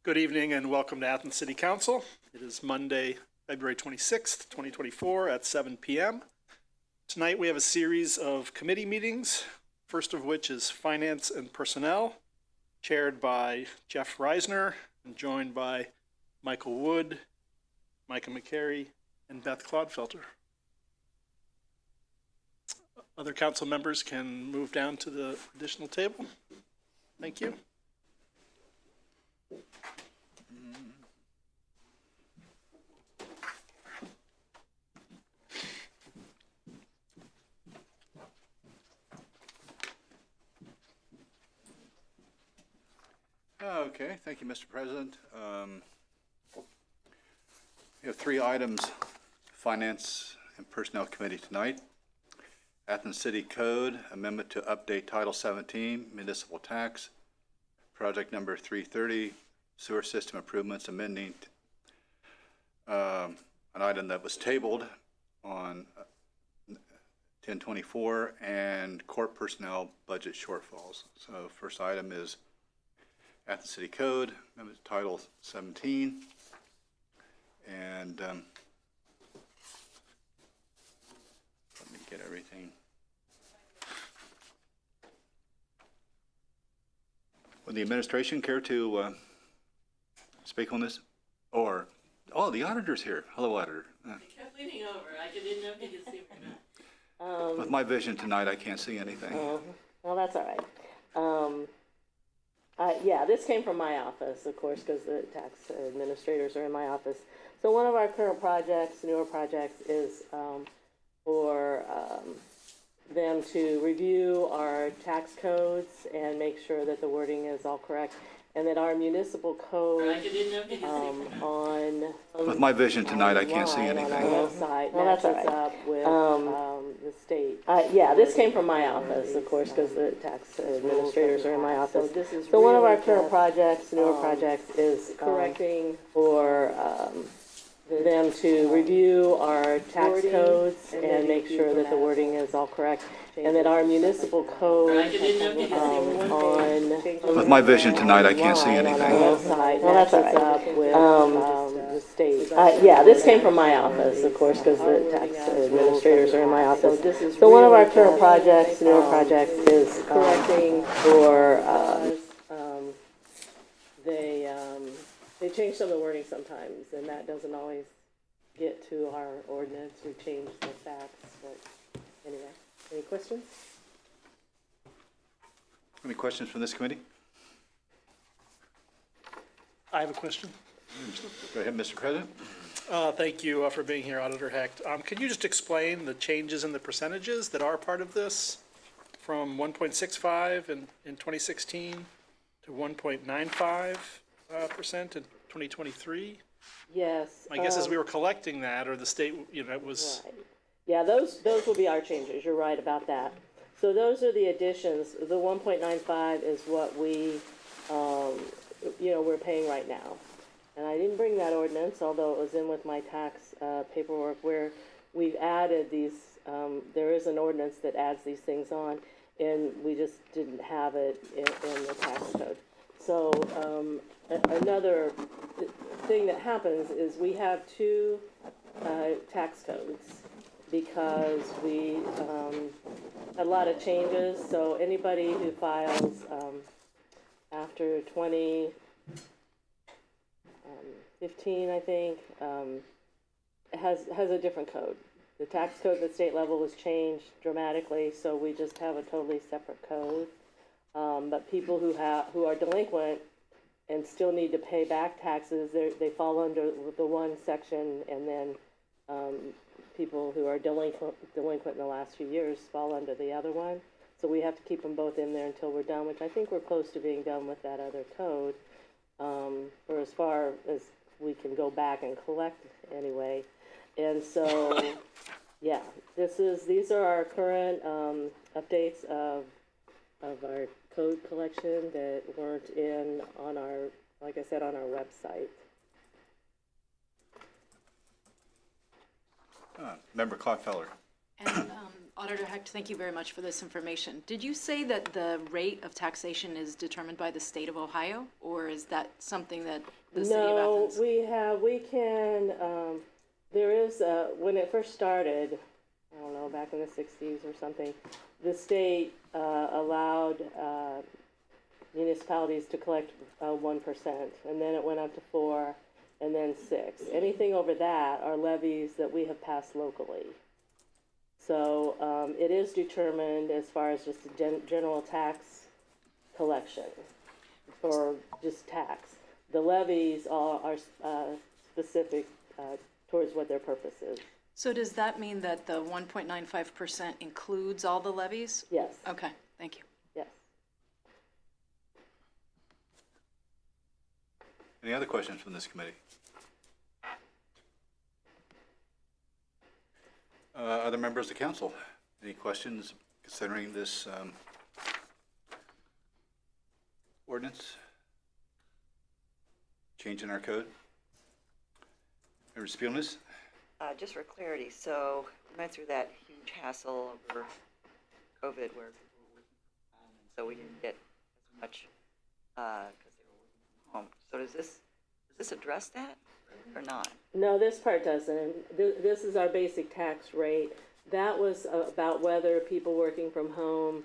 Good evening and welcome to Athens City Council. It is Monday, February 26th, 2024 at 7 p.m. Tonight we have a series of committee meetings, first of which is Finance and Personnel, chaired by Jeff Reisner and joined by Michael Wood, Micah McCary, and Beth Clodfelter. Other council members can move down to the additional table. Thank you. Okay, thank you, Mr. President. We have three items, Finance and Personnel Committee tonight. Athens City Code, amendment to update Title 17, Municipal Tax, project number 330, sewer system improvements, amending an item that was tabled on 10/24, and court personnel budget shortfalls. So first item is Athens City Code, amendment to Title 17, and let me get everything. Would the administration care to speak on this? Or, oh, the auditor's here. Hello, auditor. I kept leaning over. I didn't know if you could see me or not. With my vision tonight, I can't see anything. Well, that's all right. Yeah, this came from my office, of course, because the tax administrators are in my office. So one of our current projects, newer projects, is for them to review our tax codes and make sure that the wording is all correct, and that our municipal code I didn't know if you could see me or not. With my vision tonight, I can't see anything. On our website matches up with the state. Yeah, this came from my office, of course, because the tax administrators are in my office. So one of our current projects, newer projects, is correcting for them to review our tax codes and make sure that the wording is all correct, and that our municipal code I didn't know if you could see me or not. With my vision tonight, I can't see anything. On our website matches up with the state. Yeah, this came from my office, of course, because the tax administrators are in my office. So one of our current projects, newer projects, is correcting for they change some of the wording sometimes, and that doesn't always get to our ordinance. We change the facts, but anyway. Any questions? Any questions from this committee? I have a question. Go ahead, Mr. President. Thank you for being here, Auditor Hecht. Can you just explain the changes in the percentages that are part of this from 1.65 in 2016 to 1.95% in 2023? Yes. My guess is we were collecting that, or the state, it was. Right. Yeah, those will be our changes. You're right about that. So those are the additions. The 1.95 is what we, we're paying right now. And I didn't bring that ordinance, although it was in with my tax paperwork, where we've added these. There is an ordinance that adds these things on, and we just didn't have it in the tax code. So another thing that happens is we have two tax codes, because we had a lot of changes. So anybody who files after 2015, I think, has a different code. The tax code at the state level was changed dramatically, so we just have a totally separate code. But people who are delinquent and still need to pay back taxes, they fall under the one section, and then people who are delinquent in the last few years fall under the other one. So we have to keep them both in there until we're done, which I think we're close to being done with that other code, or as far as we can go back and collect anyway. And so, yeah, these are our current updates of our code collection that weren't on our, like I said, on our website. Member Clodfelter. And Auditor Hecht, thank you very much for this information. Did you say that the rate of taxation is determined by the state of Ohio, or is that something that the city of No, Athens? we can, there is, when it first started, I don't know, back in the 60s or something, the state allowed municipalities to collect 1%, and then it went up to 4, and then 6. Anything over that are levies that we have passed locally. So it is determined as far as just a general tax collection for just tax. The levies are specific towards what their purpose is. So does that mean that the 1.95% includes all the levies? Yes. Okay, thank you. Yes. Any other questions from this committee? Other members of the council, any questions considering this ordinance? Change in our code? Member Spielness? Just for clarity, so we went through that huge hassle over COVID where people were working from home, and so we didn't get as much because they were working from home. So does this address that or not? No, this part doesn't. This is our basic tax rate. That was about whether people working from home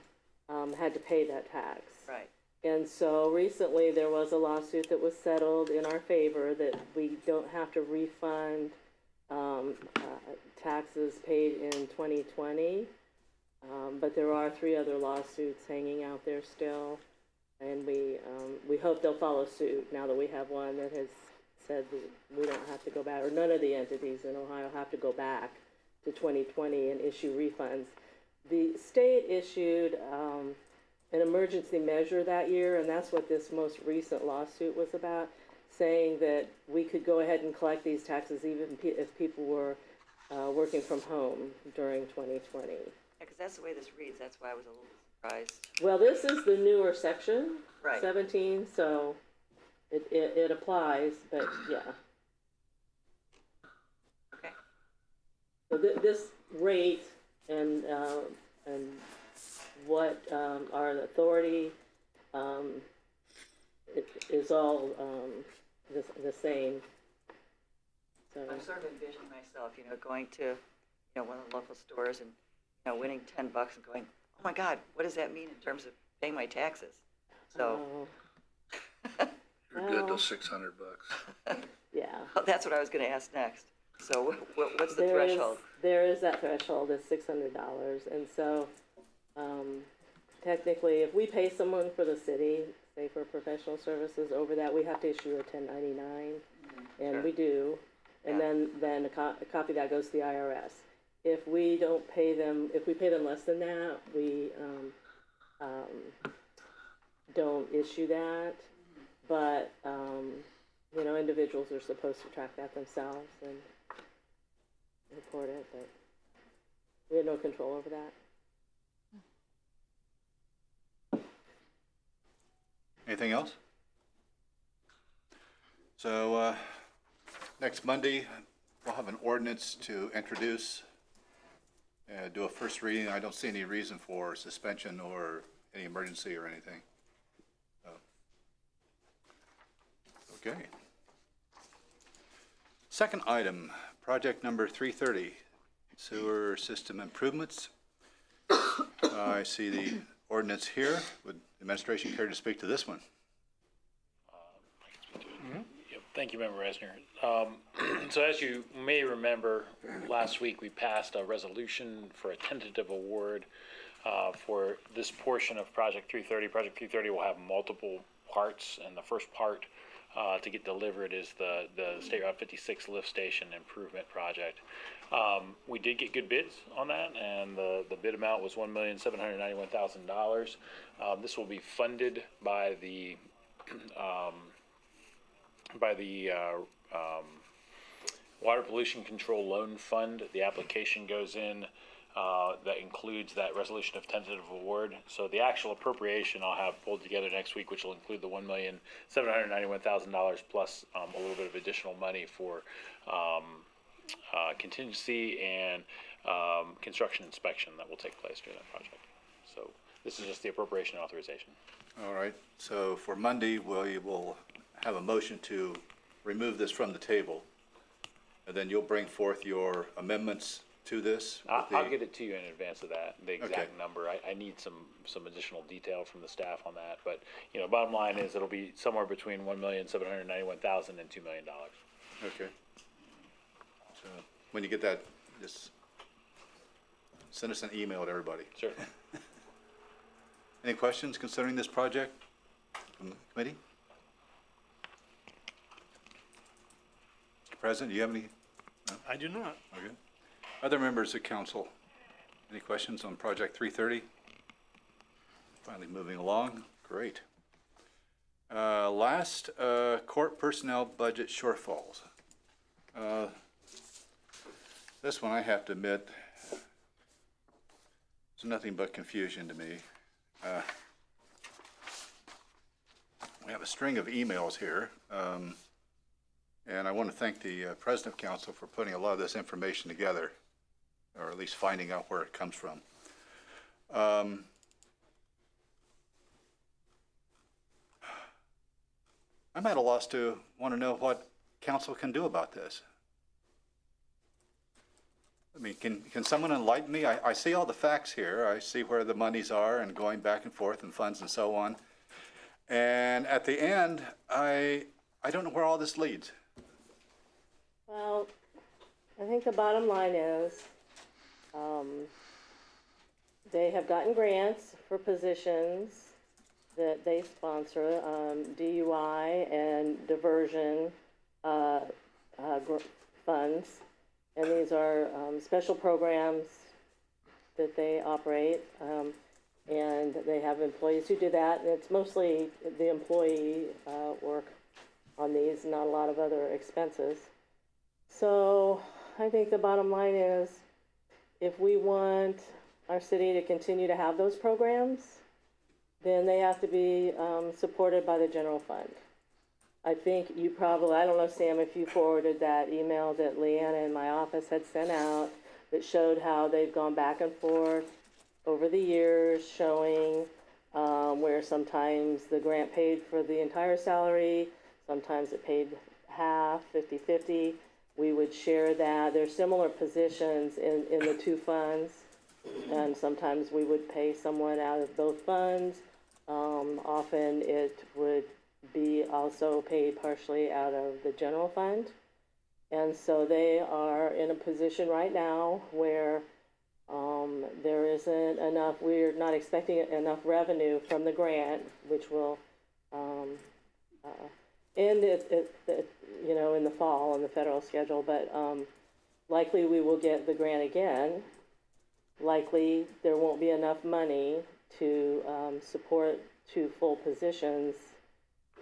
had to pay that tax. Right. And so recently there was a lawsuit that was settled in our favor that we don't have to refund taxes paid in 2020. But there are 3 other lawsuits hanging out there still. And we hope they'll follow suit now that we have one that has said that we don't have to go back, or none of the entities in Ohio have to go back to 2020 and issue refunds. The state issued an emergency measure that year, and that's what this most recent lawsuit was about, saying that we could go ahead and collect these taxes even if people were working from home during 2020. Because that's the way this reads. That's why I was a little surprised. Well, this is the newer section, Right. 17, so it applies, but yeah. Okay. So this rate and what our authority is all the same. So I'm sort of envisioning myself, going to, one of the local stores and, winning $10 and going, oh my God, what does that mean in terms of paying my taxes? So You're good till $600. yeah. that's what I was going to ask next. So what's the There is- threshold? There is that threshold is $600, and so technically, if we pay someone for the city, say for professional services, over that, we have to issue a 1099, and Sure. we do, and Yeah. then a copy of that goes to the IRS. If we don't pay them, if we pay them less than that, we don't issue that, but individuals are supposed to track that themselves and report it, but we have no control over that. Anything else? So next Monday, we'll have an ordinance to introduce, do a first reading. I don't see any reason for suspension or any emergency or anything. So, okay. Second item, project number 330, sewer system improvements. I see the ordinance here. Would the administration care to speak to this one? Yep. Thank you, Member Resner. So as you may remember, last week we passed a resolution for a tentative award for this portion of Project 330. Project 330 will have multiple parts, and the first part to get delivered is the State Route 56 lift station improvement project. We did get good bids on that, and the bid amount was $1,791,000. This will be funded by the Water Pollution Control Loan Fund. The application goes in. That includes that resolution of tentative award. So the actual appropriation I'll have pulled together next week, which will include the $1,791,000 plus a little bit of additional money for contingency and construction inspection that will take place during that project. So this is just the appropriation authorization. All right, so for Monday, we will have a motion to remove this from the table, and then you'll bring forth your amendments to this? with I'll the- get it to you in advance of that, the exact Okay. number. I need some additional detail from the staff on that, but, you know, bottom line is it'll be somewhere between $1,791,000 and $2 million. Okay. So when you get that, just send us an email to everybody. Sure. Any questions concerning this project from the committee? Mr. President, do you have any? I do not. Okay. Other members of council, any questions on Project 330? Finally moving along, great. Last, court personnel budget shortfalls. This one, I have to admit, it's nothing but confusion to me. We have a string of emails here, and I want to thank the president of council for putting a lot of this information together, or at least finding out where it comes from. I'm at a loss to want to know what council can do about this. I mean, can someone enlighten me? I see all the facts here. I see where the monies are and going back and forth and funds and so on. And at the end, I don't know where all this leads. Well, I think the bottom line is, they have gotten grants for positions that they sponsor, DUI and diversion, funds. And these are, special programs that they operate, and they have employees who do that, and it's mostly the employee, work on these, not a lot of other expenses. So I think the bottom line is, if we want our city to continue to have those programs, then they have to be supported by the general fund. I think you probably, I don't know, Sam, if you forwarded that email that Leanna in my office had sent out that showed how they've gone back and forth over the years, showing where sometimes the grant paid for the entire salary, sometimes it paid half, 50-50. We would share that. There's similar positions in the two funds, and sometimes we would pay someone out of both funds. Often it would be also paid partially out of the general fund. And so they are in a position right now where there isn't enough, we're not expecting enough revenue from the grant, which will end you know, in the fall on the federal schedule, but likely we will get the grant again. Likely there won't be enough money to support two full positions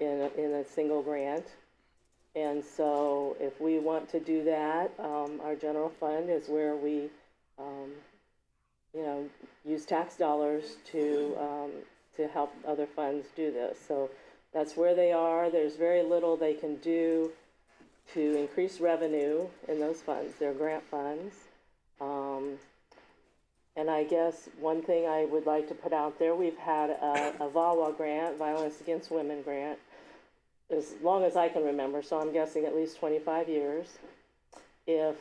in a single grant. And so if we want to do that, our general fund is where we, you know, use tax dollars to help other funds do this. So that's where they are. There's very little they can do to increase revenue in those funds. They're grant funds. And I guess one thing I would like to put out there, we've had a VAWA grant, Violence Against Women grant, as long as I can remember, so I'm guessing at least 25 years. If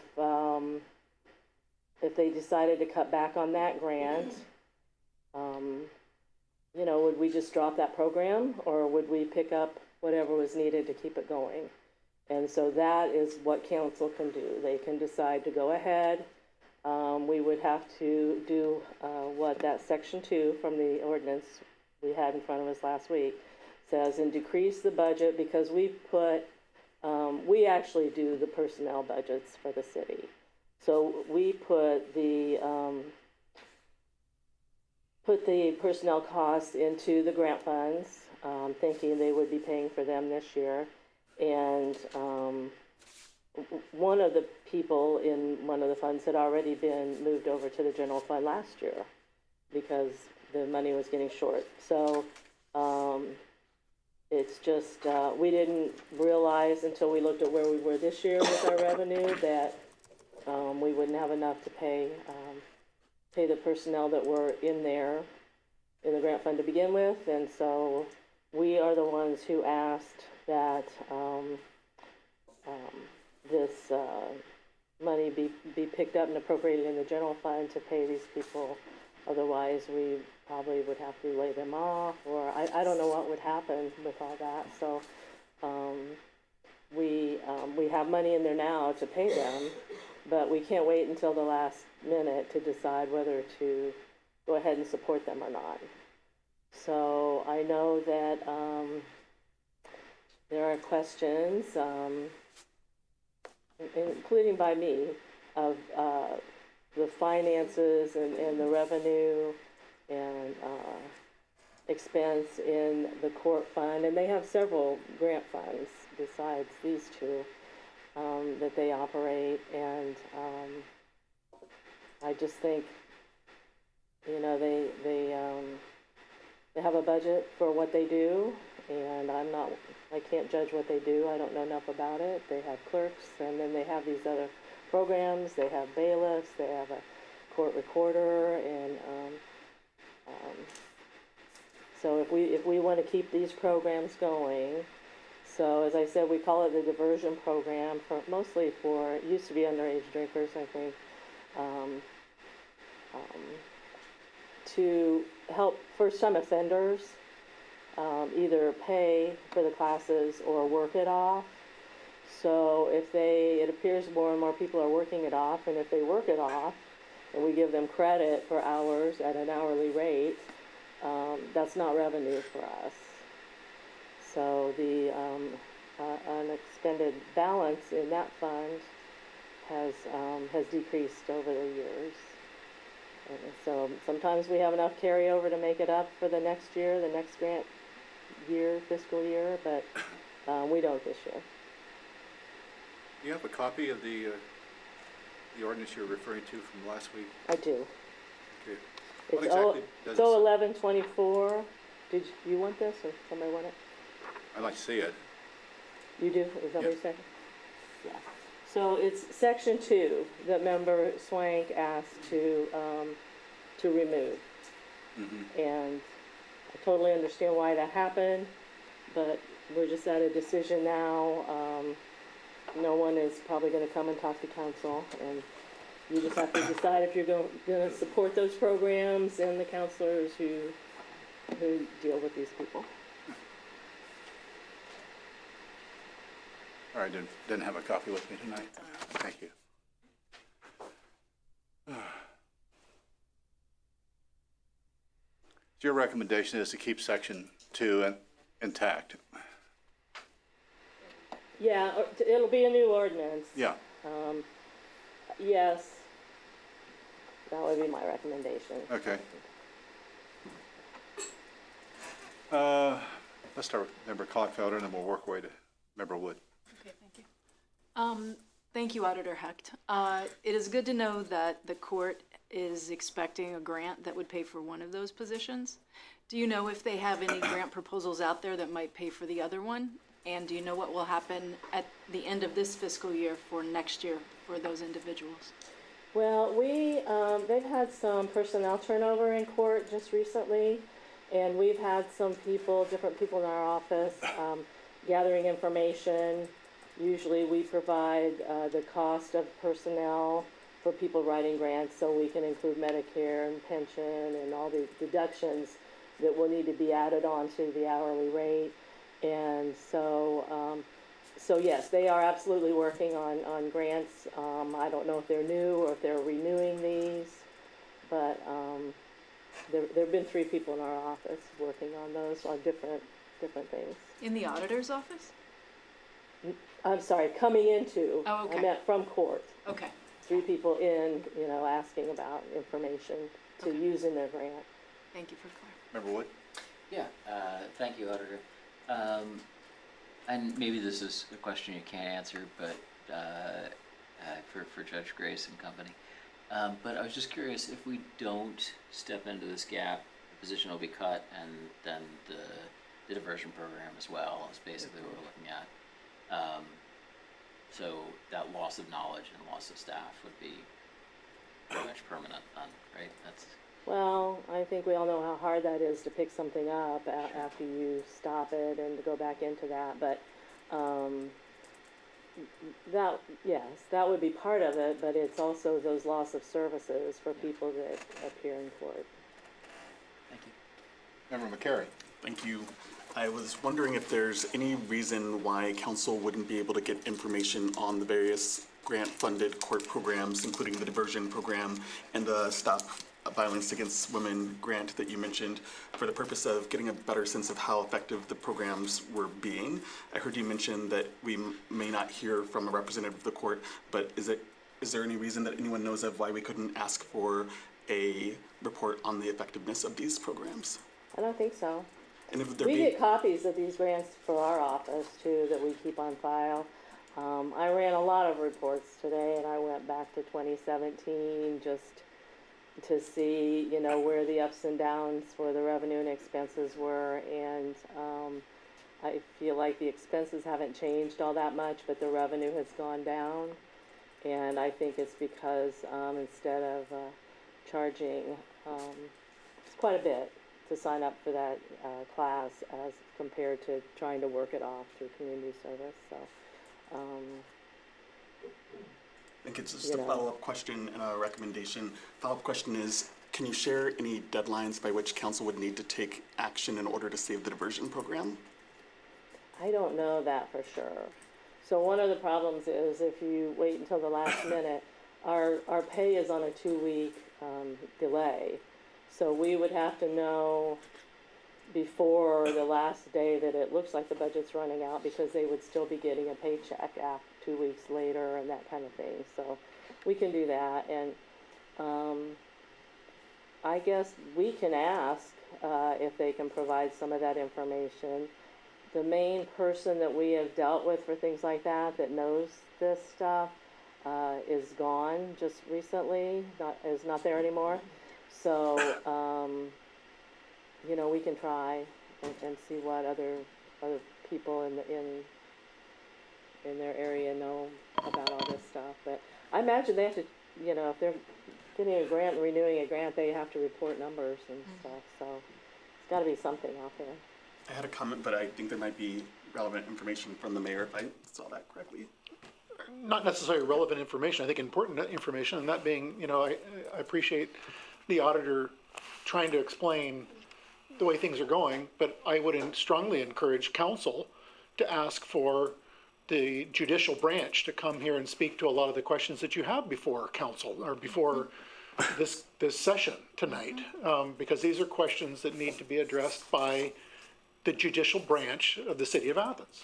they decided to cut back on that grant, you know, would we just drop that program, or would we pick up whatever was needed to keep it going? And so that is what council can do. They can decide to go ahead. We would have to do what that section 2 from the ordinance we had in front of us last week says, and decrease the budget, because we put, we actually do the personnel budgets for the city. So we put the personnel costs into the grant funds, thinking they would be paying for them this year. And one of the people in one of the funds had already been moved over to the general fund last year because the money was getting short. So it's just, we didn't realize until we looked at where we were this year with our revenue that we wouldn't have enough to pay the personnel that were in there in the grant fund to begin with, and so we are the ones who asked that this money be picked up and appropriated in the general fund to pay these people. Otherwise, we probably would have to lay them off, or I don't know what would happen with all that. So we have money in there now to pay them, but we can't wait until the last minute to decide whether to go ahead and support them or not. So I know that there are questions, including by me, of the finances and the revenue and expense in the court fund, and they have several grant funds besides these two that they operate, and I just think, you know, they have a budget for what they do, and I can't judge what they do. I don't know enough about it. They have clerks, and then they have these other programs. They have bailiffs. They have a court recorder, and so if we want to keep these programs going, so as I said, we call it the diversion program mostly for, it used to be underage drinkers, I think, to help first-time offenders either pay for the classes or work it off. So it appears more and more people are working it off, and if they work it off, and we give them credit for hours at an hourly rate, that's not revenue for us. So the unexpended balance in that fund has decreased over the years. And so sometimes we have enough carryover to make it up for the next year, the next grant year, fiscal year, but we don't this year. Do you have a copy of the ordinance you're referring to from last week? I do. Okay. What It's exactly does it so say? 1124. Did you want this, or somebody want it? I'd like to see it. You do? Is that what Yep. you said? Yeah. So it's section 2 that member Swank asked to remove. And I totally understand why that happened, but we're just at a decision now. No one is probably going to come and talk to council, and you just have to decide if you're going to support those programs and the counselors who deal with these people. All right, didn't have a copy with me tonight. Thank you. So your recommendation is to keep section 2 intact? Yeah, it'll be a new ordinance. Yeah. Yes, that would be my recommendation. Okay. Let's start with Member Clodfelder, and then we'll work our way to Member Wood. Okay, thank you. Thank you, Auditor Hecht. It is good to know that the court is expecting a grant that would pay for one of those positions. Do you know if they have any grant proposals out there that might pay for the other one? And do you know what will happen at the end of this fiscal year for next year for those individuals? Well, they've had some personnel turnover in court just recently, and we've had some different people in our office gathering information. Usually we provide the cost of personnel for people writing grants, so we can include Medicare and pension and all the deductions that will need to be added on to the hourly rate. And so yes, they are absolutely working on grants. I don't know if they're new or if they're renewing these, but there have been 3 people in our office working on those, on different things. In the auditor's office? I'm sorry, coming into. Oh, okay. I meant from court. Okay. 3 people in, asking about information to Okay. use in their grant. Thank you for clarifying. Member Wood? Yeah, thank you, Auditor. And maybe this is a question you can't answer, but for Judge Grace and company. But I was just curious, if we don't step into this gap, the position will be cut, and then the diversion program as well is basically what we're looking at. So that loss of knowledge and loss of staff would be pretty much permanent then, right? That's, Well, I think we all know how hard that is to pick something up after you stop it and to go back into that, but, that, yes, that would be part of it, but it's also those loss of services for people that appear in court. thank you. Member McCary. Thank you. I was wondering if there's any reason why council wouldn't be able to get information on the various grant-funded court programs, including the diversion program and the Stop Violence Against Women grant that you mentioned, for the purpose of getting a better sense of how effective the programs were being. I heard you mention that we may not hear from a representative of the court, but is there any reason that anyone knows of why we couldn't ask for a report on the effectiveness of these programs? I don't think so. And if there We be get copies of these grants for our office too, that we keep on file. I ran a lot of reports today, and I went back to 2017 just to see, you know, where the ups and downs for the revenue and expenses were, and I feel like the expenses haven't changed all that much, but the revenue has gone down, and I think it's because instead of charging quite a bit to sign up for that class as compared to trying to work it off through community service, so. I think it's just You a know. follow-up question and a recommendation. Follow-up question is, can you share any deadlines by which council would need to take action in order to save the diversion program? I don't know that for sure. So one of the problems is if you wait until the last minute, our pay is on a 2-week delay. So we would have to know before the last day that it looks like the budget's running out, because they would still be getting a paycheck 2 weeks later and that kind of thing. So we can do that, and I guess we can ask if they can provide some of that information. The main person that we have dealt with for things like that knows this stuff is gone just recently, is not there anymore. So, you know, we can try and see what other people in their area know about all this stuff. But I imagine they have to, you know, if they're getting a grant and renewing a grant, they have to report numbers and stuff. So it's got to be something out there. I had a comment, but I think there might be relevant information from the mayor, if I saw that correctly. Not necessarily relevant information, I think important information, and that being, you know, I appreciate the auditor trying to explain the way things are going, but I would strongly encourage council to ask for the judicial branch to come here and speak to a lot of the questions that you have before council, or before this session tonight, because these are questions that need to be addressed by the judicial branch of the city of Athens.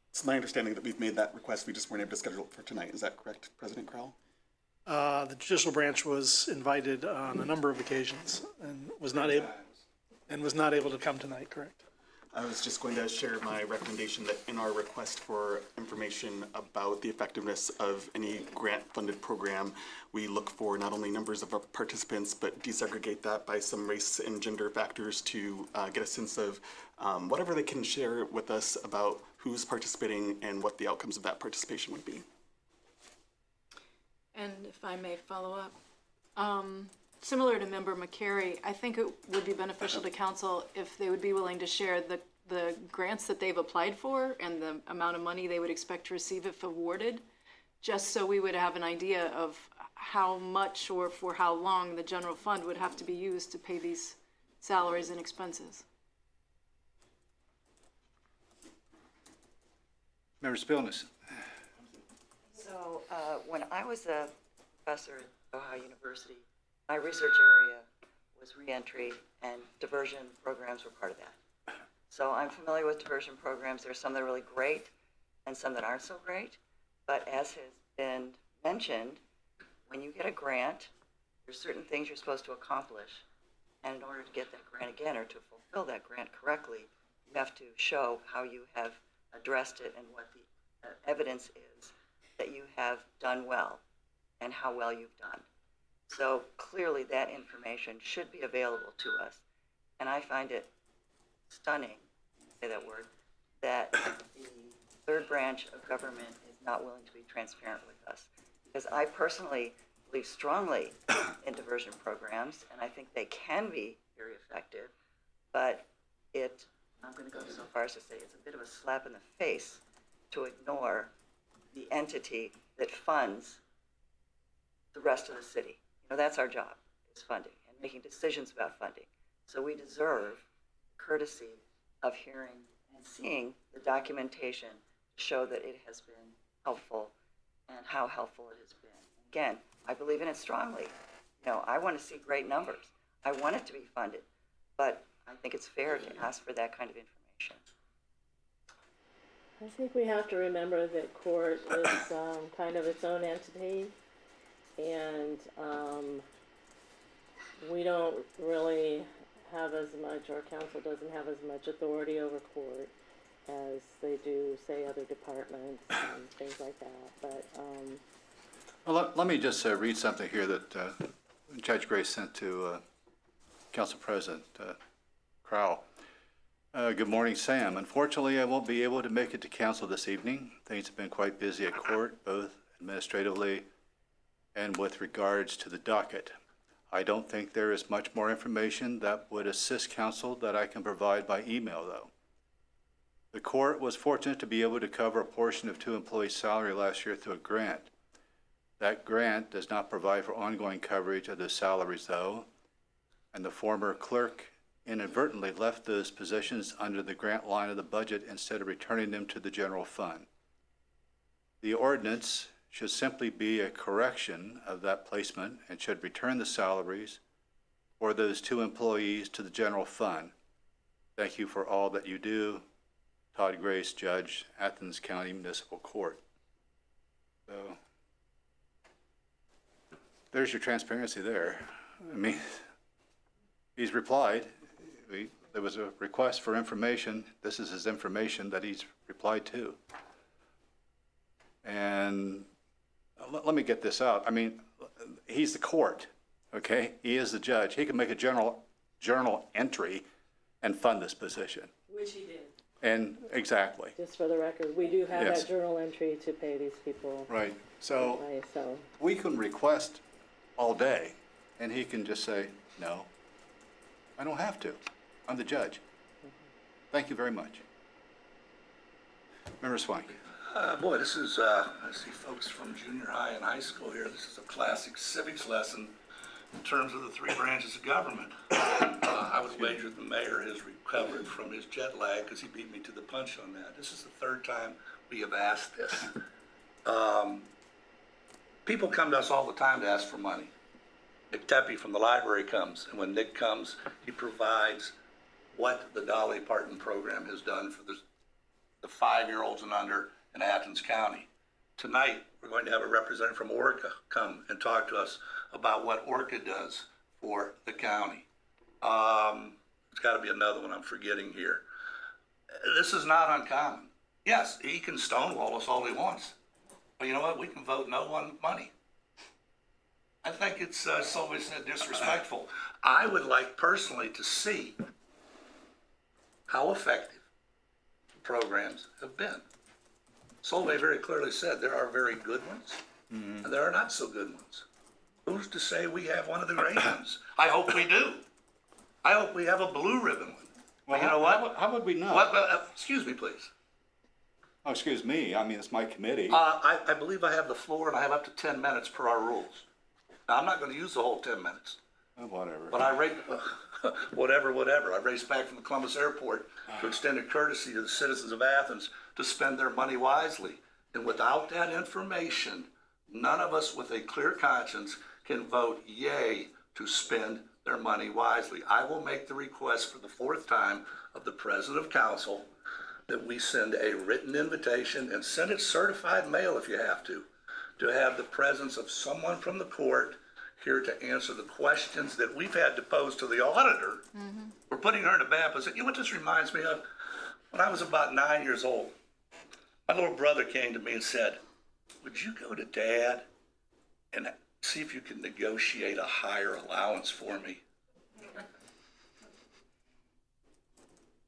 It's my understanding that we've made that request, we just weren't able to schedule it for tonight. Is that correct, President Crowell? The judicial branch was invited on a number of occasions and was not able to come tonight, correct? I was just going to share my recommendation that in our request for information about the effectiveness of any grant-funded program, we look for not only numbers of our participants, but desegregate that by some race and gender factors to get a sense of whatever they can share with us about who's participating and what the outcomes of that participation would be. And if I may follow up, similar to Member McCary, I think it would be beneficial to council if they would be willing to share the grants that they've applied for and the amount of money they would expect to receive if awarded, just so we would have an idea of how much or for how long the general fund would have to be used to pay these salaries and expenses. Member Spilness. So, when I was a professor at Ohio University, my research area was reentry, and diversion programs were part of that. So I'm familiar with diversion programs. There are some that are really great and some that aren't so great. But as has been mentioned, when you get a grant, there's certain things you're supposed to accomplish. And in order to get that grant again, or to fulfill that grant correctly, you have to show how you have addressed it and what the evidence is that you have done well and how well you've done. So clearly that information should be available to us. And I find it stunning, say that word, that the third branch of government is not willing to be transparent with us. Because I personally believe strongly in diversion programs, and I think they can be very effective, but I'm going to go so far as to say it's a bit of a slap in the face to ignore the entity that funds the rest of the city. That's our job, is funding and making decisions about funding. So we deserve courtesy of hearing and seeing the documentation to show that it has been helpful and how helpful it has been. Again, I believe in it strongly. I want to see great numbers. I want it to be funded, but I think it's fair to ask for that kind of information. I think we have to remember that court is kind of its own entity, and we don't really have as much, or council doesn't have as much authority over court as they do, say, other departments and things like that. But Well, let me just read something here that Judge Grace sent to Council President Crowell. Good morning, Sam. Unfortunately, I won't be able to make it to council this evening. Things have been quite busy at court, both administratively and with regards to the docket. I don't think there is much more information that would assist council that I can provide by email, though. The court was fortunate to be able to cover a portion of 2 employees' salary last year through a grant. That grant does not provide for ongoing coverage of those salaries, though, and the former clerk inadvertently left those positions under the grant line of the budget instead of returning them to the general fund. The ordinance should simply be a correction of that placement and should return the salaries for those 2 employees to the general fund. Thank you for all that you do. Todd Grace, Judge, Athens County Municipal Court. So there's your transparency there. I mean, he's replied. There was a request for information. This is his information that he's replied to. And let me get this out. I mean, he's the court, okay? He is the judge. He can make a journal entry and fund this position. Which he did. And exactly. just for the record, we do have Yes. that journal entry to pay these people. Right. So So we can request all day, and he can just say, no, I don't have to. I'm the judge. Thank you very much. Member Swank. Boy, this is, I see folks from junior high and high school here. This is a classic civics lesson in terms of the 3 branches of government. I would wager the mayor has recovered from his jet lag because he beat me to the punch on that. This is the 3rd time we have asked this. People come to us all the time to ask for money. Nick Tepe from the library comes, and when Nick comes, he provides what the Dolly Parton program has done for the 5-year-olds and under in Athens County. Tonight, we're going to have a representative from Orca come and talk to us about what Orca does for the county. There's got to be another one I'm forgetting here. This is not uncommon. Yes, he can stonewall us all he wants. But you know what? We can vote no on money. I think it's always disrespectful. I would like personally to see how effective programs have been. Solvay very clearly said there are very good ones and there are not so good ones. Who's to say we have one of the great ones? I hope we do. I hope we have a blue ribbon one. Well, you know what? How would we know? Excuse me, please. Oh, excuse me. I mean, it's my committee. I believe I have the floor and I have up to 10 minutes per our rules. Now, I'm not going to use the whole 10 minutes. Oh, whatever. But I rate, whatever. I raced back from the Columbus airport to extend a courtesy to the citizens of Athens to spend their money wisely. And without that information, none of us with a clear conscience can vote yay to spend their money wisely. I will make the request for the 4th time of the President of Council that we send a written invitation and send it certified mail if you have to have the presence of someone from the court here to answer the questions that we've had to pose to the auditor. We're putting her in a bad position. You know what this reminds me of? When I was about 9 years old, my little brother came to me and said, would you go to Dad and see if you can negotiate a higher allowance for me?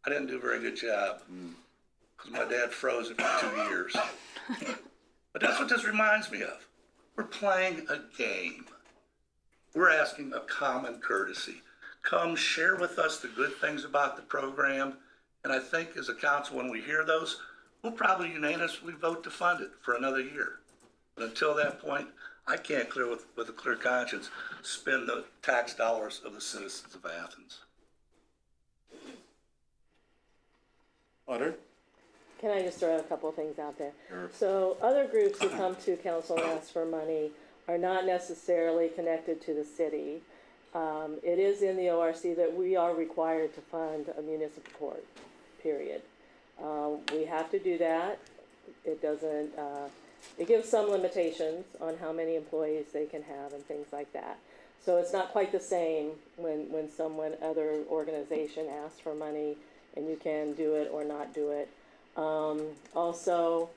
I didn't do a very good job. because my dad froze it for 2 years. But that's what this reminds me of. We're playing a game. We're asking a common courtesy. Come share with us the good things about the program. And I think as a council, when we hear those, we'll probably unanimously vote to fund it for another year. But until that point, I can't with a clear conscience spend the tax dollars of the citizens of Athens. Auditor? Can I just throw a couple of things out there? Sure. So other groups who come to council and ask for money are not necessarily connected to the city. It is in the ORC that we are required to fund a municipal court, period. We have to do that. It doesn't, it gives some limitations on how many employees they can have and things like that. So it's not quite the same when other organization asks for money and you can do it or not do it. Also,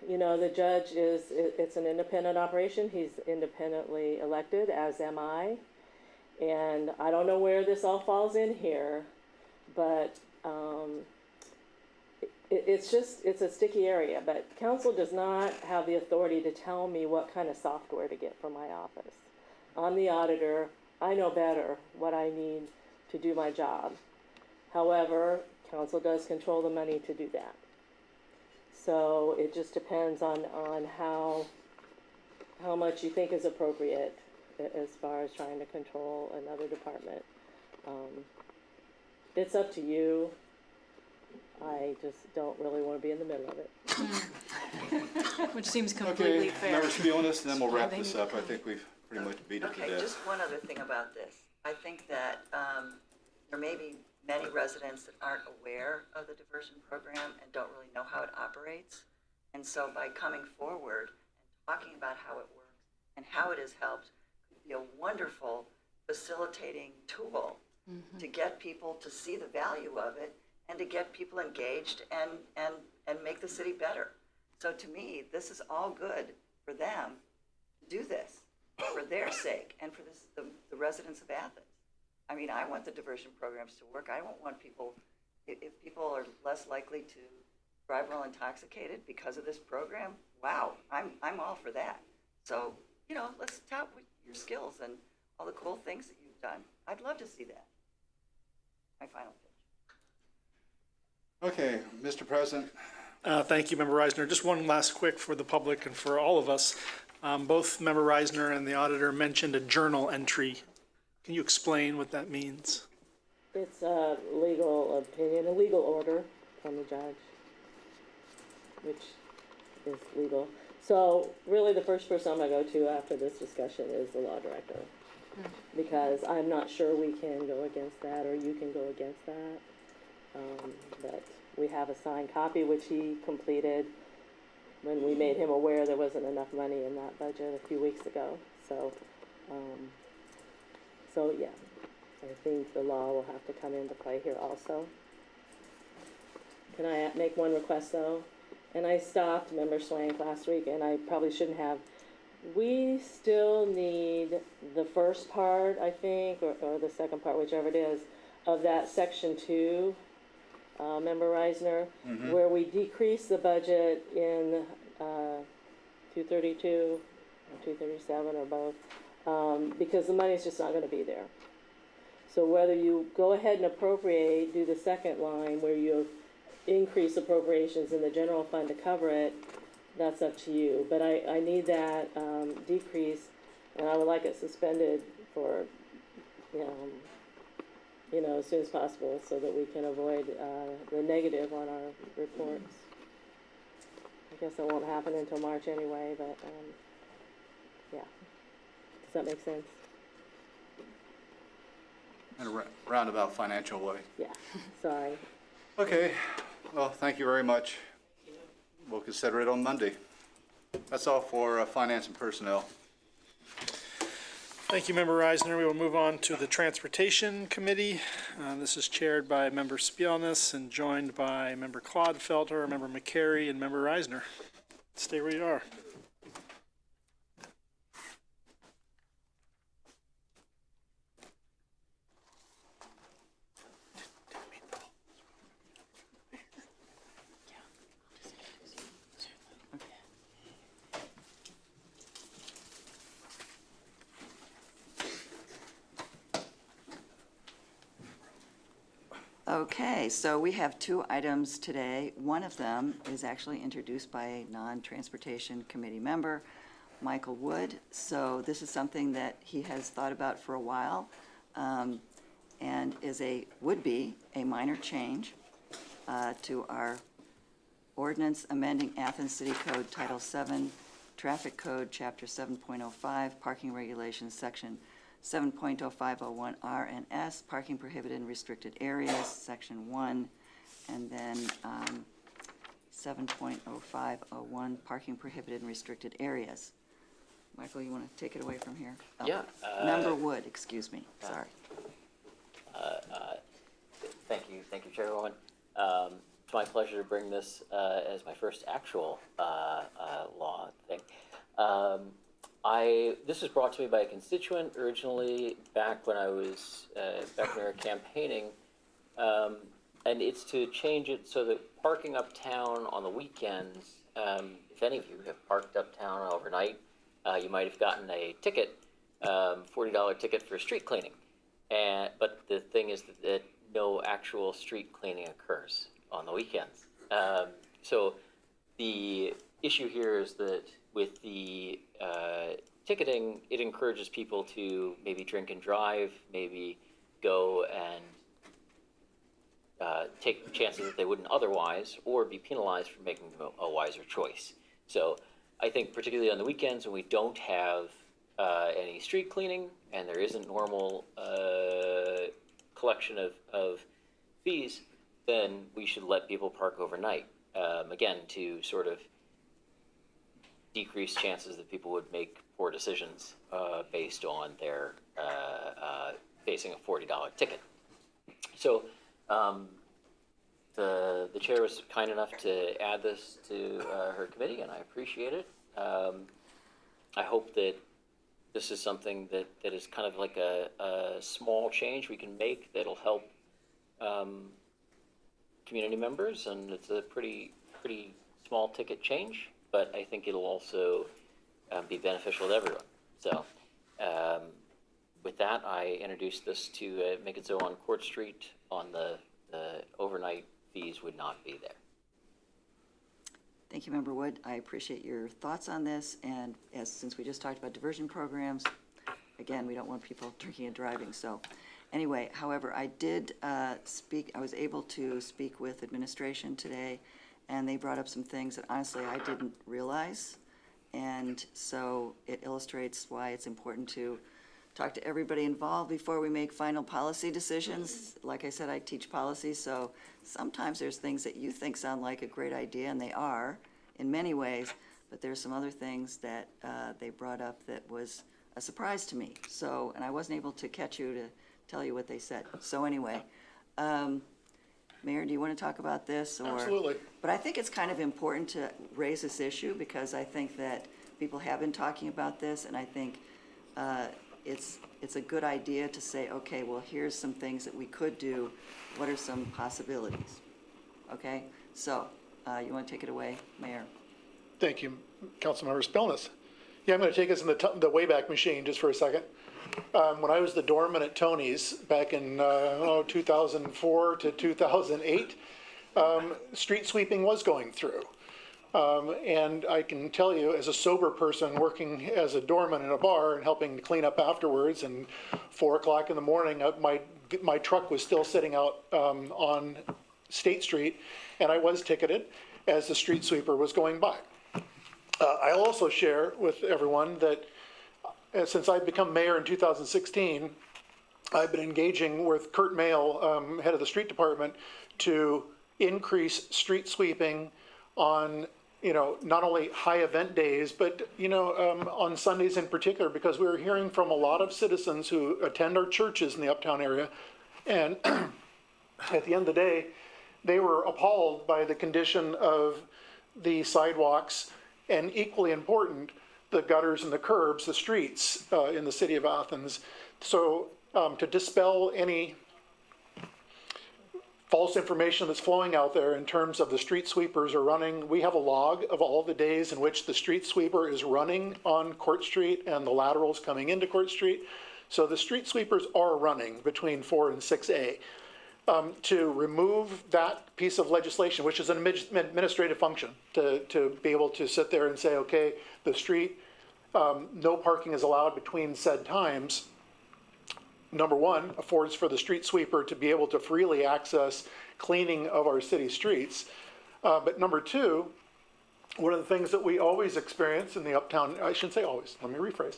you know, the judge it's an independent operation. He's independently elected, as am I. And I don't know where this all falls in here, but it's a sticky area. But council does not have the authority to tell me what kind of software to get for my office. I'm the auditor. I know better what I need to do my job. However, council does control the money to do that. So it just depends on how much you think is appropriate as far as trying to control another department. It's up to you. I just don't really want to be in the middle of it. Which seems Okay, completely fair. members spiel on this, and then we'll wrap this up. I think we've pretty much beat it to Okay, death. just one other thing about this. I think that there may be many residents that aren't aware of the diversion program and don't really know how it operates. And so by coming forward and talking about how it works and how it has helped, could be a wonderful facilitating tool to get people to see the value of it and to get people engaged and make the city better. So to me, this is all good for them to do this for their sake and for the residents of Athens. I mean, I want the diversion programs to work. I don't want people, if people are less likely to drive while intoxicated because of this program, wow, I'm all for that. So, you know, let's tout with your skills and all the cool things that you've done. I'd love to see that. My final pitch. Okay, Mr. President, Thank you, Member Reisner. Just one last quick for the public and for all of us. Both Member Reisner and the auditor mentioned a journal entry. Can you explain what that means? It's a legal opinion, a legal order from the judge, which is legal. So really the first person I'm gonna go to after this discussion is the law director. Because I'm not sure we can go against that or you can go against that. But we have a signed copy which he completed when we made him aware there wasn't enough money in that budget a few weeks ago. So yeah, I think the law will have to come into play here also. Can I make one request though? And I stopped Member Swank last week and I probably shouldn't have. We still need the first part, I think, or the second part, whichever it is, of that section 2, Member Reisner, where we decrease the budget in 232 or 237 or both, because the money's just not going to be there. So whether you go ahead and appropriate, do the second line where you increase appropriations in the general fund to cover it, that's up to you. But I need that decrease, and I would like it suspended for, as soon as possible so that we can avoid the negative on our reports. I guess that won't happen until March anyway, but yeah. Does that make sense? in a roundabout financial way. Yeah, sorry. Okay, well, thank you very much. We'll consider it on Monday. That's all for Finance and Personnel. Thank you, Member Reisner. We will move on to the Transportation Committee. This is chaired by Member Spielness and joined by Member Clodfelter, Member McCary, and Member Reisner. Stay where you are. Okay, so we have two items today. One of them is actually introduced by a non-transportation committee member, Michael Wood. So this is something that he has thought about for a while, and would be a minor change to our ordinance amending Athens City Code Title 7, Traffic Code, Chapter 7.05, Parking Regulations, Section 7.0501R and S, Parking Prohibited and Restricted Areas, Section 1, and then 7.0501, Parking Prohibited and Restricted Areas. Michael, you want to take it away from here? Oh, Yeah, Member Wood, excuse me, sorry. Thank you, Chairwoman. It's my pleasure to bring this as my first actual law thing. This was brought to me by a constituent originally back when I was back when we were campaigning, and it's to change it so that parking uptown on the weekends. If any of you have parked uptown overnight, you might have gotten a ticket, $40 ticket for street cleaning, but the thing is that no actual street cleaning occurs on the weekends. So the issue here is that with the ticketing, it encourages people to maybe drink and drive, maybe go and take chances that they wouldn't otherwise, or be penalized for making a wiser choice. So I think particularly on the weekends when we don't have any street cleaning and there isn't normal collection of fees, then we should let people park overnight. Again, to sort of decrease chances that people would make poor decisions based on their facing a $40 ticket. So the chair was kind enough to add this to her committee, and I appreciate it. I hope that this is something that is kind of like a small change we can make that'll help community members, and it's a pretty small ticket change, but I think it'll also be beneficial to everyone. So with that, I introduced this to make it so on Court Street on the overnight fees would not be there. Thank you, Member Wood. I appreciate your thoughts on this, and since we just talked about diversion programs, again, we don't want people drinking and driving, so anyway, however, I did I was able to speak with administration today, and they brought up some things that honestly I didn't realize, and so it illustrates why it's important to talk to everybody involved before we make final policy decisions. Like I said, I teach policy, so sometimes there's things that you think sound like a great idea, and they are in many ways, but there's some other things that they brought up that was a surprise to me. So, and I wasn't able to catch you to tell you what they said. So anyway, Mayor, do you want to talk about this? Or, Absolutely. but I think it's kind of important to raise this issue because I think that people have been talking about this, and I think it's a good idea to say, okay, well, here's some things that we could do. What are some possibilities? Okay, so you want to take it away, Mayor? Thank you, Councilmember Spilness. Yeah, I'm going to take us in the Wayback Machine just for a second. When I was the doorman at Tony's back in 2004 to 2008, street sweeping was going through. And I can tell you, as a sober person working as a doorman in a bar and helping to clean up afterwards, and 4 o'clock in the morning, my truck was still sitting out on State Street, and I was ticketed as the street sweeper was going by. I'll also share with everyone that since I've become mayor in 2016, I've been engaging with Kurt Mayle, head of the street department, to increase street sweeping on, not only high event days, but, on Sundays in particular, because we were hearing from a lot of citizens who attend our churches in the uptown area. And at the end of the day, they were appalled by the condition of the sidewalks, and equally important, the gutters and the curbs, the streets in the city of Athens. So to dispel any false information that's flowing out there in terms of the street sweepers are running, we have a log of all the days in which the street sweeper is running on Court Street and the laterals coming into Court Street. So the street sweepers are running between 4 and 6A. to remove that piece of legislation, which is an administrative function, to be able to sit there and say, okay, the street, no parking is allowed between said times, number one, affords for the street sweeper to be able to freely access cleaning of our city streets. But number two, one of the things that we always experience in the uptown, I shouldn't say always, let me rephrase,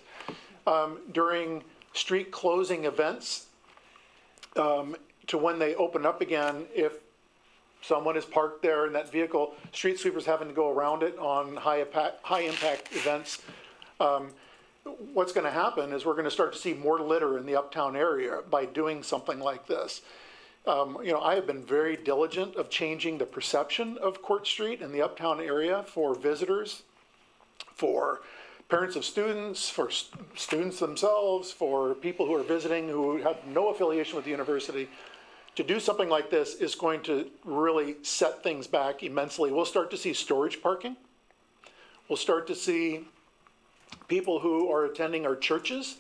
during street closing events, to when they open up again, if someone is parked there in that vehicle, street sweepers having to go around it on high impact events, what's going to happen is we're going to start to see more litter in the uptown area by doing something like this. I have been very diligent of changing the perception of Court Street in the uptown area for visitors, for parents of students, for students themselves, for people who are visiting who have no affiliation with the university. To do something like this is going to really set things back immensely. We'll start to see storage parking. We'll start to see people who are attending our churches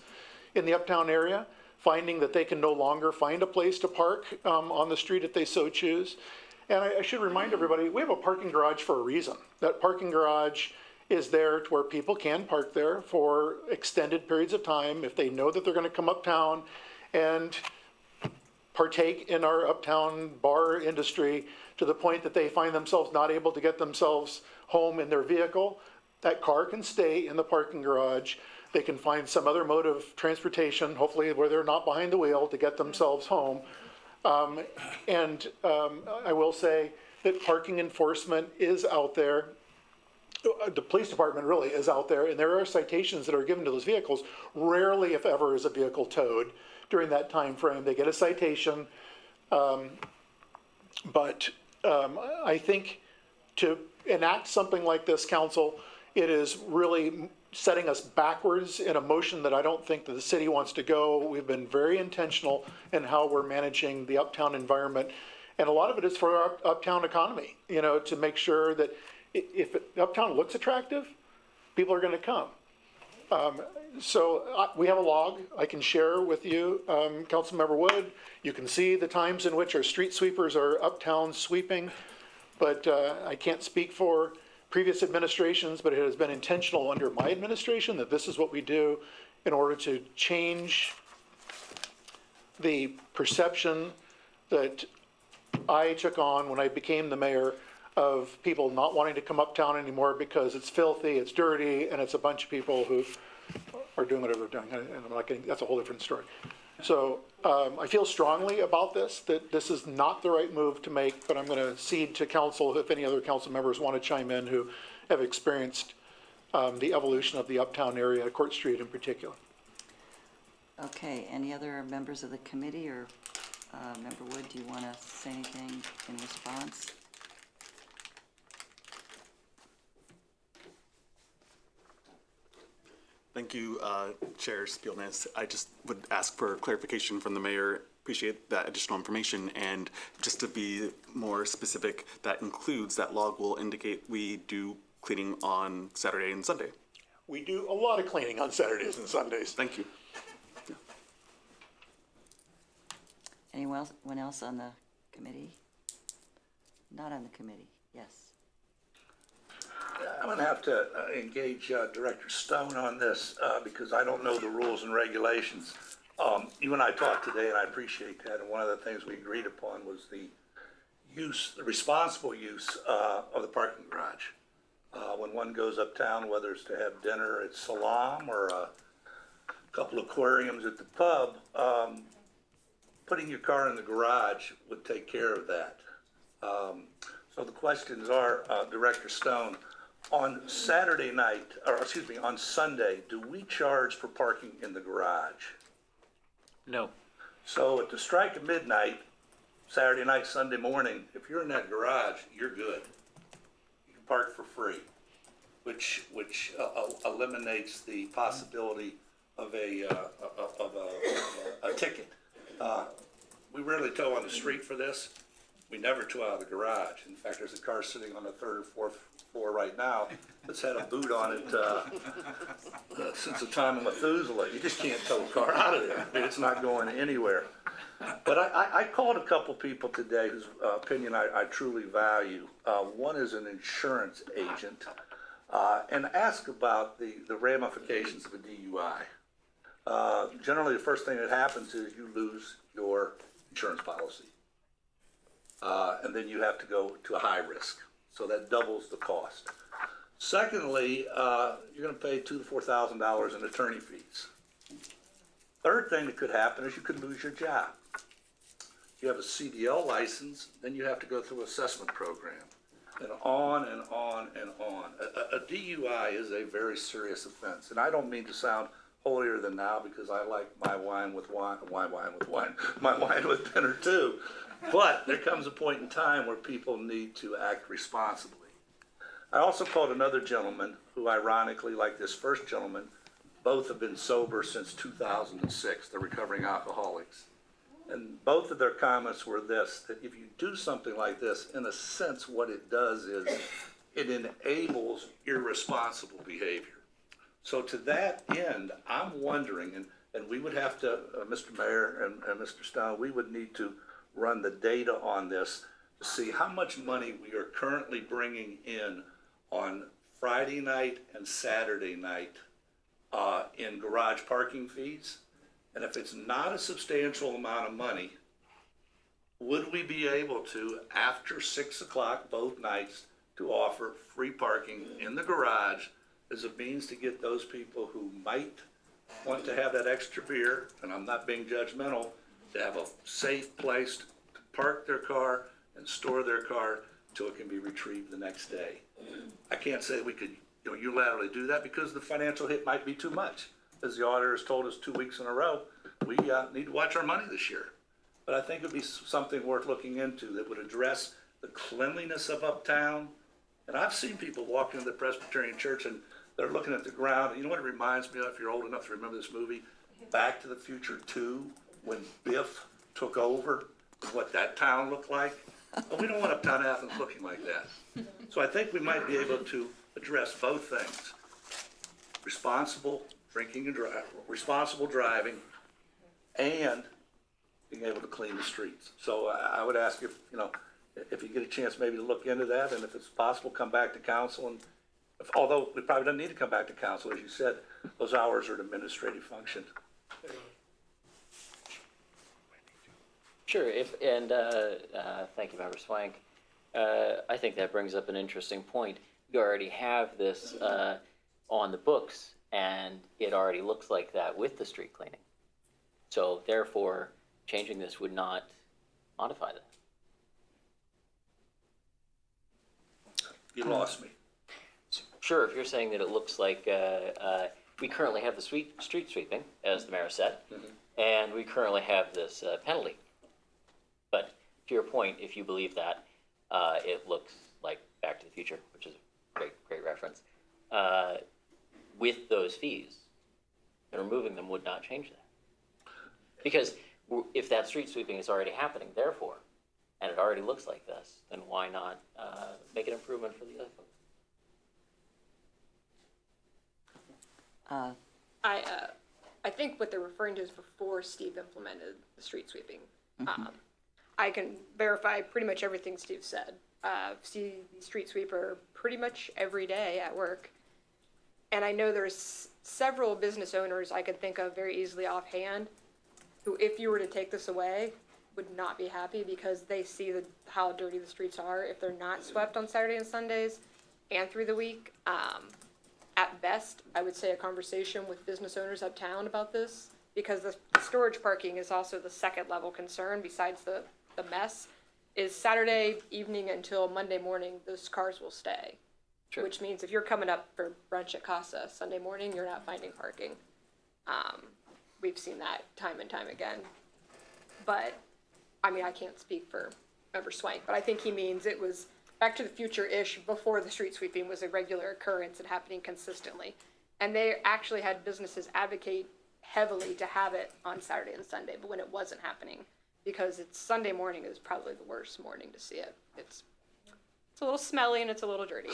in the uptown area finding that they can no longer find a place to park on the street if they so choose. And I should remind everybody, we have a parking garage for a reason. That parking garage is there to where people can park there for extended periods of time if they know that they're going to come uptown and partake in our uptown bar industry to the point that they find themselves not able to get themselves home in their vehicle. That car can stay in the parking garage. They can find some other mode of transportation, hopefully where they're not behind the wheel, to get themselves home. I will say that parking enforcement is out there. The police department really is out there, and there are citations that are given to those vehicles. Rarely, if ever, is a vehicle towed during that time frame. They get a citation, but I think to enact something like this, council, it is really setting us backwards in a motion that I don't think that the city wants to go. We've been very intentional in how we're managing the uptown environment, and a lot of it is for our uptown economy, to make sure that if uptown looks attractive, people are going to come. We have a log I can share with you, Councilmember Wood. You can see the times in which our street sweepers are uptown sweeping, but I can't speak for previous administrations, but it has been intentional under my administration that this is what we do in order to change the perception that I took on when I became the mayor of people not wanting to come uptown anymore because it's filthy, it's dirty, and it's a bunch of people who are doing whatever they're doing. And I'm not getting, that's a whole different story. So I feel strongly about this, that this is not the right move to make, but I'm going to cede to council if any other council members want to chime in who have experienced the evolution of the uptown area, Court Street in particular. Okay, any other members of the committee, or Member Wood, do you want to say anything in response? Thank you, Chair Spielness. I just would ask for clarification from the mayor. Appreciate that additional information. And just to be more specific, that includes, that log will indicate we do cleaning on Saturday and Sunday. We do a lot of cleaning on Saturdays and Sundays. Thank you. Anyone else on the committee? Not on the committee, yes. I'm going to have to engage Director Stone on this because I don't know the rules and regulations. You and I talked today, and I appreciate that. And one of the things we agreed upon was the responsible use of the parking garage. When one goes uptown, whether it's to have dinner at Salam or a couple aquariums at the pub, putting your car in the garage would take care of that. So the questions are, Director Stone, on Saturday night, or excuse me, on Sunday, do we charge for parking in the garage? No. So at the strike of midnight, Saturday night, Sunday morning, if you're in that garage, you're good. You can park for free, which eliminates the possibility of a ticket. We rarely tow on the street for this. We never tow out of the garage. In fact, there's a car sitting on the third or fourth floor right now that's had a boot on it since the time of Methuselah. You just can't tow a car out of there. I mean, it's not going anywhere. But I called a couple people today whose opinion I truly value. One is an insurance agent, and asked about the ramifications of a DUI. Generally, the first thing that happens is you lose your insurance policy. And then you have to go to a high risk. So that doubles the cost. Secondly, you're going to pay $2,000 to $4,000 in attorney fees. Third thing that could happen is you could lose your job. If you have a CDL license, then you have to go through an assessment program. And on and on and on. A DUI is a very serious offense. And I don't mean to sound holier than thou because I like my wine with dinner too. But there comes a point in time where people need to act responsibly. I also called another gentleman who, ironically, like this first gentleman, both have been sober since 2006. They're recovering alcoholics. And both of their comments were this, that if you do something like this, in a sense, what it does is it enables irresponsible behavior. So to that end, I'm wondering, and we would have to, Mr. Mayor and Mr. Stone, we would need to run the data on this to see how much money we are currently bringing in on Friday night and Saturday night in garage parking fees. And if it's not a substantial amount of money, would we be able to, after 6 o'clock both nights, to offer free parking in the garage as a means to get those people who might want to have that extra beer, and I'm not being judgmental, to have a safe place to park their car and store their car till it can be retrieved the next day. I can't say we could unilaterally do that because the financial hit might be too much. As the auditor has told us 2 weeks in a row, we need to watch our money this year. But I think it would be something worth looking into that would address the cleanliness of uptown. And I've seen people walk into the Presbyterian Church and they're looking at the ground. You know what it reminds me of, if you're old enough to remember this movie, Back to the Future 2, when Biff took over and what that town looked like. Well, we don't want uptown Athens looking like that. So I think we might be able to address both things. Responsible drinking and responsible driving, and being able to clean the streets. So I would ask if you get a chance maybe to look into that, and if it's possible, come back to council. And although we probably don't need to come back to council, as you said, those hours are an administrative function. Sure, thank you, Member Swank. I think that brings up an interesting point. You already have this on the books, and it already looks like that with the street cleaning. So therefore, changing this would not modify that. You lost me. Sure, if you're saying that it looks like we currently have the street sweeping, as the mayor said, and we currently have this penalty. But to your point, if you believe that, it looks like Back to the Future, which is a great reference, with those fees, and removing them would not change that. Because if that street sweeping is already happening, therefore, and it already looks like this, then why not make an improvement for the other folks? I think what they're referring to is before Steve implemented the street sweeping. I can verify pretty much everything Steve said. See the street sweeper pretty much every day at work. And I know there's several business owners I could think of very easily offhand who, if you were to take this away, would not be happy because they see how dirty the streets are if they're not swept on Saturday and Sundays and through the week. At best, I would say a conversation with business owners uptown about this, because the storage parking is also the second level concern besides the mess, is Saturday evening until Monday morning, those cars will stay. Sure. Which means if you're coming up for brunch at Casa Sunday morning, you're not finding parking. We've seen that time and time again. But, I mean, I can't speak for Member Swank, but I think he means it was Back to the Future-ish before the street sweeping was a regular occurrence and happening consistently. And they actually had businesses advocate heavily to have it on Saturday and Sunday, but when it wasn't happening, because it's Sunday morning is probably the worst morning to see it. It's a little smelly and it's a little dirty.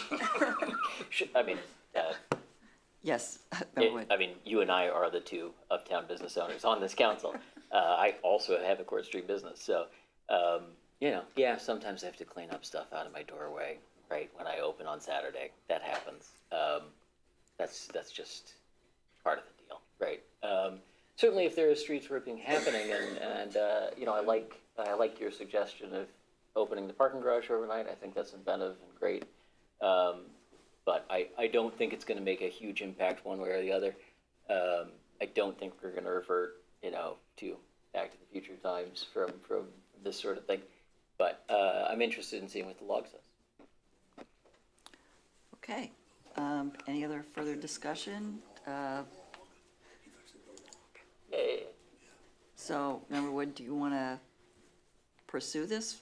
Yes. You and I are the two uptown business owners on this council. I also have a Court Street business, so, you know, yeah, sometimes I have to clean up stuff out of my doorway, right, when I open on Saturday. That happens. That's just part of the deal, right? Certainly if there is street sweeping happening and you know, I like your suggestion of opening the parking garage overnight. I think that's inventive and great. But I don't think it's gonna make a huge impact one way or the other. I don't think we're gonna revert, you know, to back to the future times from this sort of thing. But I'm interested in seeing what the log says. Okay. Any other further discussion? So, Member Wood, do you want to pursue this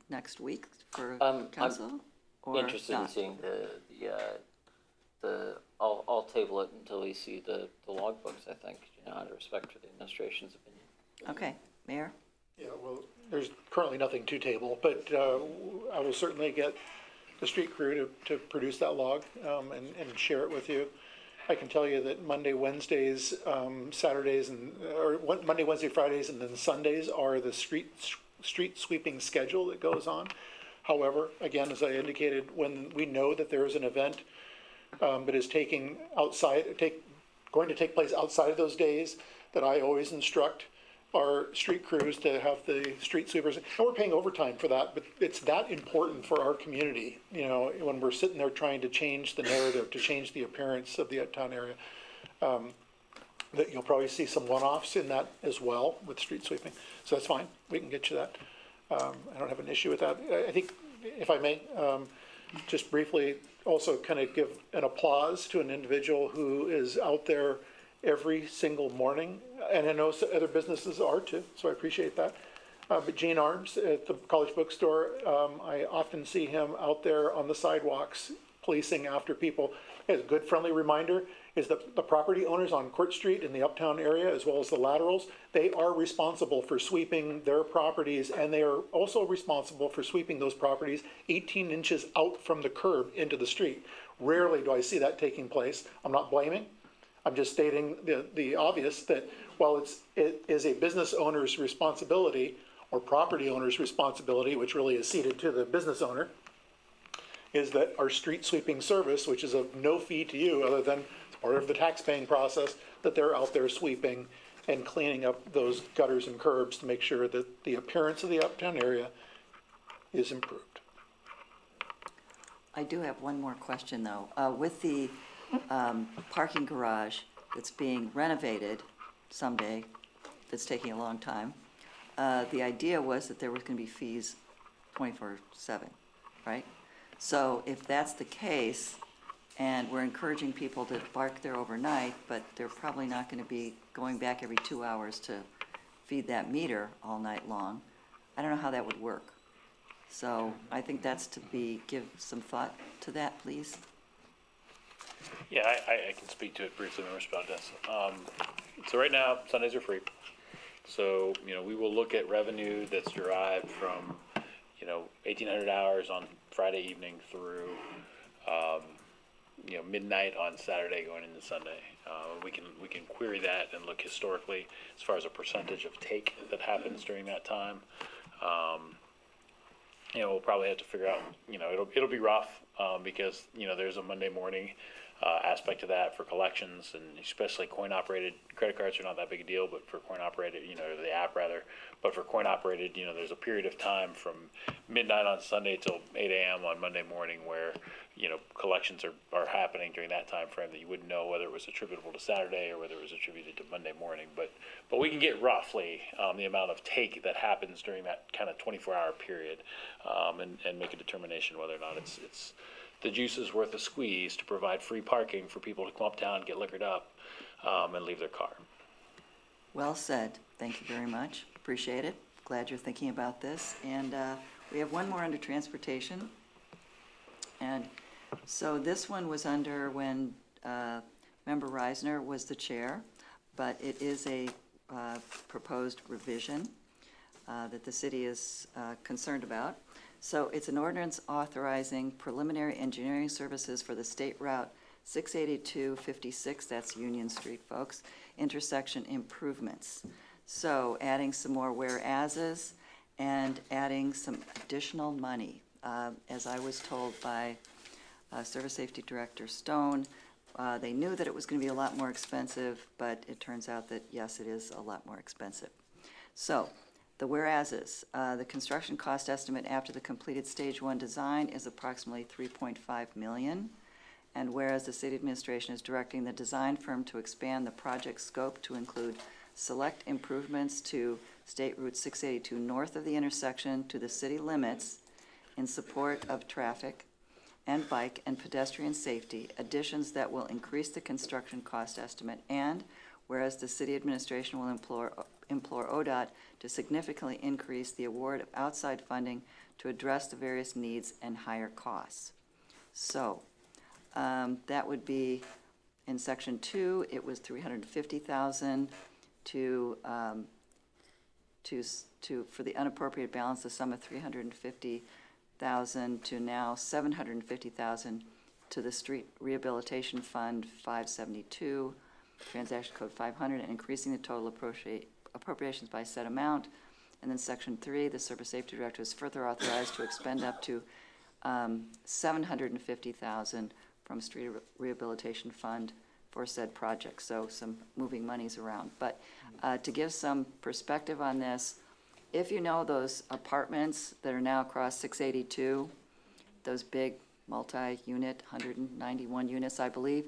next week for council? Or Interested in not? seeing I'll table it until we see the log books, I think, you know, out of respect for the administration's opinion. Okay, Mayor? Yeah, well, there's currently nothing to table, but I will certainly get the street crew to produce that log and share it with you. I can tell you that Monday, Wednesdays, Saturdays, Monday, Wednesday, Fridays, and then Sundays are the street sweeping schedule that goes on. However, again, as I indicated, when we know that there is an event that is going to take place outside of those days, that I always instruct our street crews to have the street sweepers, and we're paying overtime for that, but it's that important for our community, you know, when we're sitting there trying to change the narrative, to change the appearance of the uptown area. That you'll probably see some one-offs in that as well with street sweeping, so that's fine, we can get you that. I don't have an issue with that. I think, if I may, just briefly also kind of give an applause to an individual who is out there every single morning, and I know other businesses are too, so I appreciate that. But Gene Arms at the College Bookstore, I often see him out there on the sidewalks policing after people. A good friendly reminder is that the property owners on Court Street in the uptown area, as well as the laterals, they are responsible for sweeping their properties, and they are also responsible for sweeping those properties 18 inches out from the curb into the street. Rarely do I see that taking place. I'm not blaming. I'm just stating the obvious, that while it is a business owner's responsibility or property owner's responsibility, which really is ceded to the business owner, is that our street sweeping service, which is of no fee to you other than part of the tax paying process, that they're out there sweeping and cleaning up those gutters and curbs to make sure that the appearance of the uptown area is improved. I do have one more question, though. With the parking garage that's being renovated someday, that's taking a long time, the idea was that there was going to be fees 24/7, right? So if that's the case, and we're encouraging people to park there overnight, but they're probably not going to be going back every 2 hours to feed that meter all night long, I don't know how that would work. So I think that's give some thought to that, please. Yeah, I can speak to it briefly, Member Spalding. So right now, Sundays are free. So, you know, we will look at revenue that's derived from, you know, 1,800 hours on Friday evening through, you know, midnight on Saturday going into Sunday. We can query that and look historically as far as a percentage of take that happens during that time. You know, we'll probably have to figure out, you know, it'll be rough, because, you know, there's a Monday morning aspect to that for collections, and especially coin-operated credit cards are not that big a deal, but for coin-operated, you know, the app rather, but for coin-operated, you know, there's a period of time from midnight on Sunday till 8 a.m. on Monday morning where, you know, collections are happening during that time frame that you wouldn't know whether it was attributable to Saturday or whether it was attributed to Monday morning, but we can get roughly the amount of take that happens during that kind of 24-hour period, and make a determination whether or not it's the juice is worth a squeeze to provide free parking for people to come uptown, get liquored up, and leave their car. Well said. Thank you very much. Appreciate it. Glad you're thinking about this. And we have one more under transportation. And so this one was under when Member Reisner was the chair, but it is a proposed revision that the city is concerned about. So it's an ordinance authorizing preliminary engineering services for the State Route 68256, that's Union Street, folks, intersection improvements. So adding some more whereases and adding some additional money. As I was told by Service Safety Director Stone, they knew that it was going to be a lot more expensive, but it turns out that, yes, it is a lot more expensive. So, the whereases, the construction cost estimate after the completed Stage 1 design is approximately $3.5 million. And whereas the city administration is directing the design firm to expand the project scope to include select improvements to State Route 682 north of the intersection to the city limits in support of traffic and bike and pedestrian safety, additions that will increase the construction cost estimate, and whereas the city administration will implore ODOT to significantly increase the award of outside funding to address the various needs and higher costs. So, that would be, in section 2, it was $350,000 for the unappropriated balance, the sum of $350,000 to now $750,000 to the Street Rehabilitation Fund 572, Transaction Code 500, and increasing the total appropriations by said amount. And then section 3, the Service Safety Director is further authorized to expend up to $750,000 from Street Rehabilitation Fund for said project. So some moving monies around. But to give some perspective on this, if you know those apartments that are now across 682, those big multi-unit, 191 units, I believe,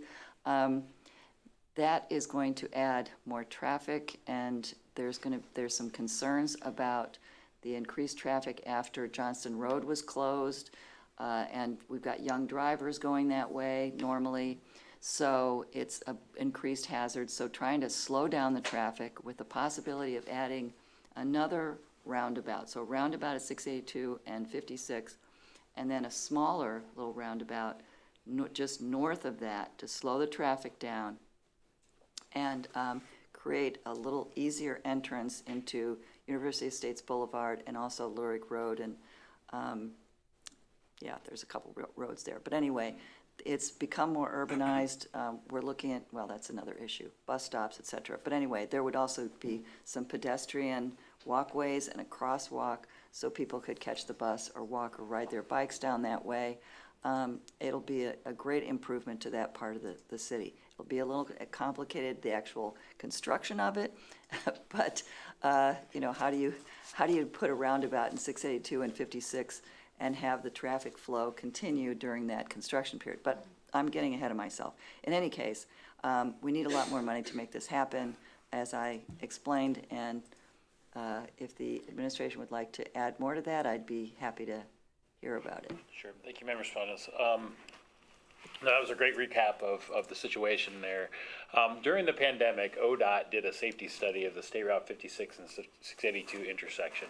that is going to add more traffic, and there's some concerns about the increased traffic after Johnston Road was closed, and we've got young drivers going that way normally, so it's an increased hazard. So trying to slow down the traffic with the possibility of adding another roundabout, so roundabout at 682 and 56, and then a smaller little roundabout just north of that to slow the traffic down and create a little easier entrance into University Estates Boulevard and also Lurie Road, and yeah, there's a couple roads there. But anyway, it's become more urbanized. We're looking at, well, that's another issue, bus stops, et cetera. But anyway, there would also be some pedestrian walkways and a crosswalk so people could catch the bus or walk or ride their bikes down that way. It'll be a great improvement to that part of the city. It'll be a little complicated, the actual construction of it, but you know, how do you put a roundabout in 682 and 56 and have the traffic flow continue during that construction period? But I'm getting ahead of myself. In any case, we need a lot more money to make this happen, as I explained, and if the administration would like to add more to that, I'd be happy to hear about it. Sure. Thank you, Member Spanos. That was a great recap of the situation there. During the pandemic, ODOT did a safety study of the State Route 56 and 682 intersection.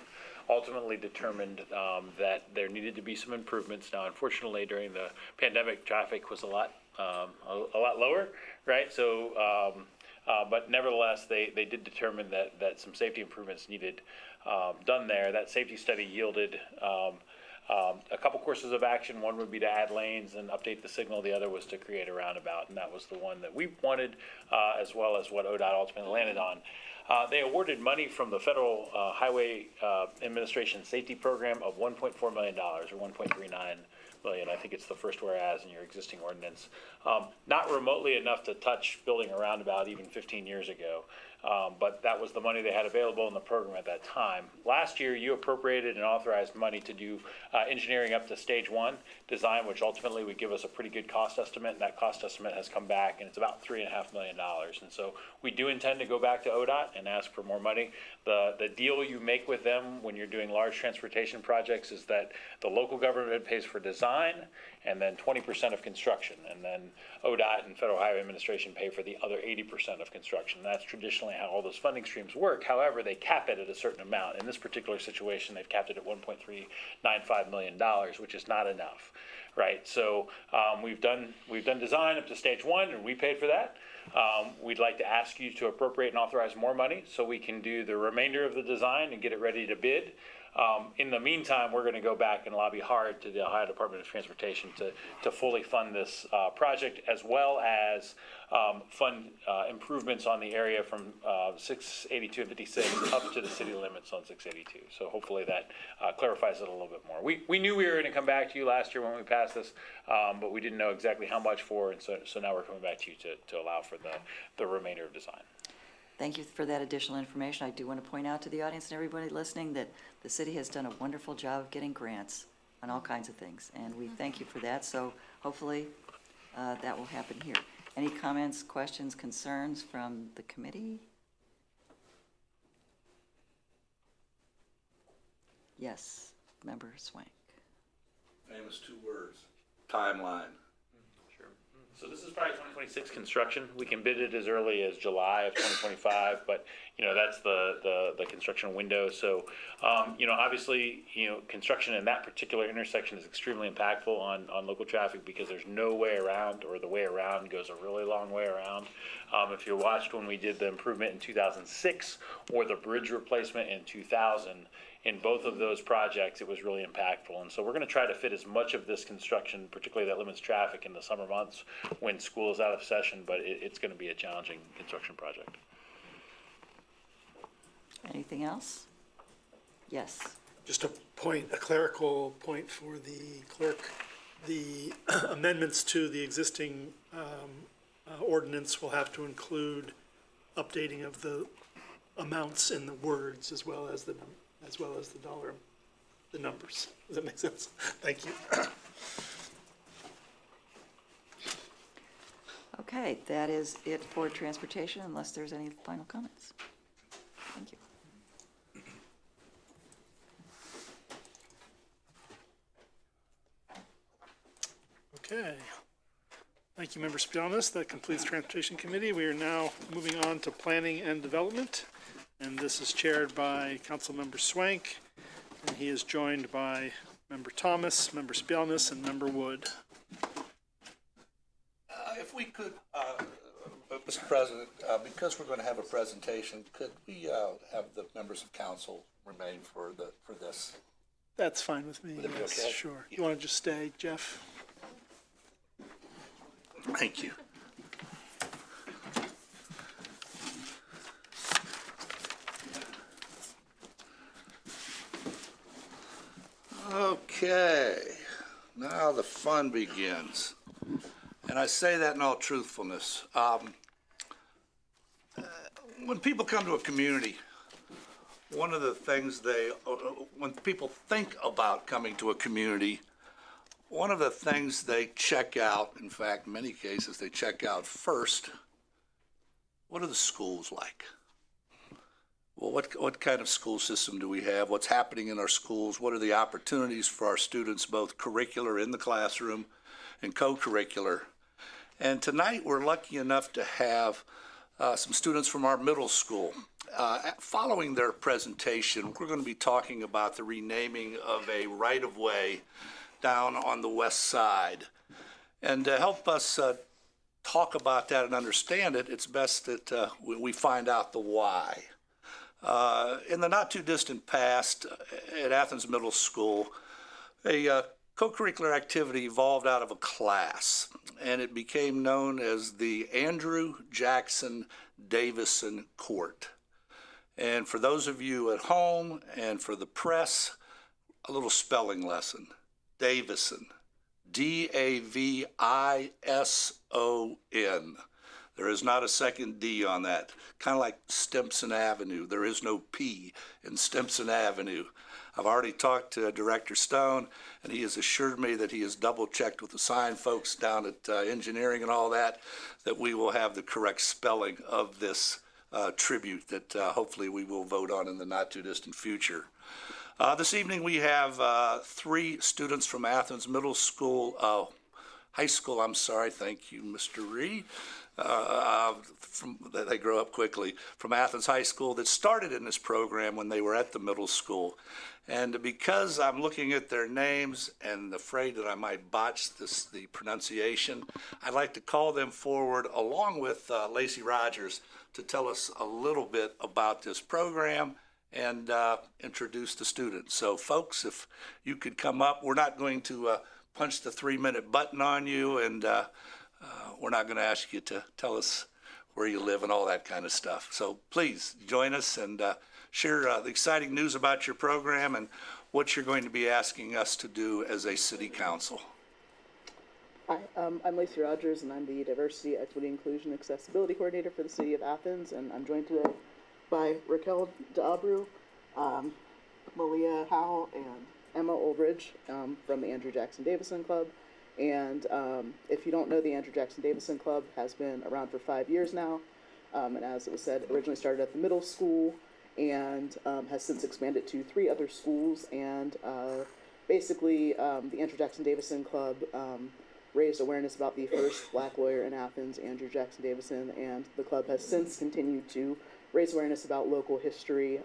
Ultimately determined that there needed to be some improvements. Now, unfortunately, during the pandemic, traffic was a lot lower, right? So, but nevertheless, they did determine that some safety improvements needed done there. That safety study yielded a couple courses of action. One would be to add lanes and update the signal. The other was to create a roundabout, and that was the one that we wanted, as well as what ODOT ultimately landed on. They awarded money from the Federal Highway Administration Safety Program of $1.4 million, or $1.39 million. I think it's the first whereas in your existing ordinance. Not remotely enough to touch building a roundabout even 15 years ago. But that was the money they had available in the program at that time. Last year, you appropriated and authorized money to do engineering up to Stage 1 design, which ultimately would give us a pretty good cost estimate. And that cost estimate has come back, and it's about $3.5 million. And so we do intend to go back to ODOT and ask for more money. The deal you make with them when you're doing large transportation projects is that the local government pays for design and then 20% of construction. And then ODOT and Federal Highway Administration pay for the other 80% of construction. That's traditionally how all those funding streams work. However, they cap it at a certain amount. In this particular situation, they've capped it at $1.395 million, which is not enough, right? So we've done design up to Stage 1, and we paid for that. We'd like to ask you to appropriate and authorize more money so we can do the remainder of the design and get it ready to bid. In the meantime, we're going to go back and lobby hard to the Ohio Department of Transportation to fully fund this project, as well as fund improvements on the area from 682 and 56 up to the city limits on 682. So hopefully that clarifies it a little bit more. We knew we were going to come back to you last year when we passed this, but we didn't know exactly how much for, and so now we're coming back to you to allow for the remainder of design. Thank you for that additional information. I do want to point out to the audience and everybody listening that the city has done a wonderful job of getting grants on all kinds of things, and we thank you for that. So hopefully that will happen here. Any comments, questions, concerns from the committee? Yes, Member Swank. Famous 2 words, timeline. So this is probably 2026 construction. We can bid it as early as July of 2025, but that's the construction window. So obviously construction in that particular intersection is extremely impactful on local traffic because there's no way around, or the way around goes a really long way around. If you watched when we did the improvement in 2006 or the bridge replacement in 2000, in both of those projects, it was really impactful. And so we're going to try to fit as much of this construction, particularly that limits traffic in the summer months when school is out of session, but it's going to be a challenging construction project. Anything else? Yes. Just a clerical point for the clerk. The amendments to the existing ordinance will have to include updating of the amounts in the words as well as the numbers. Does that make sense? Thank you. Okay, that is it for transportation, unless there's any final comments. Thank you. Okay. Thank you, Member Spielness. That completes Transportation Committee. We are now moving on to Planning and Development, and this is chaired by Councilmember Swank, and he is joined by Member Thomas, Member Spielness, and Member Wood. If we could, Mr. President, because we're going to have a presentation, could we have the members of council remain for this? That's fine with me. Would that be Yes, okay? sure. You want to just stay, Jeff? Thank you. Okay, now the fun begins. And I say that in all truthfulness. When people come to a community, one of the things when people think about coming to a community, one of the things they check out, in fact, in many cases, they check out first, what are the schools like? Well, what kind of school system do we have? What's happening in our schools? What are the opportunities for our students, both curricular in the classroom and co-curricular? And tonight, we're lucky enough to have some students from our middle school. Following their presentation, we're going to be talking about the renaming of a right-of-way down on the west side. And to help us talk about that and understand it, it's best that we find out the why. In the not too distant past, at Athens Middle School, a co-curricular activity evolved out of a class, and it became known as the Andrew Jackson Davison Court. And for those of you at home and for the press, a little spelling lesson. Davison, D-A-V-I-S-O-N. There is not a second D on that. Kind of like Stimson Avenue. There is no P in Stimson Avenue. I've already talked to Director Stone, and he has assured me that he has double-checked with the sign folks down at engineering and all that we will have the correct spelling of this tribute that hopefully we will vote on in the not-too-distant future. This evening we have 3 students from Athens Middle School, high school, I'm sorry, thank you, Mr. Ree. They grow up quickly, from Athens High School that started in this program when they were at the middle school. And because I'm looking at their names and afraid that I might botch the pronunciation, I'd like to call them forward along with Lacey Rogers to tell us a little bit about this program and introduce the students. So folks, if you could come up, we're not going to punch the 3-minute button on you, and we're not going to ask you to tell us where you live and all that kind of stuff. So please join us and share the exciting news about your program and what you're going to be asking us to do as a city council. Hi, I'm Lacey Rogers, and I'm the Diversity, Equity, Inclusion, Accessibility Coordinator for the City of Athens, and I'm joined today by Raquel D'Abru, Malia Howell, and Emma Oldridge from the Andrew Jackson Davison Club. And if you don't know, the Andrew Jackson Davison Club has been around for 5 years now, and as it was said, originally started at the middle school and has since expanded to 3 other schools. And basically, the Andrew Jackson Davison Club raised awareness about the first black lawyer in Athens, Andrew Jackson Davison, and the club has since continued to raise awareness about local history,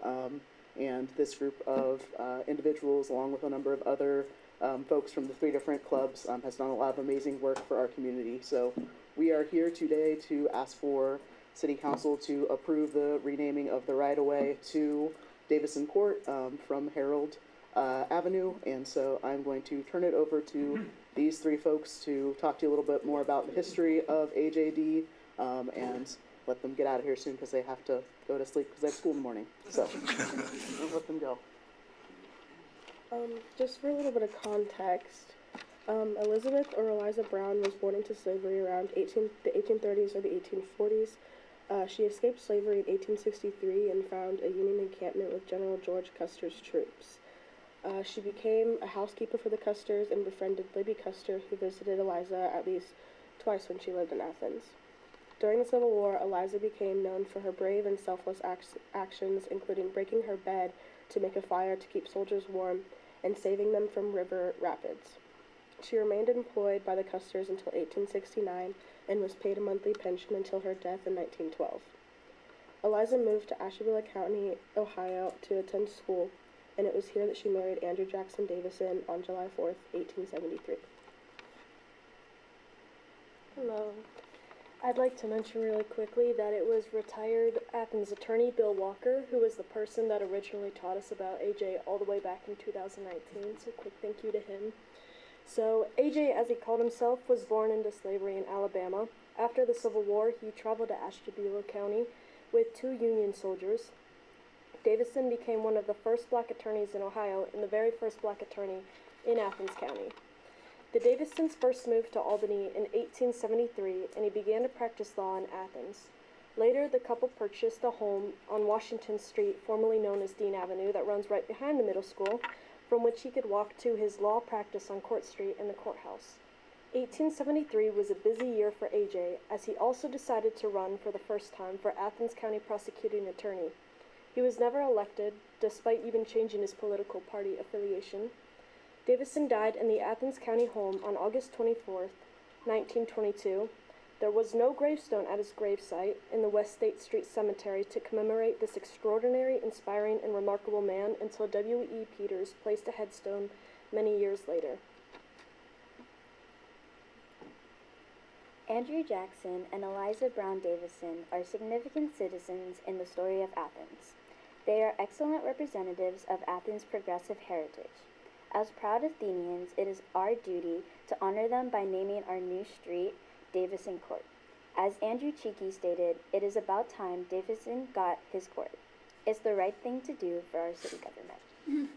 and this group of individuals, along with a number of other folks from the 3 different clubs, has done a lot of amazing work for our community. So we are here today to ask for City Council to approve the renaming of the right-of-way to Davison Court from Herald Avenue, and so I'm going to turn it over to these 3 folks to talk to you a little bit more about the history of AJD, and let them get out of here soon because they have to go to sleep because they have school in the morning. So I'll let them go. Just for a little bit of context, Elizabeth or Eliza Brown was born into slavery around the 1830s or the 1840s. She escaped slavery in 1863 and found a Union encampment with General George Custer's troops. She became a housekeeper for the Custers and befriended Libby Custer, who visited Eliza at least twice when she lived in Athens. During the Civil War, Eliza became known for her brave and selfless actions, including breaking her bed to make a fire to keep soldiers warm and saving them from river rapids. She remained employed by the Custers until 1869 and was paid a monthly pension until her death in 1912. Eliza moved to Ashtabula County, Ohio to attend school, and it was here that she married Andrew Jackson Davison on July 4th, 1873. Hello. I'd like to mention really quickly that it was retired Athens attorney Bill Walker who was the person that originally taught us about AJ all the way back in 2019, so quick thank you to him. So AJ, as he called himself, was born into slavery in Alabama. After the Civil War, he traveled to Ashtabula County with 2 Union soldiers. Davison became one of the first black attorneys in Ohio and the very first black attorney in Athens County. The Davisons first moved to Albany in 1873, and he began to practice law in Athens. Later, the couple purchased a home on Washington Street, formerly known as Dean Avenue, that runs right behind the middle school, from which he could walk to his law practice on Court Street and the courthouse. 1873 was a busy year for AJ, as he also decided to run for the first time for Athens County Prosecuting Attorney. He was never elected, despite even changing his political party affiliation. Davison died in the Athens County home on August 24th, 1922. There was no gravestone at his gravesite in the West State Street Cemetery to commemorate this extraordinary, inspiring, and remarkable man until W.E. Peters placed a headstone many years later. Andrew Jackson and Eliza Brown Davison are significant citizens in the story of Athens. They are excellent representatives of Athens' progressive heritage. As proud Athenians, it is our duty to honor them by naming our new street Davison Court. As Andrew Cheeky stated, it is about time Davison got his court. It's the right thing to do for our city government.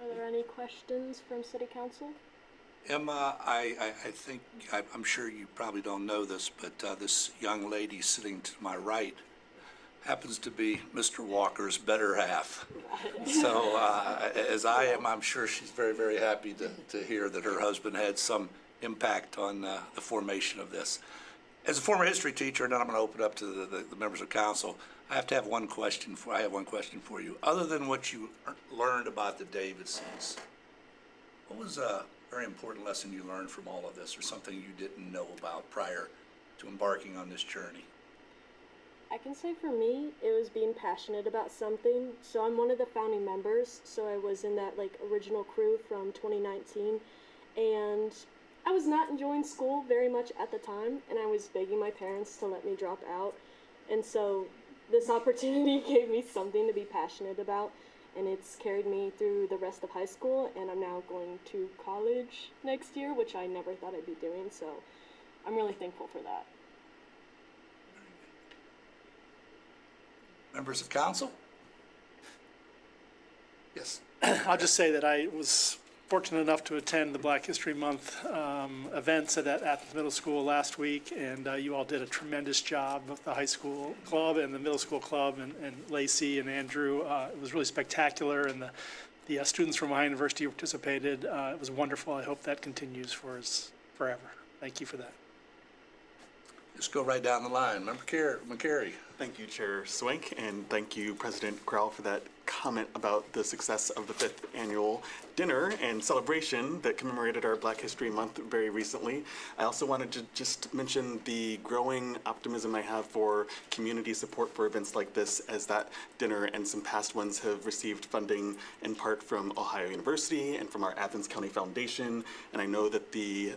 Are there any questions from City Council? Emma, I think, I'm sure you probably don't know this, but this young lady sitting to my right happens to be Mr. Walker's better half. So as I am, I'm sure she's very, very happy to hear that her husband had some impact on the formation of this. As a former history teacher, and then I'm going to open it up to the members of council, I have one question for you. Other than what you learned about the Davidsons, what was a very important lesson you learned from all of this, or something you didn't know about prior to embarking on this journey? I can say for me, it was being passionate about something. So I'm one of the founding members, so I was in that original crew from 2019, and I was not enjoying school very much at the time, and I was begging my parents to let me drop out. And so this opportunity gave me something to be passionate about, and it's carried me through the rest of high school, and I'm now going to college next year, which I never thought I'd be doing, so I'm really thankful for that. Members of council? Yes. I'll just say that I was fortunate enough to attend the Black History Month events at Athens Middle School last week, and you all did a tremendous job with the high school club and the middle school club, and Lacey and Andrew. It was really spectacular, and the students from Ohio University who participated. It was wonderful. I hope that continues for us forever. Thank you for that. Just go right down the line. Member McCary. Thank you, Chair Swank, and thank you, President Crowell, for that comment about the success of the 5th annual dinner and celebration that commemorated our Black History Month very recently. I also wanted to just mention the growing optimism I have for community support for events like this, as that dinner and some past ones have received funding in part from Ohio University and from our Athens County Foundation, and I know that the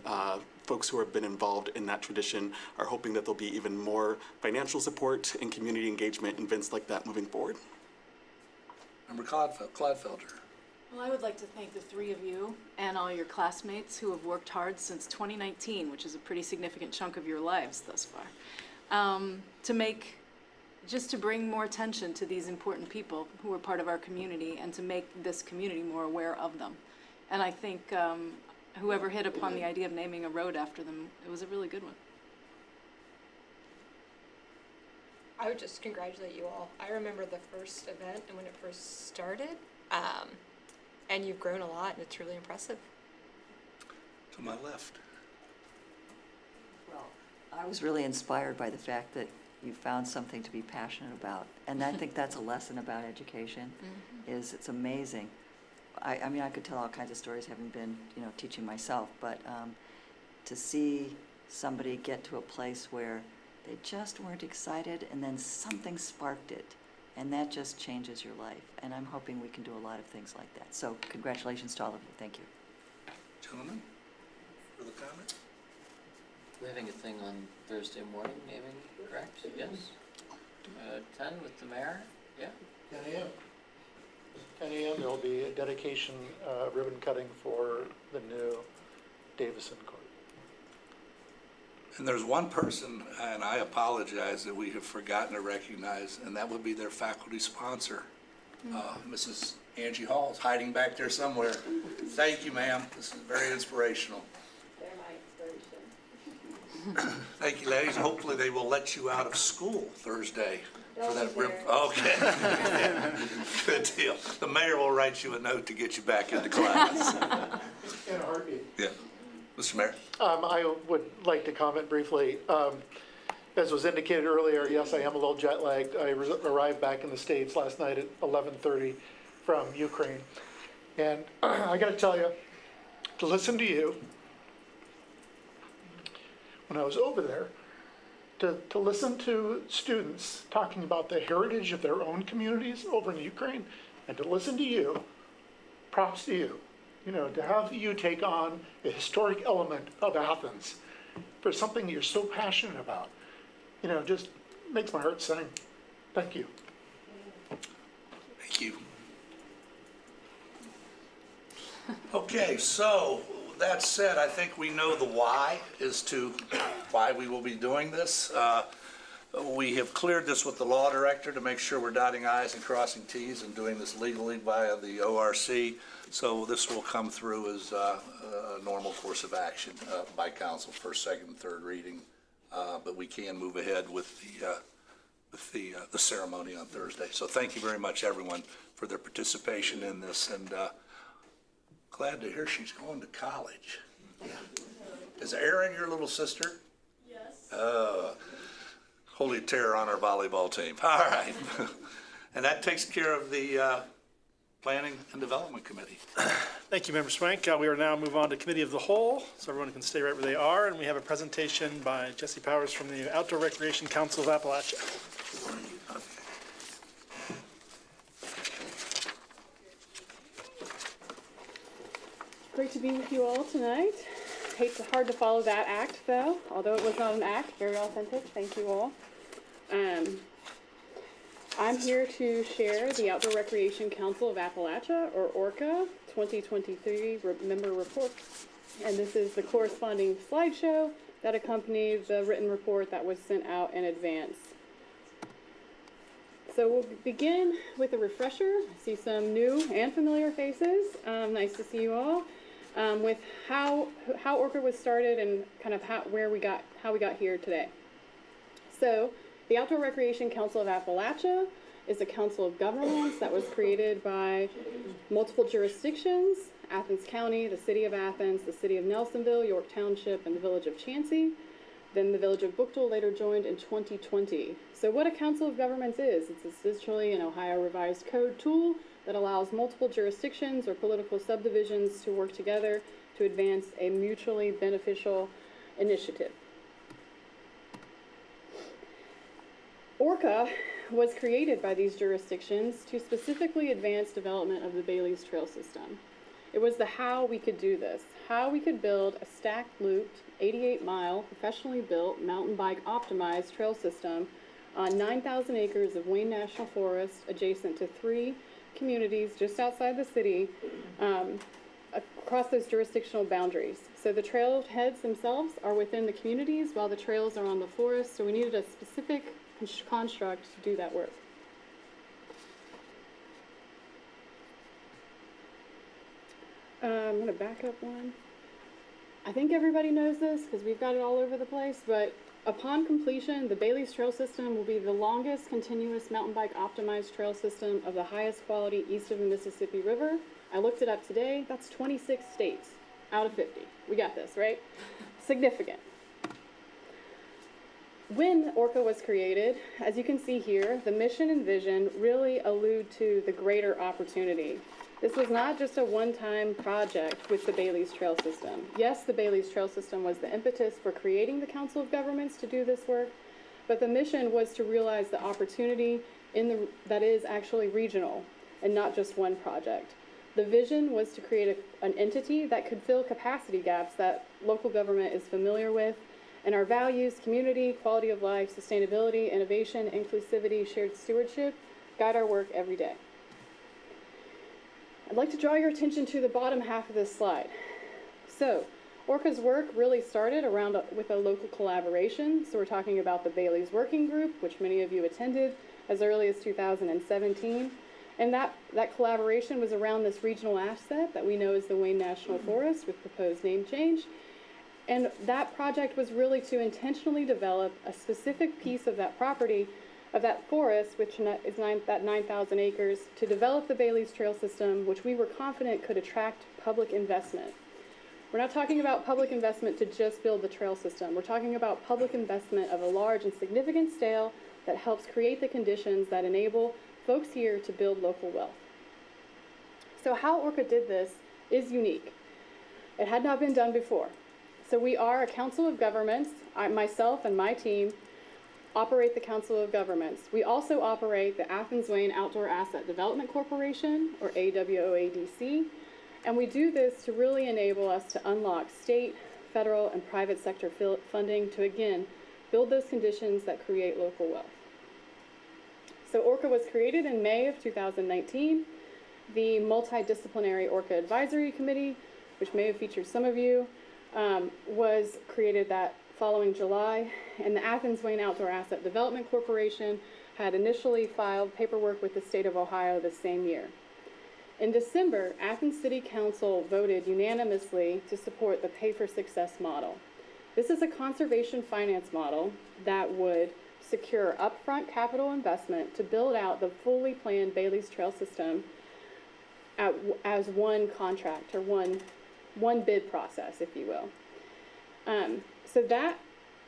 folks who have been involved in that tradition are hoping that there'll be even more financial support and community engagement in events like that moving forward. Member Clodfelter. Well, I would like to thank the three of you and all your classmates who have worked hard since 2019, which is a pretty significant chunk of your lives thus far, to bring more attention to these important people who are part of our community and to make this community more aware of them. And I think whoever hit upon the idea of naming a road after them, it was a really good one. I would just congratulate you all. I remember the first event and when it first started, and you've grown a lot, and it's really impressive. To my left. Well, I was really inspired by the fact that you found something to be passionate about. And I think that's a lesson about education, is it's amazing. I mean, I could tell all kinds of stories, having been, teaching myself, but to see somebody get to a place where they just weren't excited and then something sparked it, and that just changes your life. And I'm hoping we can do a lot of things like that. So congratulations to all of you. Thank you. Gentlemen, further comment? We're having a thing on Thursday morning, maybe, correct? Yes? 10 with the mayor? Yeah? 10 a.m. 10 a.m. There will be a dedication ribbon cutting for the new Davison Court. And there's one person, and I apologize that we have forgotten to recognize, and that would be their faculty sponsor, Mrs. Angie Hall is hiding back there somewhere. Thank you, ma'am. This is very inspirational. They're my inspiration. Thank you, ladies. Hopefully they will let you out of school Thursday for that They'll be rib. there. Okay. Good deal. The mayor will write you a note to get you back into class. In a heartbeat. Yeah. Mr. Mayor? I would like to comment briefly. As was indicated earlier, yes, I am a little jet lagged. I arrived back in the States last night at 11:30 from Ukraine. And I got to tell you, to listen to you, when I was over there, to listen to students talking about the heritage of their own communities over in Ukraine, and to listen to you, props to you. To have you take on a historic element of Athens for something you're so passionate about, just makes my heart sing. Thank you. Thank you. Okay, so that said, I think we know the why as to why we will be doing this. We have cleared this with the law director to make sure we're dotting i's and crossing t's and doing this legally via the ORC. So this will come through as a normal course of action by council, first, second, and third reading. But we can move ahead with the ceremony on Thursday. So thank you very much, everyone, for their participation in this, and glad to hear she's going to college. Is Erin your little sister? Yes. Holy terror on our volleyball team. All right. And that takes care of the Planning and Development Committee. Thank you, Member Swank. We are now move on to Committee of the Whole, so everyone can stay right where they are. And we have a presentation by Jesse Powers from the Outdoor Recreation Council of Appalachia. Great to be with you all tonight. Hard to follow that act, though, although it was not an act, very authentic. Thank you all. I'm here to share the Outdoor Recreation Council of Appalachia, or ORCA, 2023 member report. And this is the corresponding slideshow that accompanies the written report that was sent out in advance. So we'll begin with a refresher. I see some new and familiar faces. Nice to see you all. With how ORCA was started and kind of how we got here today. So the Outdoor Recreation Council of Appalachia is a council of governments that was created by multiple jurisdictions: Athens County, the City of Athens, the City of Nelsonville, York Township, and the Village of Chansey. Then the Village of Bookdale later joined in 2020. So what a council of governments is, it's essentially an Ohio Revised Code tool that allows multiple jurisdictions or political subdivisions to work together to advance a mutually beneficial initiative. ORCA was created by these jurisdictions to specifically advance development of the Bailey's Trail System. It was the how we could do this, how we could build a stacked looped, 88-mile, professionally built, mountain bike optimized trail system on 9,000 acres of Wayne National Forest adjacent to 3 communities just outside the city, across those jurisdictional boundaries. So the trailheads themselves are within the communities while the trails are on the forest, so we needed a specific construct to do that work. I'm going to back up one. I think everybody knows this because we've got it all over the place, but upon completion, the Bailey's Trail System will be the longest continuous mountain bike optimized trail system of the highest quality east of the Mississippi River. I looked it up today. That's 26 states out of 50. We got this, right? Significant. When ORCA was created, as you can see here, the mission and vision really allude to the greater opportunity. This was not just a one-time project with the Bailey's Trail System. Yes, the Bailey's Trail System was the impetus for creating the Council of Governments to do this work, but the mission was to realize the opportunity that is actually regional and not just one project. The vision was to create an entity that could fill capacity gaps that local government is familiar with, and our values, community, quality of life, sustainability, innovation, inclusivity, shared stewardship guide our work every day. I'd like to draw your attention to the bottom half of this slide. So, ORCA's work really started with a local collaboration. So we're talking about the Bailey's Working Group, which many of you attended as early as 2017. And that collaboration was around this regional asset that we know as the Wayne National Forest with proposed name change. And that project was really to intentionally develop a specific piece of that property, of that forest, which is that 9,000 acres, to develop the Bailey's Trail System, which we were confident could attract public investment. We're not talking about public investment to just build the trail system. We're talking about public investment of a large and significant scale that helps create the conditions that enable folks here to build local wealth. So how ORCA did this is unique. It had not been done before. So we are a council of governments. Myself and my team operate the Council of Governments. We also operate the Athens Wayne Outdoor Asset Development Corporation, or AWOADC, and we do this to really enable us to unlock state, federal, and private sector funding to, again, build those conditions that create local wealth. So ORCA was created in May of 2019. The Multidisciplinary ORCA Advisory Committee, which may have featured some of you, was created that following July, and the Athens Wayne Outdoor Asset Development Corporation had initially filed paperwork with the state of Ohio the same year. In December, Athens City Council voted unanimously to support the Pay for Success model. This is a conservation finance model that would secure upfront capital investment to build out the fully planned Bailey's Trail System as one contract, or one bid process, if you will. So that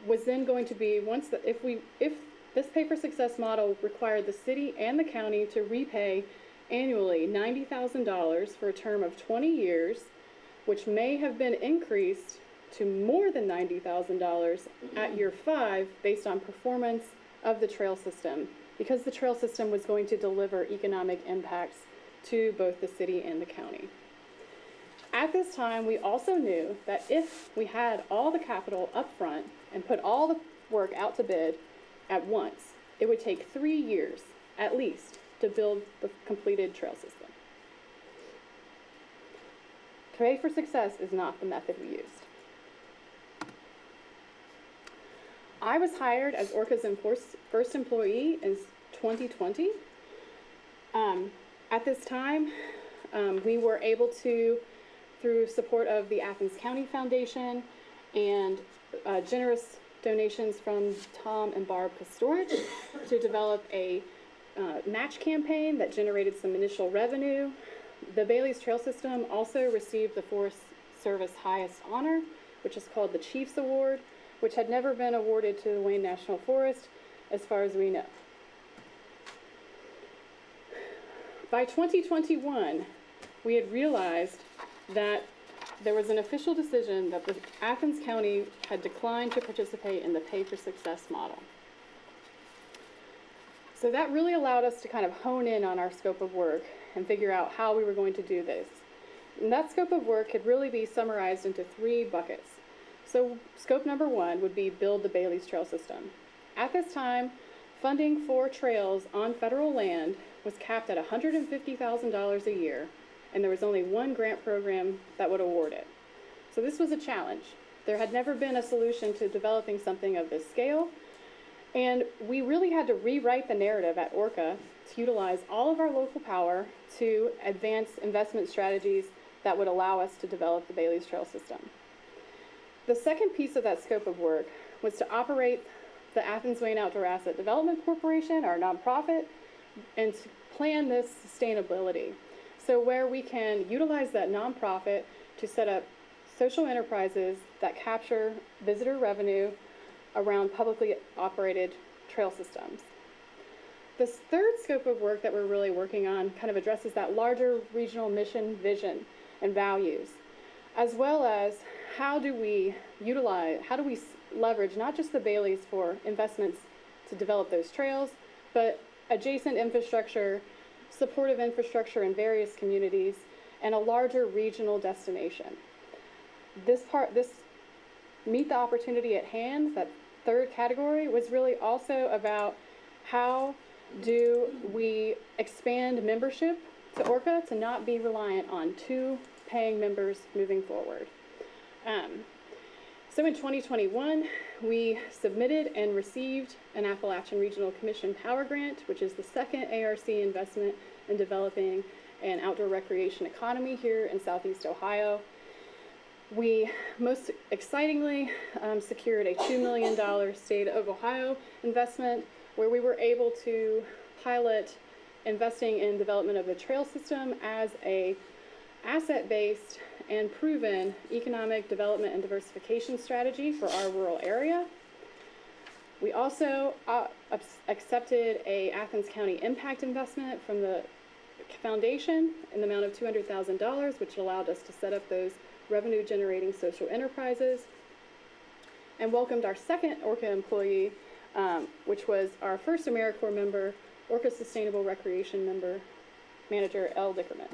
was then going to be, if this Pay for Success model required the city and the county to repay annually $90,000 for a term of 20 years, which may have been increased to more than $90,000 at year 5 based on performance of the trail system, because the trail system was going to deliver economic impacts to both the city and the county. At this time, we also knew that if we had all the capital up front and put all the work out to bid at once, it would take 3 years at least, to build the completed trail system. Pay for success is not the method we used. I was hired as Orca's first employee in 2020. At this time, we were able to, through support of the Athens County Foundation and generous donations from Tom and Barb Pastorich, to develop a match campaign that generated some initial revenue. The Bailey's Trail System also received the Forest Service highest honor, which is called the Chiefs Award, which had never been awarded to the Wayne National Forest, as far as we know. By 2021, we had realized that there was an official decision that the Athens County had declined to participate in the pay for success model. So that really allowed us to kind of hone in on our scope of work and figure out how we were going to do this. And that scope of work could really be summarized into 3 buckets. So scope number 1 would be build the Bailey's Trail System. At this time, funding for trails on federal land was capped at $150,000 a year, and there was only one grant program that would award it. So this was a challenge. There had never been a solution to developing something of this scale, and we really had to rewrite the narrative at Orca to utilize all of our local power to advance investment strategies that would allow us to develop the Bailey's Trail System. The second piece of that scope of work was to operate the Athens Wayne Outdoor Asset Development Corporation, our nonprofit, and to plan this sustainability. So where we can utilize that nonprofit to set up social enterprises that capture visitor revenue around publicly operated trail systems. This third scope of work that we're really working on kind of addresses that larger regional mission, vision, and values, as well as how do we leverage not just the Baileys for investments to develop those trails, but adjacent infrastructure, supportive infrastructure in various communities, and a larger regional destination. This meet the opportunity at hand, that third category, was really also about how do we expand membership to Orca to not be reliant on 2 paying members moving forward. So in 2021, we submitted and received an Appalachian Regional Commission Power Grant, which is the second ARC investment in developing an outdoor recreation economy here in Southeast Ohio. We most excitingly secured a $2 million state of Ohio investment where we were able to pilot investing in development of the trail system as a asset-based and proven economic development and diversification strategy for our rural area. We also accepted a Athens County impact investment from the foundation in the amount of $200,000, which allowed us to set up those revenue-generating social enterprises, and welcomed our second Orca employee, which was our first AmeriCorps member, Orca Sustainable Recreation Manager Elle Dickerman.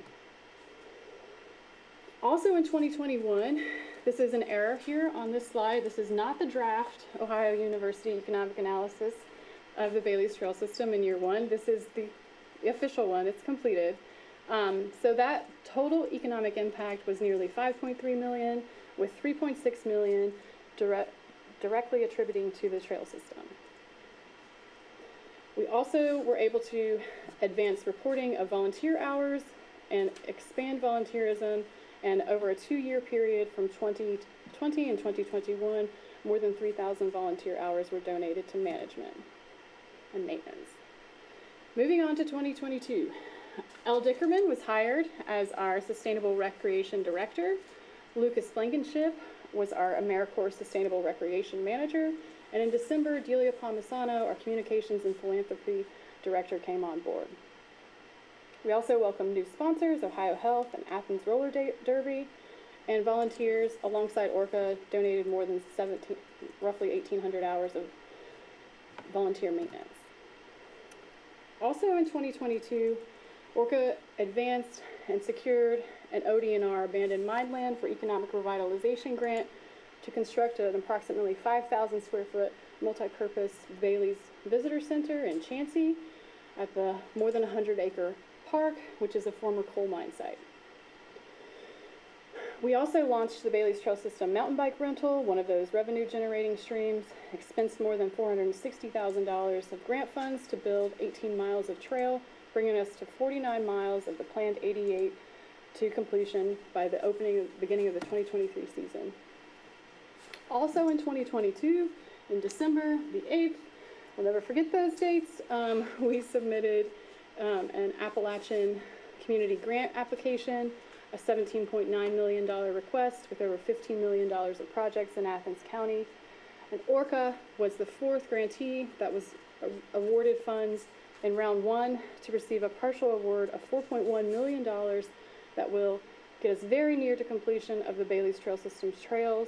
Also in 2021, this is an error here on this slide. This is not the draft Ohio University economic analysis of the Bailey's Trail System in year 1. This is the official one. It's completed. So that total economic impact was nearly $5.3 million, with $3.6 million directly attributing to the trail system. We also were able to advance reporting of volunteer hours and expand volunteerism, and over a 2-year period from 2020 and 2021, more than 3,000 volunteer hours were donated to management and maintenance. Moving on to 2022. Elle Dickerman was hired as our Sustainable Recreation Director. Lucas Blankenship was our AmeriCorps Sustainable Recreation Manager. And in December, Delia Palmisano, our Communications and Philanthropy Director, came on board. We also welcomed new sponsors, Ohio Health and Athens Roller Derby, and volunteers alongside Orca donated more than roughly 1,800 hours of volunteer maintenance. Also in 2022, Orca advanced and secured an ODNR Abandoned Mineland for Economic Revitalization grant to construct an approximately 5,000 square foot multi-purpose Bailey's Visitor Center in Chansey. at the more than 100-acre park, which is a former coal mine site. We also launched the Bailey's Trail System mountain bike rental, one of those revenue-generating streams, expensed more than $460,000 of grant funds to build 18 miles of trail, bringing us to 49 miles of the planned 88 to completion by the beginning of the 2023 season. Also in 2022, in December the 8th, we'll never forget those dates, we submitted an Appalachian Community Grant application, a $17.9 million request with over $15 million of projects in Athens County. And Orca was the fourth grantee that was awarded funds in round one to receive a partial award of $4.1 million that will get us very near to completion of the Bailey's Trail System's trails,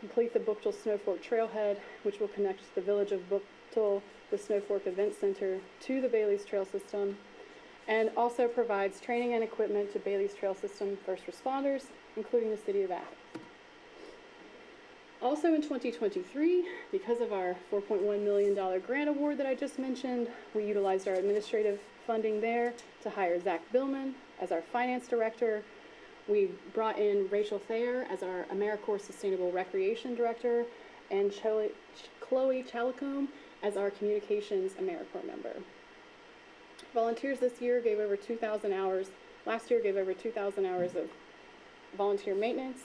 complete the Booktool Snow Fork Trailhead, which will connect the village of Booktool, the Snow Fork Event Center, to the Bailey's Trail System, and also provides training and equipment to Bailey's Trail System first responders, including the city of Athens. Also in 2023, because of our $4.1 million grant award that I just mentioned, we utilized our administrative funding there to hire Zach Billman as our finance director. We brought in Rachel Thayer as our AmeriCorps Sustainable Recreation Director, and Chloe Chalicombe as our Communications AmeriCorps member. Volunteers this year gave over 2,000 hours, last year gave over 2,000 hours of volunteer maintenance,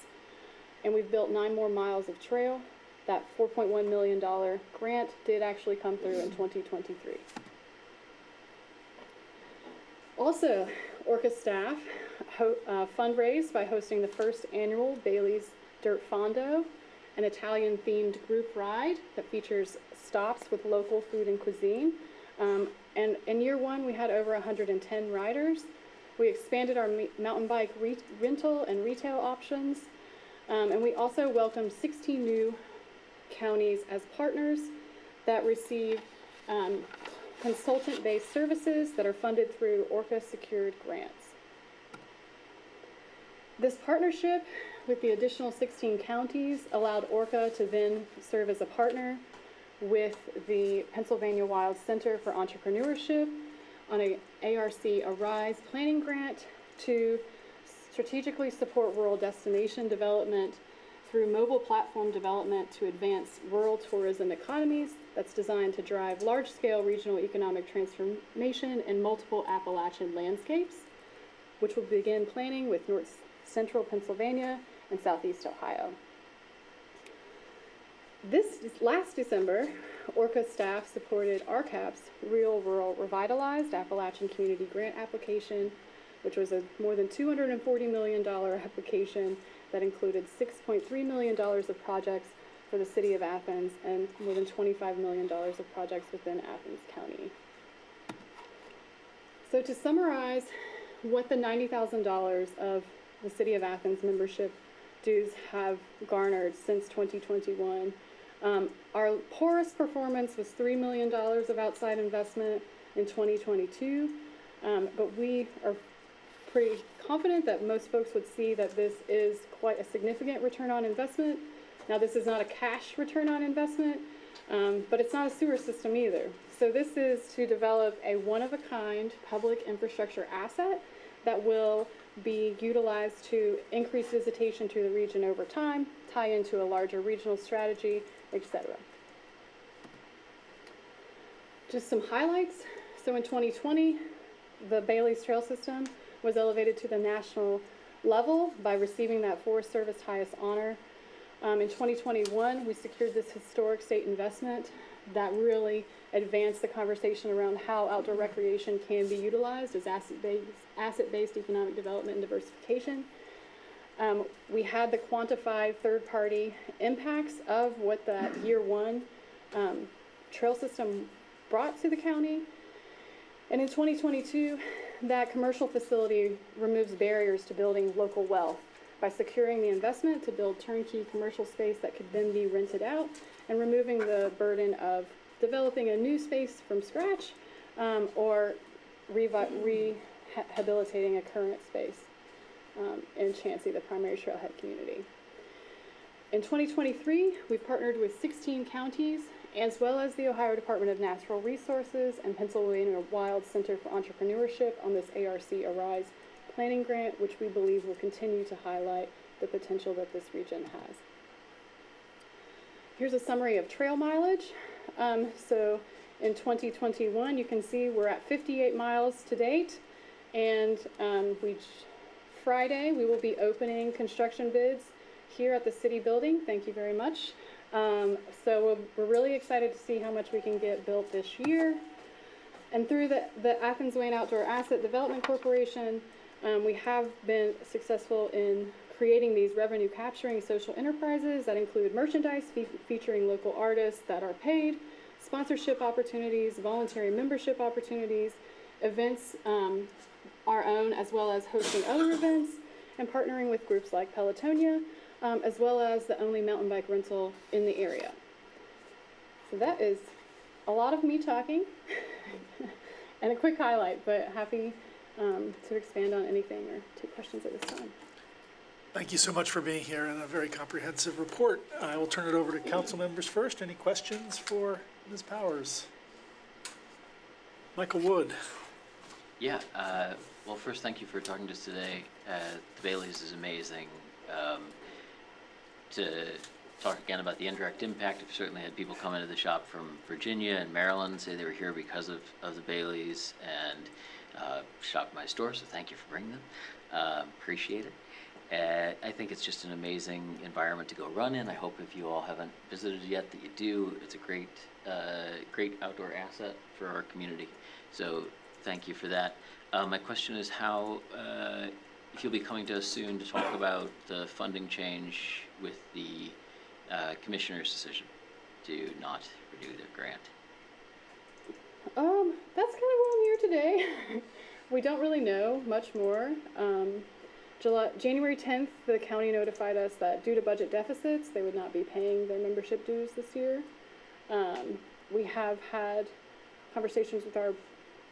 and we've built 9 more miles of trail. That $4.1 million grant did actually come through in 2023. Also, Orca staff fundraised by hosting the first annual Bailey's Dirt Fondo, an Italian-themed group ride that features stops with local food and cuisine. And in year one, we had over 110 riders. We expanded our mountain bike rental and retail options. And we also welcomed 16 new counties as partners that receive consultant-based services that are funded through Orca secured grants. This partnership with the additional 16 counties allowed Orca to then serve as a partner with the Pennsylvania Wild Center for Entrepreneurship on a ARC Arise planning grant to strategically support rural destination development through mobile platform development to advance rural tourism economies that's designed to drive large-scale regional economic transformation in multiple Appalachian landscapes, which will begin planning with north central Pennsylvania and southeast Ohio. This last December, Orca staff supported RCAP's Real Rural Revitalized Appalachian Community Grant application, which was a more than $240 million application that included $6.3 million of projects for the city of Athens and more than $25 million of projects within Athens County. So to summarize what the $90,000 of the city of Athens membership dues have garnered since 2021, our poorest performance was $3 million of outside investment in 2022, but we are pretty confident that most folks would see that this is quite a significant return on investment. Now, this is not a cash return on investment, but it's not a sewer system either. So this is to develop a one-of-a-kind public infrastructure asset that will be utilized to increase visitation to the region over time, tie into a larger regional strategy, etc. Just some highlights. So in 2020, the Bailey's Trail System was elevated to the national level by receiving that Forest Service highest honor. In 2021, we secured this historic state investment that really advanced the conversation around how outdoor recreation can be utilized as asset-based economic development and diversification. We had the quantified third-party impacts of what that year one trail system brought to the county. And in 2022, that commercial facility removes barriers to building local wealth by securing the investment to build turnkey commercial space that could then be rented out and removing the burden of developing a new space from scratch or rehabilitating a current space in Chansey, the primary trailhead community. In 2023, we've partnered with 16 counties as well as the Ohio Department of Natural Resources and Pennsylvania Wild Center for Entrepreneurship on this ARC Arise planning grant, which we believe will continue to highlight the potential that this region has. Here's a summary of trail mileage. So in 2021, you can see we're at 58 miles to date, and Friday we will be opening construction bids here at the city building. Thank you very much. So we're really excited to see how much we can get built this year. And through the Athens Wayne Outdoor Asset Development Corporation, we have been successful in creating these revenue capturing social enterprises that include merchandise featuring local artists that are paid, sponsorship opportunities, voluntary membership opportunities, events our own, as well as hosting other events, and partnering with groups like Pelotonia, as well as the only mountain bike rental in the area. So that is a lot of me talking and a quick highlight, but happy to expand on anything or take questions at this time. Thank you so much for being here and a very comprehensive report. I will turn it over to council members first. Any questions for Ms. Powers? Michael Wood. Yeah, well, first, thank you for talking to us today. The Bailey's is amazing. To talk again about the indirect impact, I've certainly had people come into the shop from Virginia and Maryland say they were here because of the Bailey's and shopped my store, so thank you for bringing them. Appreciate it. I think it's just an amazing environment to go run in. I hope if you all haven't visited yet that you do. It's a great outdoor asset for our community. So thank you for that. My question is how, if you'll be coming to us soon to talk about the funding change with the commissioner's decision to not renew their grant. That's kind of why I'm here today. We don't really know much more. January 10th, the county notified us that due to budget deficits, they would not be paying their membership dues this year. We have had conversations with our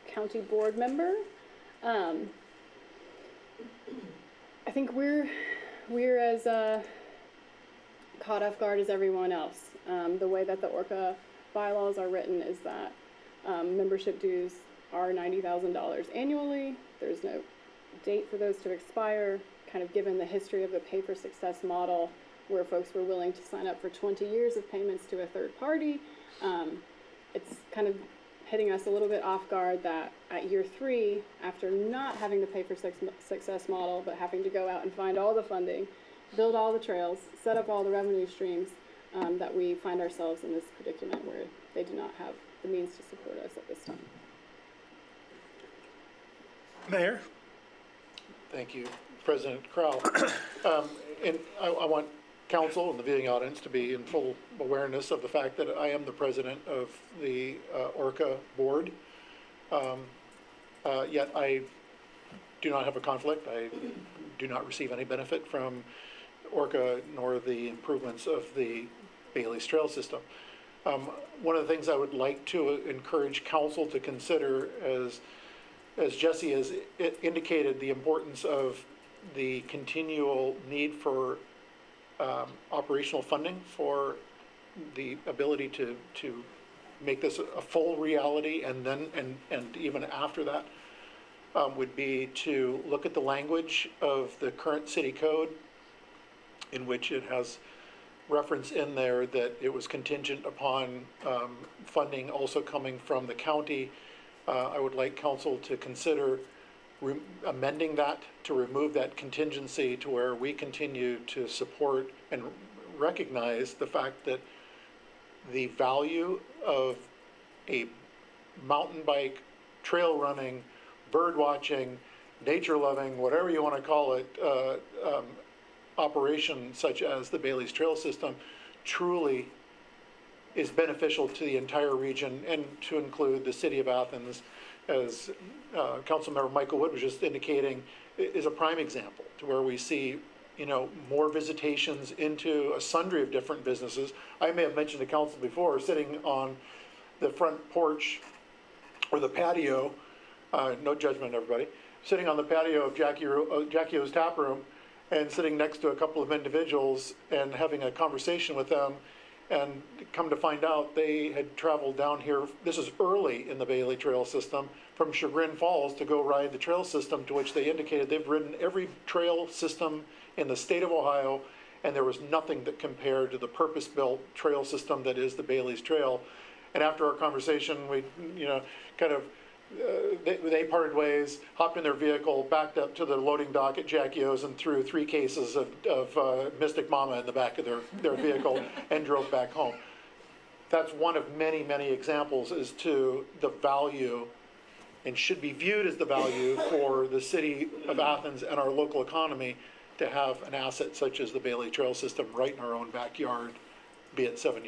county board member. I think we're as caught off guard as everyone else. The way that the ORCA bylaws are written is that membership dues are $90,000 annually. There's no date for those to expire, kind of given the history of the pay for success model where folks were willing to sign up for 20 years of payments to a third party. It's kind of hitting us a little bit off guard that at year 3, after not having the pay for success model, but having to go out and find all the funding, build all the trails, set up all the revenue streams, that we find ourselves in this predicament where they do not have the means to support us at this time. Mayor? Thank you, President Crowell. And I want council and the viewing audience to be in full awareness of the fact that I am the president of the ORCA board. Yet I do not have a conflict. I do not receive any benefit from ORCA nor the improvements of the Bailey's Trail system. One of the things I would like to encourage council to consider as Jesse has indicated, the importance of the continual need for operational funding for the ability to make this a full reality, and then and even after that would be to look at the language of the current city code, in which it has reference in there that it was contingent upon funding also coming from the county. I would like council to consider amending that to remove that contingency to where we continue to support and recognize the fact that the value of a mountain bike, trail running, bird watching, nature loving, whatever you want to call it, operation such as the Bailey's Trail System truly is beneficial to the entire region and to include the city of Athens, as Councilmember Michael Wood was just indicating, is a prime example to where we see, more visitations into a sundry of different businesses. I may have mentioned to council before, sitting on the front porch or the patio, no judgment everybody, sitting on the patio of Jackie O's Tap Room and sitting next to a couple of individuals and having a conversation with them And come to find out, they had traveled down here, this is early in the Bailey Trail System, from Chagrin Falls to go ride the trail system, to which they indicated they've ridden every trail system in the state of Ohio, and there was nothing that compared to the purpose-built trail system that is the Bailey's Trail. And after our conversation, we, kind of, they parted ways, hopped in their vehicle, backed up to the loading dock at Jackie O's and threw 3 cases of Mystic Mama in the back of their vehicle and drove back home. That's one of many, many examples as to the value, and should be viewed as the value for the city of Athens and our local economy, to have an asset such as the Bailey Trail System right in our own backyard, be it 7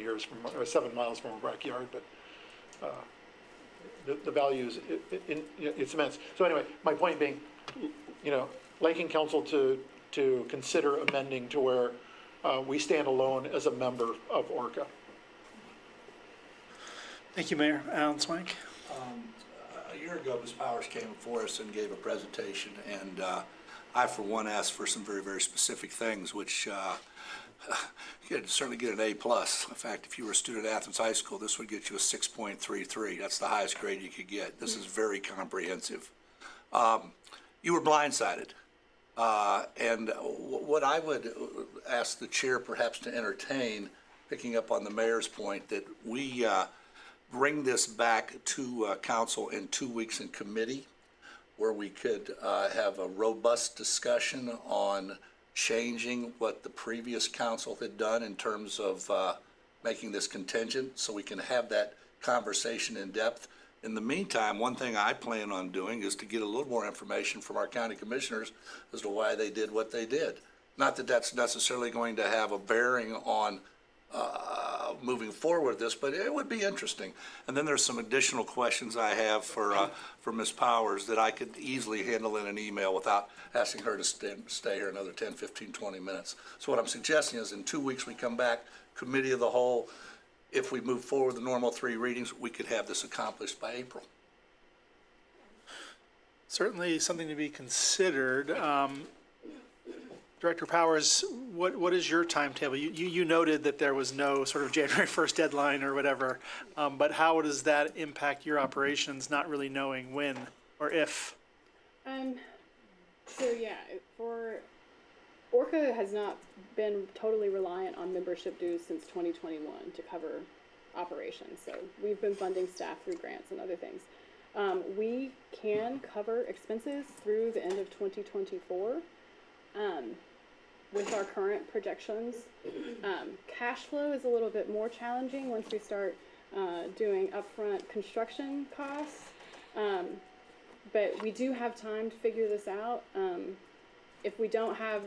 miles from our backyard, but the value is, it's immense. So anyway, my point being, liking council to consider amending to where we stand alone as a member of ORCA. Thank you, Mayor. Alan Swank. A year ago, Ms. Powers came before us and gave a presentation, and I, for one, asked for some very, very specific things, which you could certainly get an A+. In fact, if you were a student at Athens High School, this would get you a 6.33. That's the highest grade you could get. This is very comprehensive. You were blindsided. And what I would ask the chair perhaps to entertain, picking up on the mayor's point, that we bring this back to council in 2 weeks in committee, where we could have a robust discussion on changing what the previous council had done in terms of making this contingent, so we can have that conversation in depth. In the meantime, one thing I plan on doing is to get a little more information from our county commissioners as to why they did what they did. Not that that's necessarily going to have a bearing on moving forward with this, but it would be interesting. And then there's some additional questions I have for Ms. Powers that I could easily handle in an email without asking her to stay here another 10, 15, 20 minutes. So what I'm suggesting is in 2 weeks we come back, committee of the whole. If we move forward the normal 3 readings, we could have this accomplished by April. Certainly something to be considered. Director Powers, what is your timetable? You noted that there was no sort of January 1st deadline or whatever, but how does that impact your operations, not really knowing when or if? So yeah, for ORCA has not been totally reliant on membership dues since 2021 to cover operations. So we've been funding staff through grants and other things. We can cover expenses through the end of 2024. With our current projections. Cash flow is a little bit more challenging once we start doing upfront construction costs, but we do have time to figure this out. If we don't have,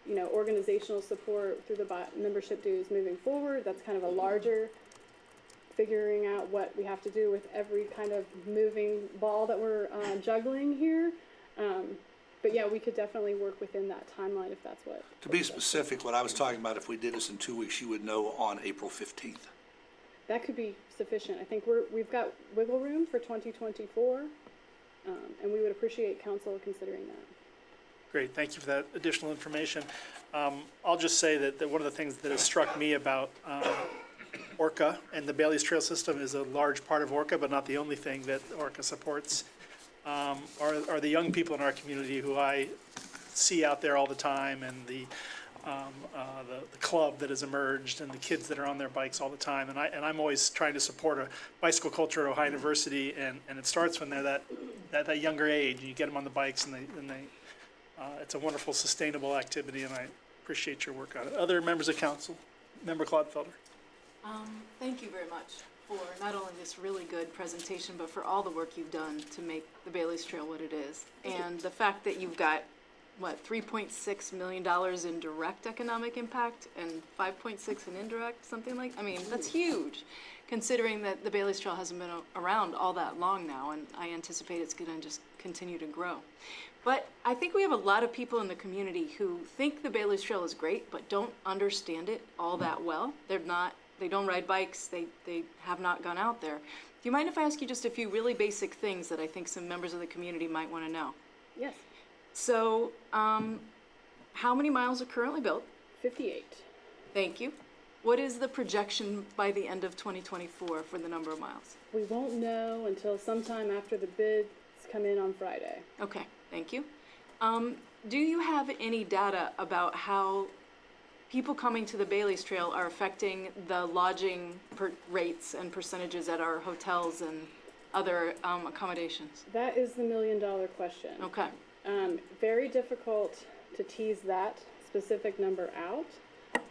organizational support through the membership dues moving forward, that's kind of a larger figuring out what we have to do with every kind of moving ball that we're juggling here. But yeah, we could definitely work within that timeline if that's what. To be specific, what I was talking about, if we did this in 2 weeks, you would know on April 15th. That could be sufficient. I think we've got wiggle room for 2024, and we would appreciate council considering that. Great, thank you for that additional information. I'll just say that one of the things that has struck me about ORCA and the Bailey's Trail System is a large part of ORCA, but not the only thing that ORCA supports. Are the young people in our community who I see out there all the time, and the club that has emerged, and the kids that are on their bikes all the time. And I'm always trying to support a bicycle culture at Ohio University, and it starts when they're that younger age. You get them on the bikes, and they it's a wonderful, sustainable activity, and I appreciate your work on it. Other members of council, Member Clodfelder. Thank you very much for not only this really good presentation, but for all the work you've done to make the Bailey's Trail what it is. And the fact that you've got, $3.6 million in direct economic impact and 5.6 in indirect, that's huge, considering that the Bailey's Trail hasn't been around all that long now, and I anticipate it's gonna just continue to grow. But I think we have a lot of people in the community who think the Bailey's Trail is great, but don't understand it all that well. They don't ride bikes, they have not gone out there. Do you mind if I ask you just a few really basic things that I think some members of the community might want to know? Yes. So, how many miles are currently built? 58. Thank you. What is the projection by the end of 2024 for the number of miles? We won't know until sometime after the bids come in on Friday. Okay, thank you. Do you have any data about how people coming to the Bailey's Trail are affecting the lodging rates and percentages at our hotels and other accommodations? That is the million-dollar question. Okay. Very difficult to tease that specific number out.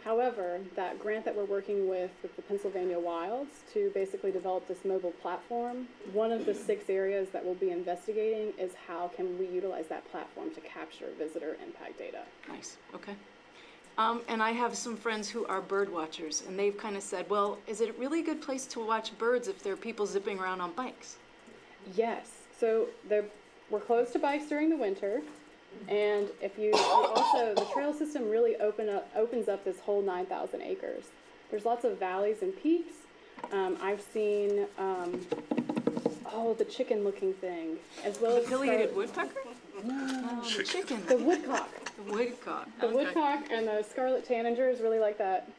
However, that grant that we're working with the Pennsylvania Wilds to basically develop this mobile platform, one of the 6 areas that we'll be investigating is how can we utilize that platform to capture visitor impact data. Nice, okay. And I have some friends who are bird watchers, and they've kind of said, well, is it a really good place to watch birds if there are people zipping around on bikes? Yes, so we're closed to bikes during the winter, and if you also, the trail system really opens up this whole 9,000 acres. There's lots of valleys and peaks. I've seen, the chicken-looking thing, as well as Pileated woodpecker? No, chicken. The woodcock. The woodcock. The Okay. woodcock and the scarlet tanagers really like that.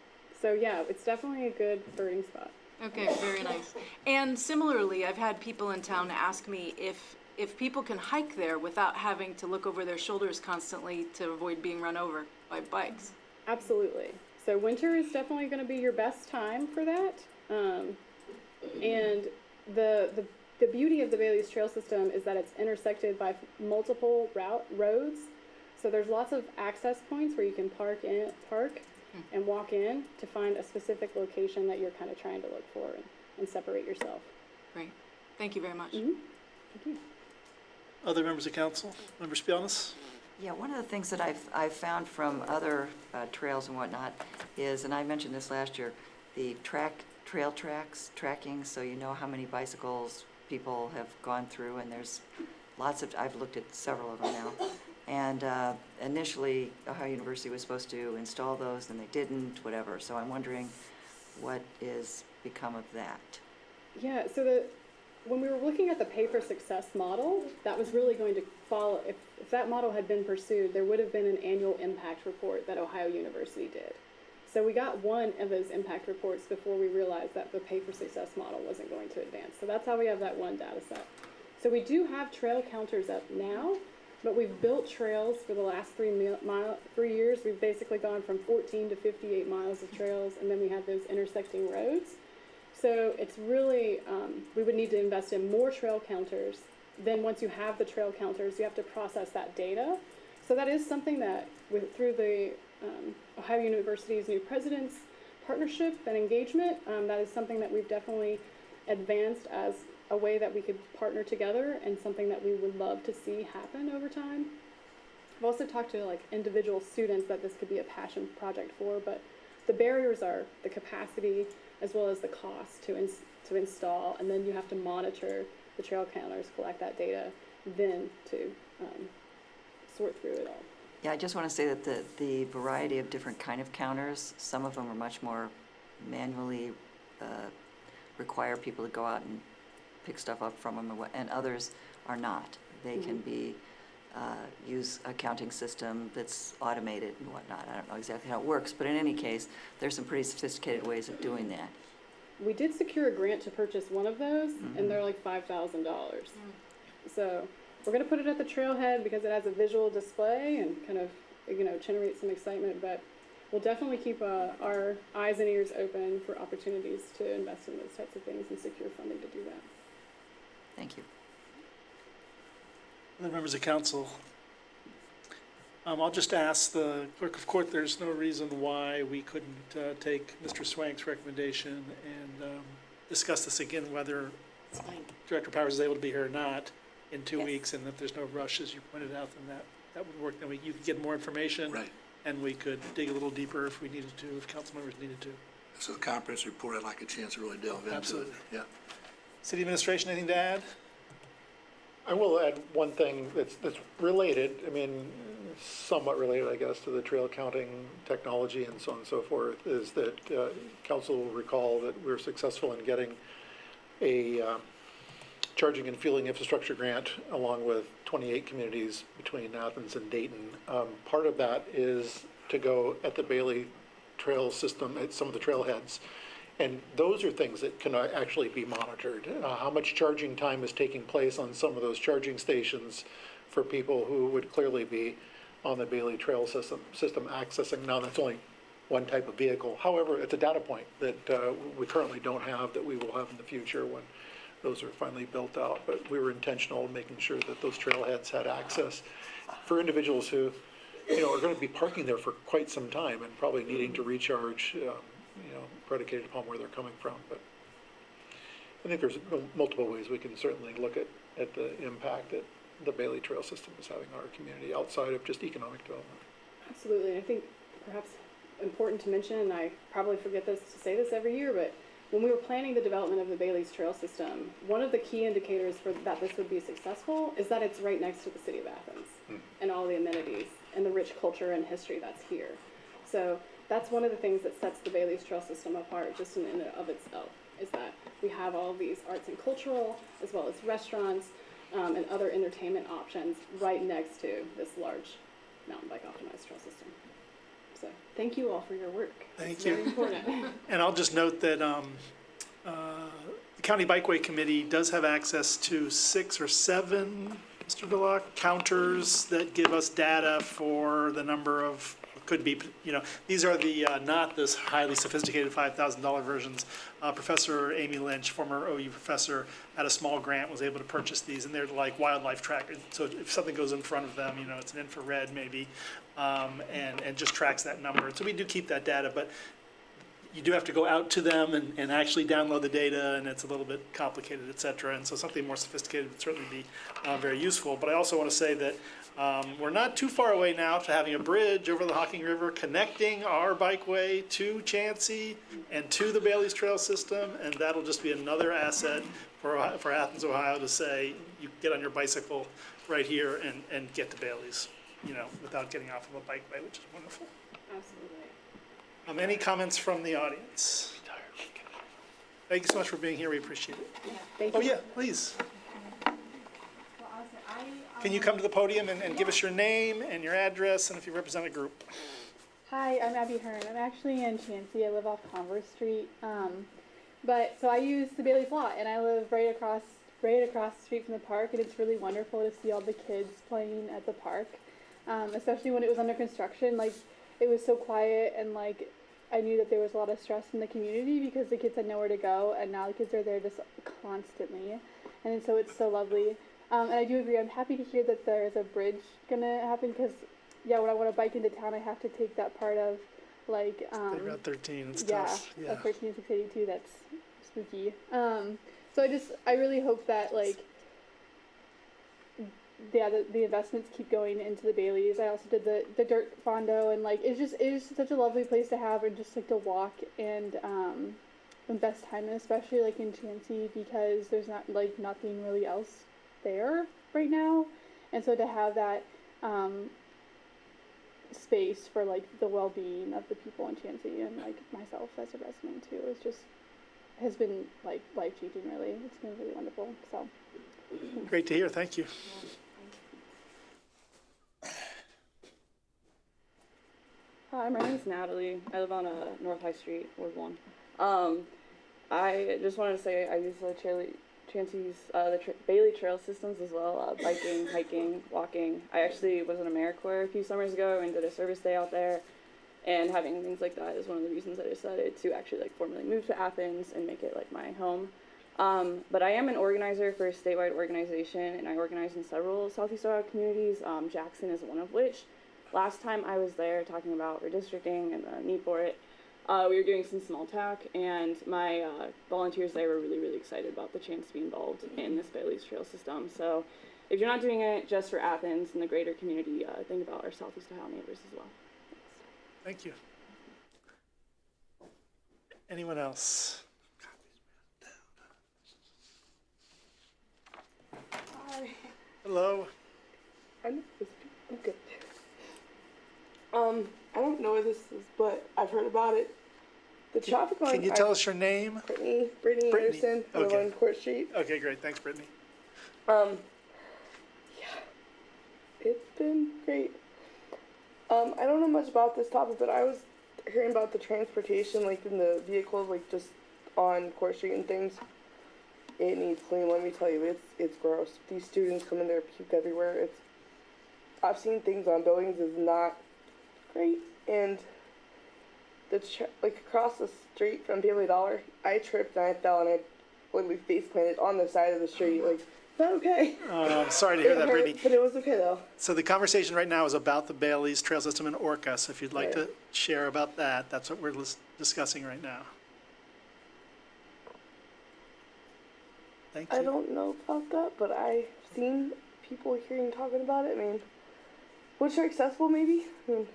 So yeah, it's definitely a good birding spot. Okay, very nice. And similarly, I've had people in town ask me if people can hike there without having to look over their shoulders constantly to avoid being run over by bikes. Absolutely. So winter is definitely going to be your best time for that. And the beauty of the Bailey's Trail system is that it's intersected by multiple roads. So there's lots of access points where you can park and walk in to find a specific location that you're kind of trying to look for and separate yourself. Great. Thank you very much. Thank you. Other members of council? Member Spielness? Yeah, one of the things that I've found from other trails and whatnot is, and I mentioned this last year, the trail tracking, so you know how many bicycles people have gone through, and there's lots of, I've looked at several of them now. And initially, Ohio University was supposed to install those, and they didn't, whatever. So I'm wondering what is become of that. Yeah, so when we were looking at the pay for success model, that was really going to follow, if that model had been pursued, there would have been an annual impact report that Ohio University did. So we got one of those impact reports before we realized that the pay for success model wasn't going to advance. So that's how we have that one data set. So we do have trail counters up now, but we've built trails for the last 3 years. We've basically gone from 14 to 58 miles of trails, and then we have those intersecting roads. So it's really, we would need to invest in more trail counters. Then once you have the trail counters, you have to process that data. So that is something that, through the Ohio University's new president's partnership and engagement, that is something that we've definitely advanced as a way that we could partner together and something that we would love to see happen over time. I've also talked to individual students that this could be a passion project for, but the barriers are the capacity as well as the cost to install, and then you have to monitor the trail counters, collect that data, then to sort through it all. Yeah, I just want to say that the variety of different kind of counters, some of them are much more manually require people to go out and pick stuff up from them, and others are not. They can be use a counting system that's automated and whatnot. I don't know exactly how it works, but in any case, there's some pretty sophisticated ways of doing that. We did secure a grant to purchase one of those, and they're like $5,000. So we're going to put it at the trailhead because it has a visual display and kind of, generate some excitement, but we'll definitely keep our eyes and ears open for opportunities to invest in those types of things and secure funding to do that. Thank you. Other members of council? I'll just ask the clerk of court, there's no reason why we couldn't take Mr. Swank's recommendation and discuss this again, whether Director Powers is able to be here or not in 2 weeks, and if there's no rush, as you pointed out, then that would work. Then you could get more information, Right. and we could dig a little deeper if we needed to, if council members needed to. So the comprehensive report, I'd like a chance to really delve into it. Absolutely. Yeah. City administration, anything to add? I will add one thing that's related, somewhat related, I guess, to the trail counting technology and so on and so forth, is that council will recall that we were successful in getting a charging and fueling infrastructure grant along with 28 communities between Athens and Dayton. Part of that is to go at the Bailey trail system at some of the trailheads. And those are things that can actually be monitored. How much charging time is taking place on some of those charging stations for people who would clearly be on the Bailey Trail system accessing. Now, that's only one type of vehicle. However, it's a data point that we currently don't have that we will have in the future when those are finally built out. But we were intentional in making sure that those trailheads had access for individuals who, are going to be parking there for quite some time and probably needing to recharge, predicated upon where they're coming from. But I think there's multiple ways we can certainly look at the impact that the Bailey Trail system is having on our community outside of just economic development. Absolutely. I think perhaps important to mention, and I probably forget to say this every year, but when we were planning the development of the Bailey's Trail system, one of the key indicators for that this would be successful is that it's right next to the city of Athens and all the amenities and the rich culture and history that's here. So that's one of the things that sets the Bailey's Trail system apart just in and of itself, is that we have all of these arts and cultural, as well as restaurants and other entertainment options right next to this large mountain bike optimized trail system. So thank you all for your work. Thank It's you. very important. And I'll just note that the County Bikeway Committee does have access to 6 or 7, Mr. DeLocke, counters that give us data for the number of, could be, these are the not this highly sophisticated $5,000 versions. Professor Amy Lynch, former OU professor, had a small grant, was able to purchase these, and they're like wildlife trackers. So if something goes in front of them, it's an infrared maybe, and just tracks that number. So we do keep that data, but you do have to go out to them and actually download the data, and it's a little bit complicated, et cetera. And so something more sophisticated would certainly be very useful. But I also want to say that we're not too far away now to having a bridge over the Hocking River connecting our bikeway to Chansey and to the Bailey's Trail system, and that'll just be another asset for Athens, Ohio, to say you get on your bicycle right here and get to Bailey's, without getting off of a bikeway, which is wonderful. Absolutely. Any comments from the audience? Thank you so much for being here. We appreciate it. Thank Oh you. yeah, please. Can you come to the podium and give us your name and your address and if you represent a group? Hi, I'm Abby Hearn. I'm actually in Chansey. I live off Converse Street. So I use the Bailey's lot, and I live right across the street from the park, and it's really wonderful to see all the kids playing at the park, especially when it was under construction. Like, it was so quiet, and like I knew that there was a lot of stress in the community because the kids had nowhere to go, and now the kids are there just constantly, and so it's so lovely. And I do agree. I'm happy to hear that there's a bridge gonna happen because, yeah, when I want to bike into town, I have to take that part of, like, Route 13 and stuff. yeah, 13 and 682. That's spooky. So I really hope that, like, yeah, the investments keep going into the Baileys. I also did the dirt fondo, and like it is such a lovely place to have and just like to walk and invest time in, especially like in Chansey, because there's nothing really else there right now, and so to have that space for like the well-being of the people in Chansey and like myself as a resident too has been like life-changing. Really, it's been really wonderful. So Great to hear. Thank you. Hi, my name is Natalie. I live on North High Street, Ward 1. I just wanted to say I use the Chansey's Bailey Trail systems as well, biking, hiking, walking. I actually was in AmeriCorps a few summers ago and did a service day out there, and having things like that is one of the reasons I decided to actually like formally move to Athens and make it like my home. But I am an organizer for a statewide organization, and I organize in several Southeast Ohio communities. Jackson is one of which. Last time I was there talking about redistricting and the need for it, we were doing some small talk, and my volunteers there were really, really excited about the chance to be involved in this Bailey's Trail system. So if you're not doing it just for Athens and the greater community, think about our Southeast Ohio neighbors as well. Thank you. Anyone else? Hi. Hello. I'm good. I don't know what this is, but I've heard about it. The traffic on. Can you tell us your name? Brittany Anderson. I live on Court Street. Okay, great. Thanks, Brittany. Yeah, it's been great. I don't know much about this topic, but I was hearing about the transportation, like in the vehicles, like just on Court Street and things, it needs clean. Let me tell you, it's gross. These students come in there, puke everywhere. I've seen things on buildings is not great, and like across the street from Family Dollar, I tripped and I fell and I literally face planted on the side of the street. Like, not okay. I'm sorry to hear It that, hurt, Brittany. but it was okay though. So the conversation right now is about the Bailey's Trail System in Orca, so if you'd like Right. to share about that, that's what we're discussing right now. Thank you. I don't know about that, but I've seen people hearing talking about it. I mean, which are accessible maybe. I mean,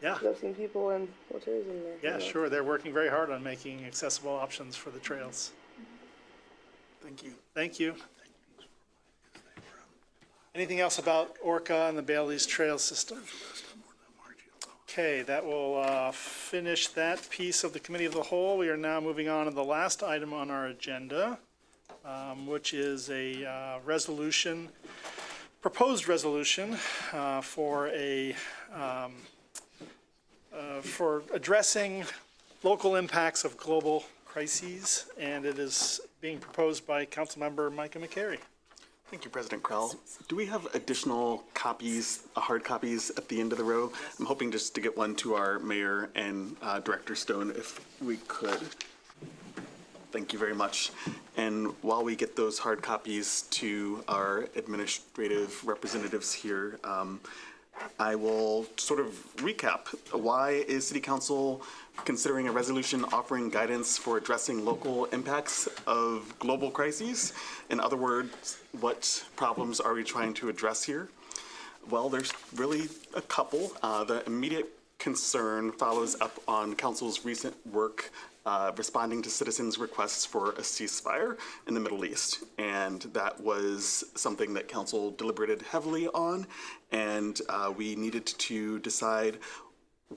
Yeah. 'cause I've seen people in wheelchairs in there. Yeah, sure. They're working very hard on making accessible options for the trails. Thank you. Thank you. Anything else about Orca and the Bailey's Trail System? Okay, that will finish that piece of the Committee of the Whole. We are now moving on to the last item on our agenda, which is a resolution, proposed resolution for addressing local impacts of global crises, and it is being proposed by Councilmember Micah McCary. Thank you, President Krell. Do we have additional copies, hard copies at the end of the row? I'm hoping just to get one to our mayor and Director Stone if we could. Thank you very much. And while we get those hard copies to our administrative representatives here, I will sort of recap. Why is City Council considering a resolution offering guidance for addressing local impacts of global crises? In other words, what problems are we trying to address here? Well, there's really a couple. The immediate concern follows up on Council's recent work responding to citizens' requests for a ceasefire in the Middle East. And that was something that Council deliberated heavily on, and we needed to decide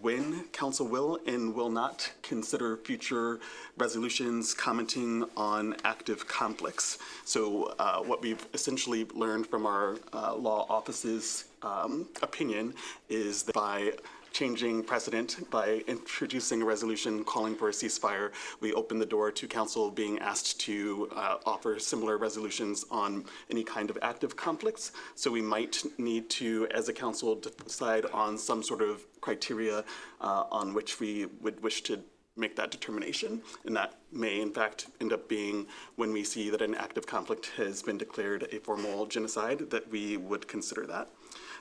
when Council will and will not consider future resolutions commenting on active conflicts. So what we've essentially learned from our law office's opinion is that by changing precedent, by introducing a resolution calling for a ceasefire, we open the door to Council being asked to offer similar resolutions on any kind of active conflicts. So we might need to, as a Council, decide on some sort of criteria on which we would wish to make that determination. And that may, in fact, end up being when we see that an active conflict has been declared a formal genocide, that we would consider that.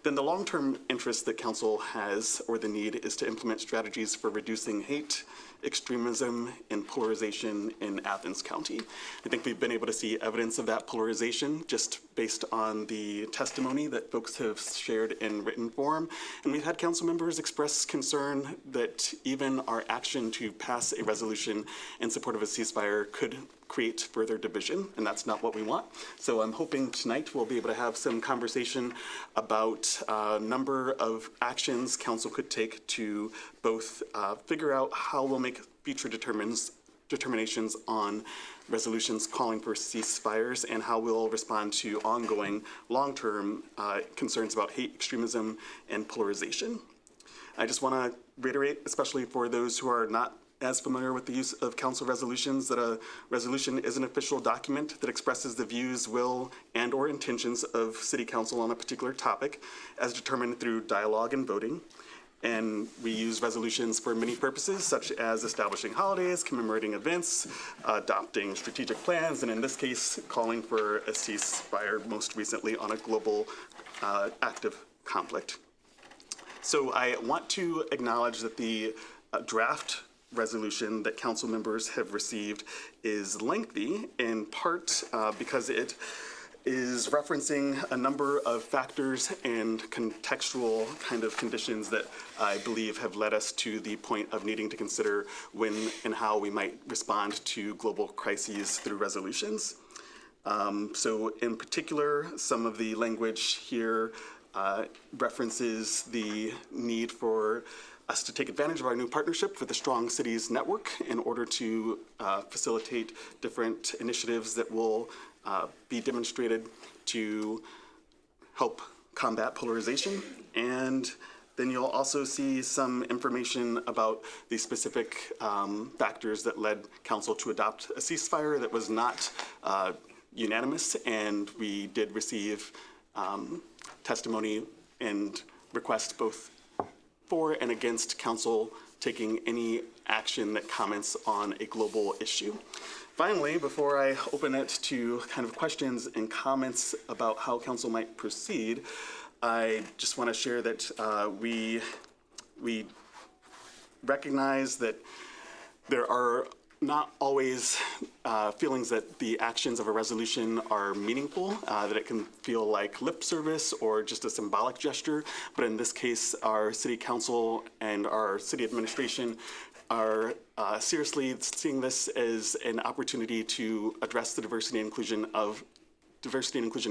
Then the long-term interest that Council has, or the need, is to implement strategies for reducing hate, extremism, and polarization in Athens County. I think we've been able to see evidence of that polarization just based on the testimony that folks have shared in written form. And we've had council members express concern that even our action to pass a resolution in support of a ceasefire could create further division, and that's not what we want. So I'm hoping tonight we'll be able to have some conversation about a number of actions council could take to both figure out how we'll make future determinations on resolutions calling for ceasefires and how we'll respond to ongoing long-term concerns about hate, extremism, and polarization. I just want to reiterate, especially for those who are not as familiar with the use of council resolutions, that a resolution is an official document that expresses the views, will, and or intentions of city council on a particular topic as determined through dialogue and voting. And we use resolutions for many purposes, such as establishing holidays, commemorating events, adopting strategic plans, and in this case, calling for a ceasefire, most recently on a global active conflict. So I want to acknowledge that the draft resolution that council members have received is lengthy, in part because it is referencing a number of factors and contextual kind of conditions that I believe have led us to the point of needing to consider when and how we might respond to global crises through resolutions. So in particular, some of the language here references the need for us to take advantage of our new partnership with the Strong Cities Network in order to facilitate different initiatives that will be demonstrated to help combat polarization, and Then you'll also see some information about the specific factors that led council to adopt a ceasefire that was not unanimous, and we did receive testimony and request both for and against council taking any action that comments on a global issue. Finally, before I open it to kind of questions and comments about how council might proceed, I just want to share that we recognize that there are not always feelings that the actions of a resolution are meaningful, that it can feel like lip service or just a symbolic gesture. But in this case, our city council and our city administration are seriously seeing this as an opportunity to address the diversity and inclusion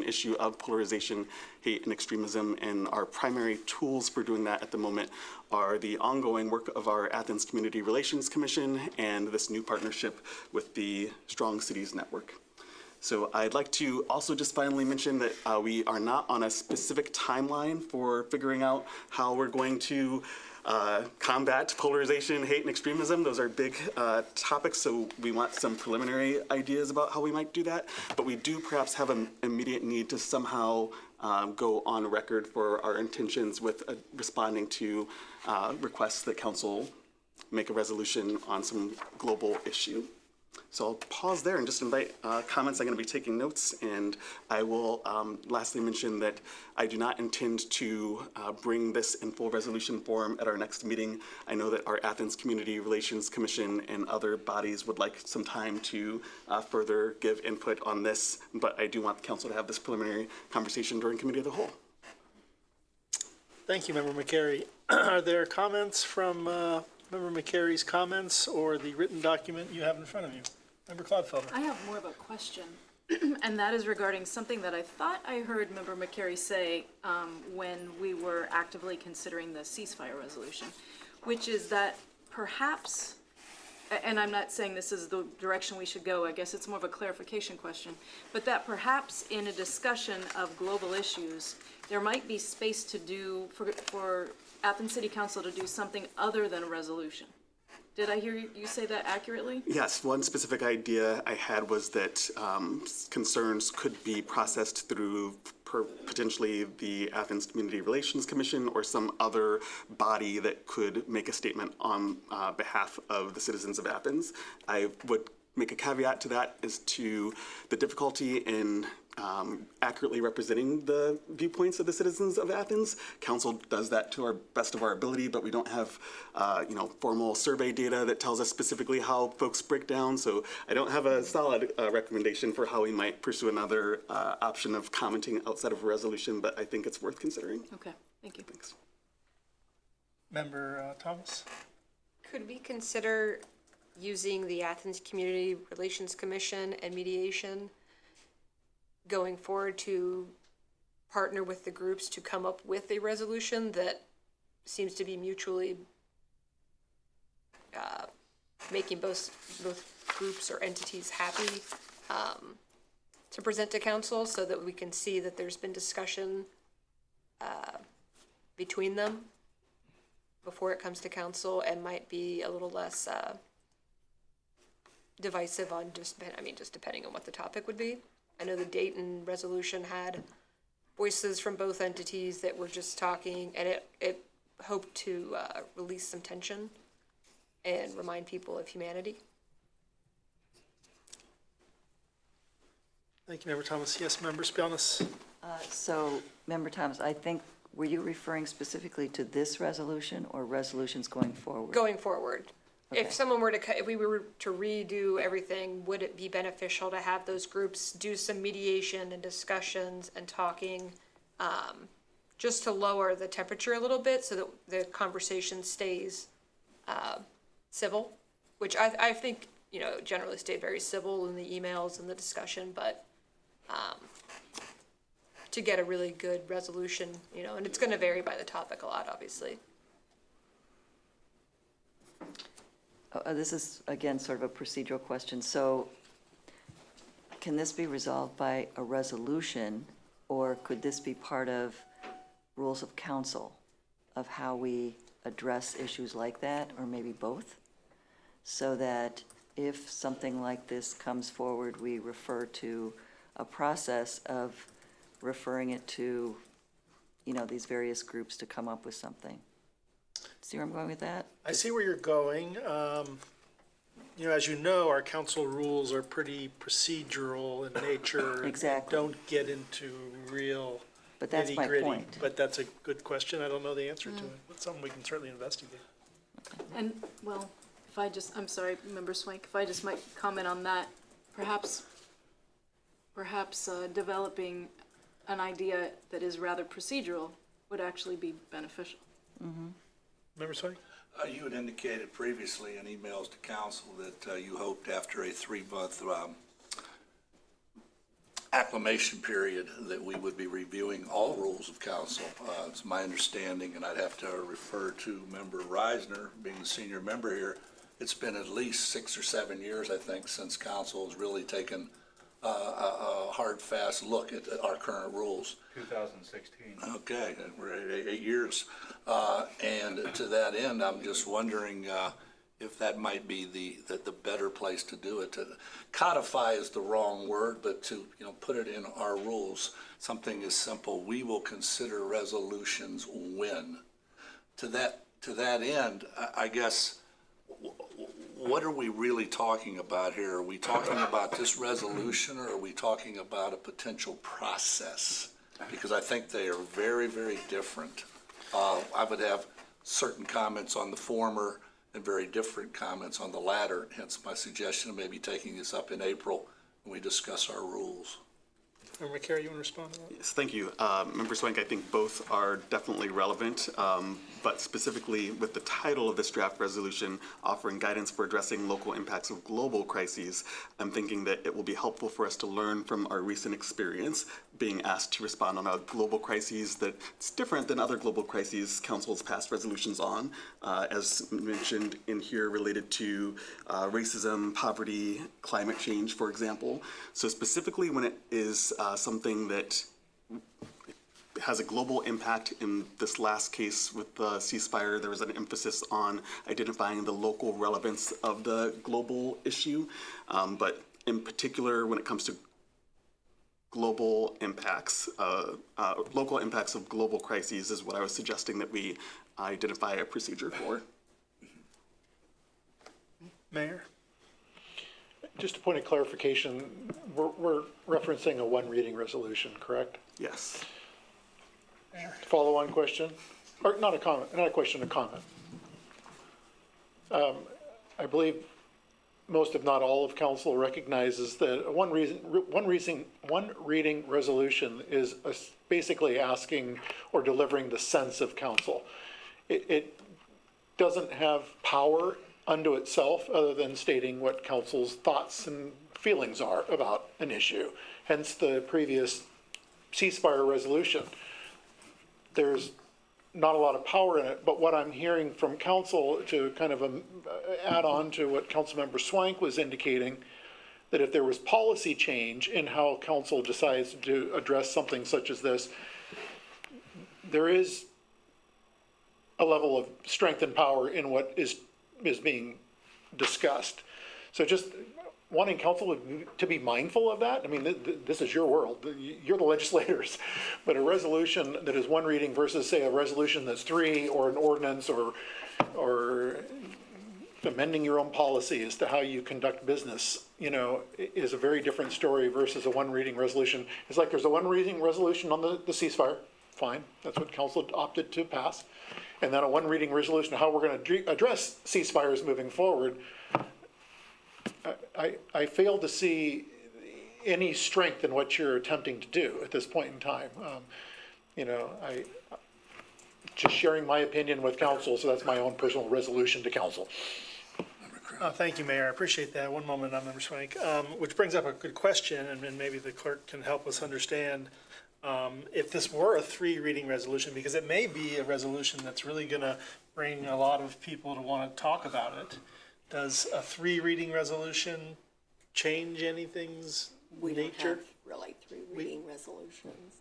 issue of polarization, hate, and extremism. And our primary tools for doing that at the moment are the ongoing work of our Athens Community Relations Commission and this new partnership with the Strong Cities Network. So I'd like to also just finally mention that we are not on a specific timeline for figuring out how we're going to combat polarization, hate, and extremism. Those are big topics, so we want some preliminary ideas about how we might do that. But we do perhaps have an immediate need to somehow go on record for our intentions with responding to requests that council make a resolution on some global issue. So I'll pause there and just invite comments. I'm going to be taking notes, and I will lastly mention that I do not intend to bring this in full resolution form at our next meeting. I know that our Athens Community Relations Commission and other bodies would like some time to further give input on this, but I do want the council to have this preliminary conversation during Committee of the Whole. Thank you, Member McCary. Are there comments from Member McCary's comments or the written document you have in front of you? Member Clodfelder. I have more of a question, and that is regarding something that I thought I heard Member McCary say when we were actively considering the ceasefire resolution, which is that perhaps, and I'm not saying this is the direction we should go, I guess it's more of a clarification question, but that perhaps in a discussion of global issues, there might be space to do, for Athens City Council to do something other than a resolution. Did I hear you say that accurately? Yes, one specific idea I had was that concerns could be processed through potentially the Athens Community Relations Commission or some other body that could make a statement on behalf of the citizens of Athens. I would make a caveat to that as to the difficulty in accurately representing the viewpoints of the citizens of Athens. Council does that to our best of our ability, but we don't have formal survey data that tells us specifically how folks break down. So I don't have a solid recommendation for how we might pursue another option of commenting outside of a resolution, but I think it's worth considering. Okay, thank you. Thanks. Member Thomas. Could we consider using the Athens Community Relations Commission and mediation going forward to partner with the groups to come up with a resolution that seems to be mutually making both groups or entities happy to present to council, so that we can see that there's been discussion between them before it comes to council, and might be a little less divisive on just depending on what the topic would be. I know the Dayton resolution had voices from both entities that were just talking, and it hoped to release some tension and remind people of humanity. Thank you, Member Thomas. Yes, Member Spelness. So, Member Thomas, I think, were you referring specifically to this resolution or resolutions going forward? Going forward. Okay. If someone were to, if we were to redo everything, would it be beneficial to have those groups do some mediation and discussions and talking, just to lower the temperature a little bit so that the conversation stays civil, which I think, generally stayed very civil in the emails and the discussion, but to get a really good resolution, and it's going to vary by the topic a lot, obviously. This is, again, sort of a procedural question. So can this be resolved by a resolution, or could this be part of rules of council? of how we address issues like that, or maybe both, so that if something like this comes forward, we refer to a process of referring it to, you know, these various groups to come up with something. See where I'm going with that? I see where you're going. You know, as you know, our council rules are pretty procedural in nature. Exactly. And don't get into real But that's my nitty-gritty. point. But that's a good question. I don't know the answer to it. It's something we can certainly investigate. And, well, if I just, I'm sorry, Member Swank, if I just might comment on that, perhaps developing an idea that is rather procedural would actually be beneficial. Member Swank? You had indicated previously in emails to council that you hoped after a 3-month acclimation period that we would be reviewing all rules of council. It's my understanding, and I'd have to refer to Member Reisner, being the senior member here, it's been at least 6 or 7 years, I think, since council has really taken a hard, fast look at our current rules. 2016. Okay, we're at 8 years. And to that end, I'm just wondering if that might be the better place to do it. To codify is the wrong word, but to, you know, put it in our rules. Something as simple, we will consider resolutions when. To that end, I guess, what are we really talking about here? Are we talking about this resolution, or are we talking about a potential process? Because I think they are very, very different. I would have certain comments on the former and very different comments on the latter, hence my suggestion of maybe taking this up in April when we discuss our rules. Member McCary, you want to respond to that? Yes, thank you. Member Swank, I think both are definitely relevant, but specifically with the title of this draft resolution, offering guidance for addressing local impacts of global crises, I'm thinking that it will be helpful for us to learn from our recent experience being asked to respond on a global crises that's different than other global crises council's passed resolutions on, as mentioned in here related to racism, poverty, climate change, for example. So specifically when it is something that has a global impact. In this last case with the ceasefire, there was an emphasis on identifying the local relevance of the global issue. But in particular, when it comes to global impacts, local impacts of global crises is what I was suggesting that we identify a procedure for. Mayor? Just a point of clarification, we're referencing a one reading resolution, correct? Yes. Follow-on question, or not a comment, not a question, a comment. I believe most, if not all, of council recognizes that one reading resolution is basically asking or delivering the sense of council. It doesn't have power unto itself other than stating what council's thoughts and feelings are about an issue. Hence the previous ceasefire resolution. There's not a lot of power in it, but what I'm hearing from council, to kind of add on to what Councilmember Swank was indicating, that if there was policy change in how council decides to address something such as this, there is a level of strength and power in what is being discussed. So just wanting council to be mindful of that. I mean, this is your world. You're the legislators. But a resolution that is one reading versus, say, a resolution that's three, or an ordinance, or amending your own policy as to how you conduct business, you know, is a very different story versus a one reading resolution. It's like there's a one reading resolution on the ceasefire. Fine. That's what council opted to pass. And then a one reading resolution, how we're going to address ceasefires moving forward. I fail to see any strength in what you're attempting to do at this point in time. You know, I just sharing my opinion with council, so that's my own personal resolution to council. Thank you, Mayor. I appreciate that. One moment, Member Swank. Which brings up a good question, and maybe the clerk can help us understand if this were a three reading resolution, because it may be a resolution that's really going to bring a lot of people to want to talk about it. Does a three reading resolution change anything's We nature? don't have really three reading resolutions.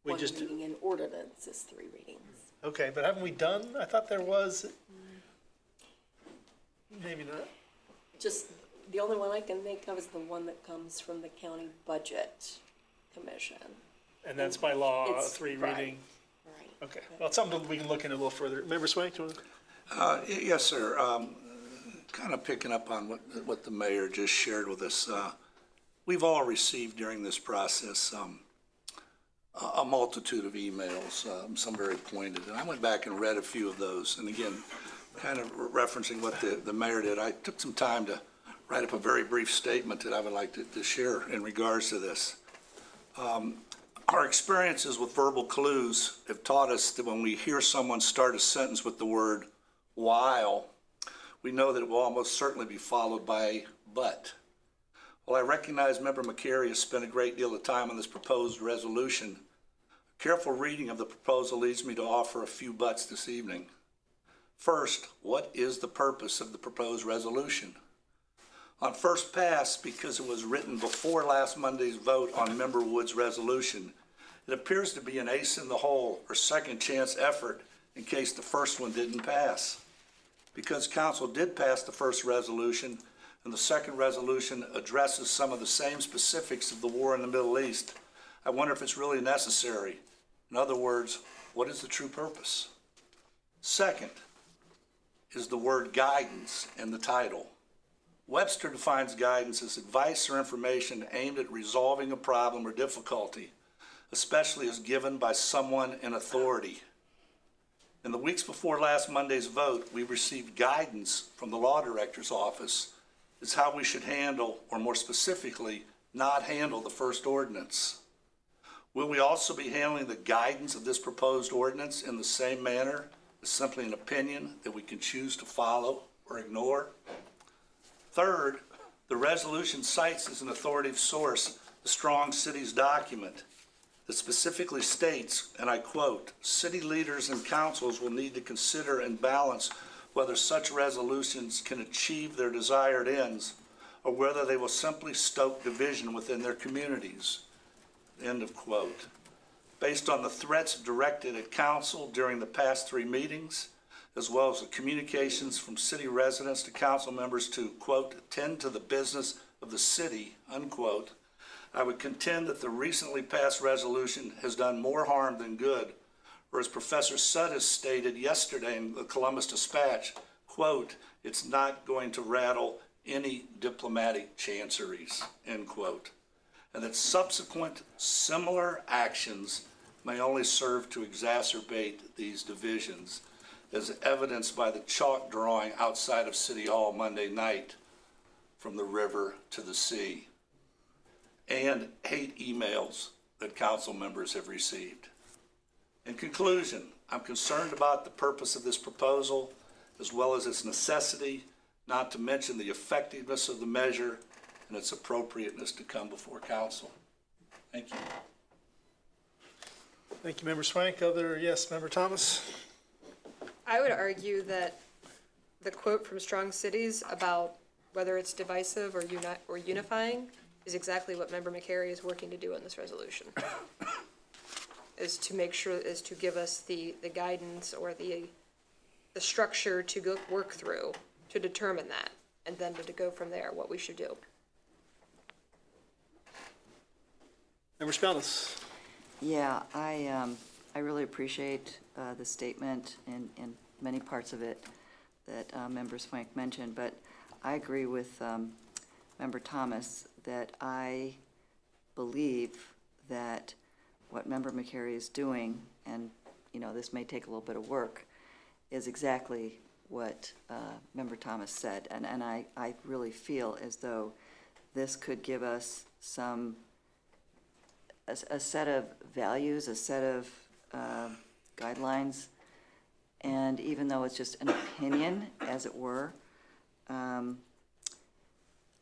We One just- reading in ordinance is three readings. Okay, but haven't we done, I thought there was, maybe not. Just, the only one I can think of is the one that comes from the county budget commission. And that's by law, It's- 3 right, reading. Right. Okay, well, it's something we can look into a little further. Member Swank, do you want to? Yes, sir. Kind of picking up on what the mayor just shared with us. We've all received during this process a multitude of emails, some very pointed. And I went back and read a few of those. And again, kind of referencing what the mayor did, I took some time to write up a very brief statement that I would like to share in regards to this. Our experiences with verbal clues have taught us that when we hear someone start a sentence with the word while, we know that it will almost certainly be followed by a but. While I recognize Member McCary has spent a great deal of time on this proposed resolution, a careful reading of the proposal leads me to offer a few buts this evening. First, what is the purpose of the proposed resolution? On first pass, because it was written before last Monday's vote on Member Wood's resolution, it appears to be an ace in the hole or second chance effort in case the first one didn't pass. Because council did pass the first resolution and the second resolution addresses some of the same specifics of the war in the Middle East, I wonder if it's really necessary. In other words, what is the true purpose? Second is the word guidance in the title. Webster defines guidance as advice or information aimed at resolving a problem or difficulty, especially as given by someone in authority. In the weeks before last Monday's vote, we received guidance from the law director's office as how we should handle, or more specifically, not handle the first ordinance. Will we also be handling the guidance of this proposed ordinance in the same manner as simply an opinion that we can choose to follow or ignore? Third, the resolution cites as an authoritative source the Strong Cities document that specifically states, and I quote, "City leaders and councils will need to consider and balance whether such resolutions can achieve their desired ends or whether they will simply stoke division within their communities." End of quote. Based on the threats directed at council during the past 3 meetings, as well as the communications from city residents to council members to, quote, "tend to the business of the city," unquote, I would contend that the recently passed resolution has done more harm than good, or as Professor Suttis stated yesterday in the Columbus Dispatch, quote, "it's not going to rattle any diplomatic chanceries," end quote, and that subsequent similar actions may only serve to exacerbate these divisions, as evidenced by the chalk drawing outside of City Hall Monday night from the river to the sea, and hate emails that council members have received. In conclusion, I'm concerned about the purpose of this proposal, as well as its necessity, not to mention the effectiveness of the measure and its appropriateness to come before council. Thank you. Thank you, Member Swank. Yes, Member Thomas? I would argue that the quote from Strong Cities about whether it's divisive or unifying is exactly what Member McCary is working to do in this resolution. Is to make sure, is to give us the guidance or the structure to go work through to determine that, and then to go from there, what we should do. Member Spelnis? Yeah, I really appreciate the statement and many parts of it that Member Swank mentioned, but I agree with Member Thomas that I believe that what Member McCary is doing, and this may take a little bit of work, is exactly what Member Thomas said, and I really feel as though this could give us a set of values, a set of guidelines, and even though it's just an opinion, as it were,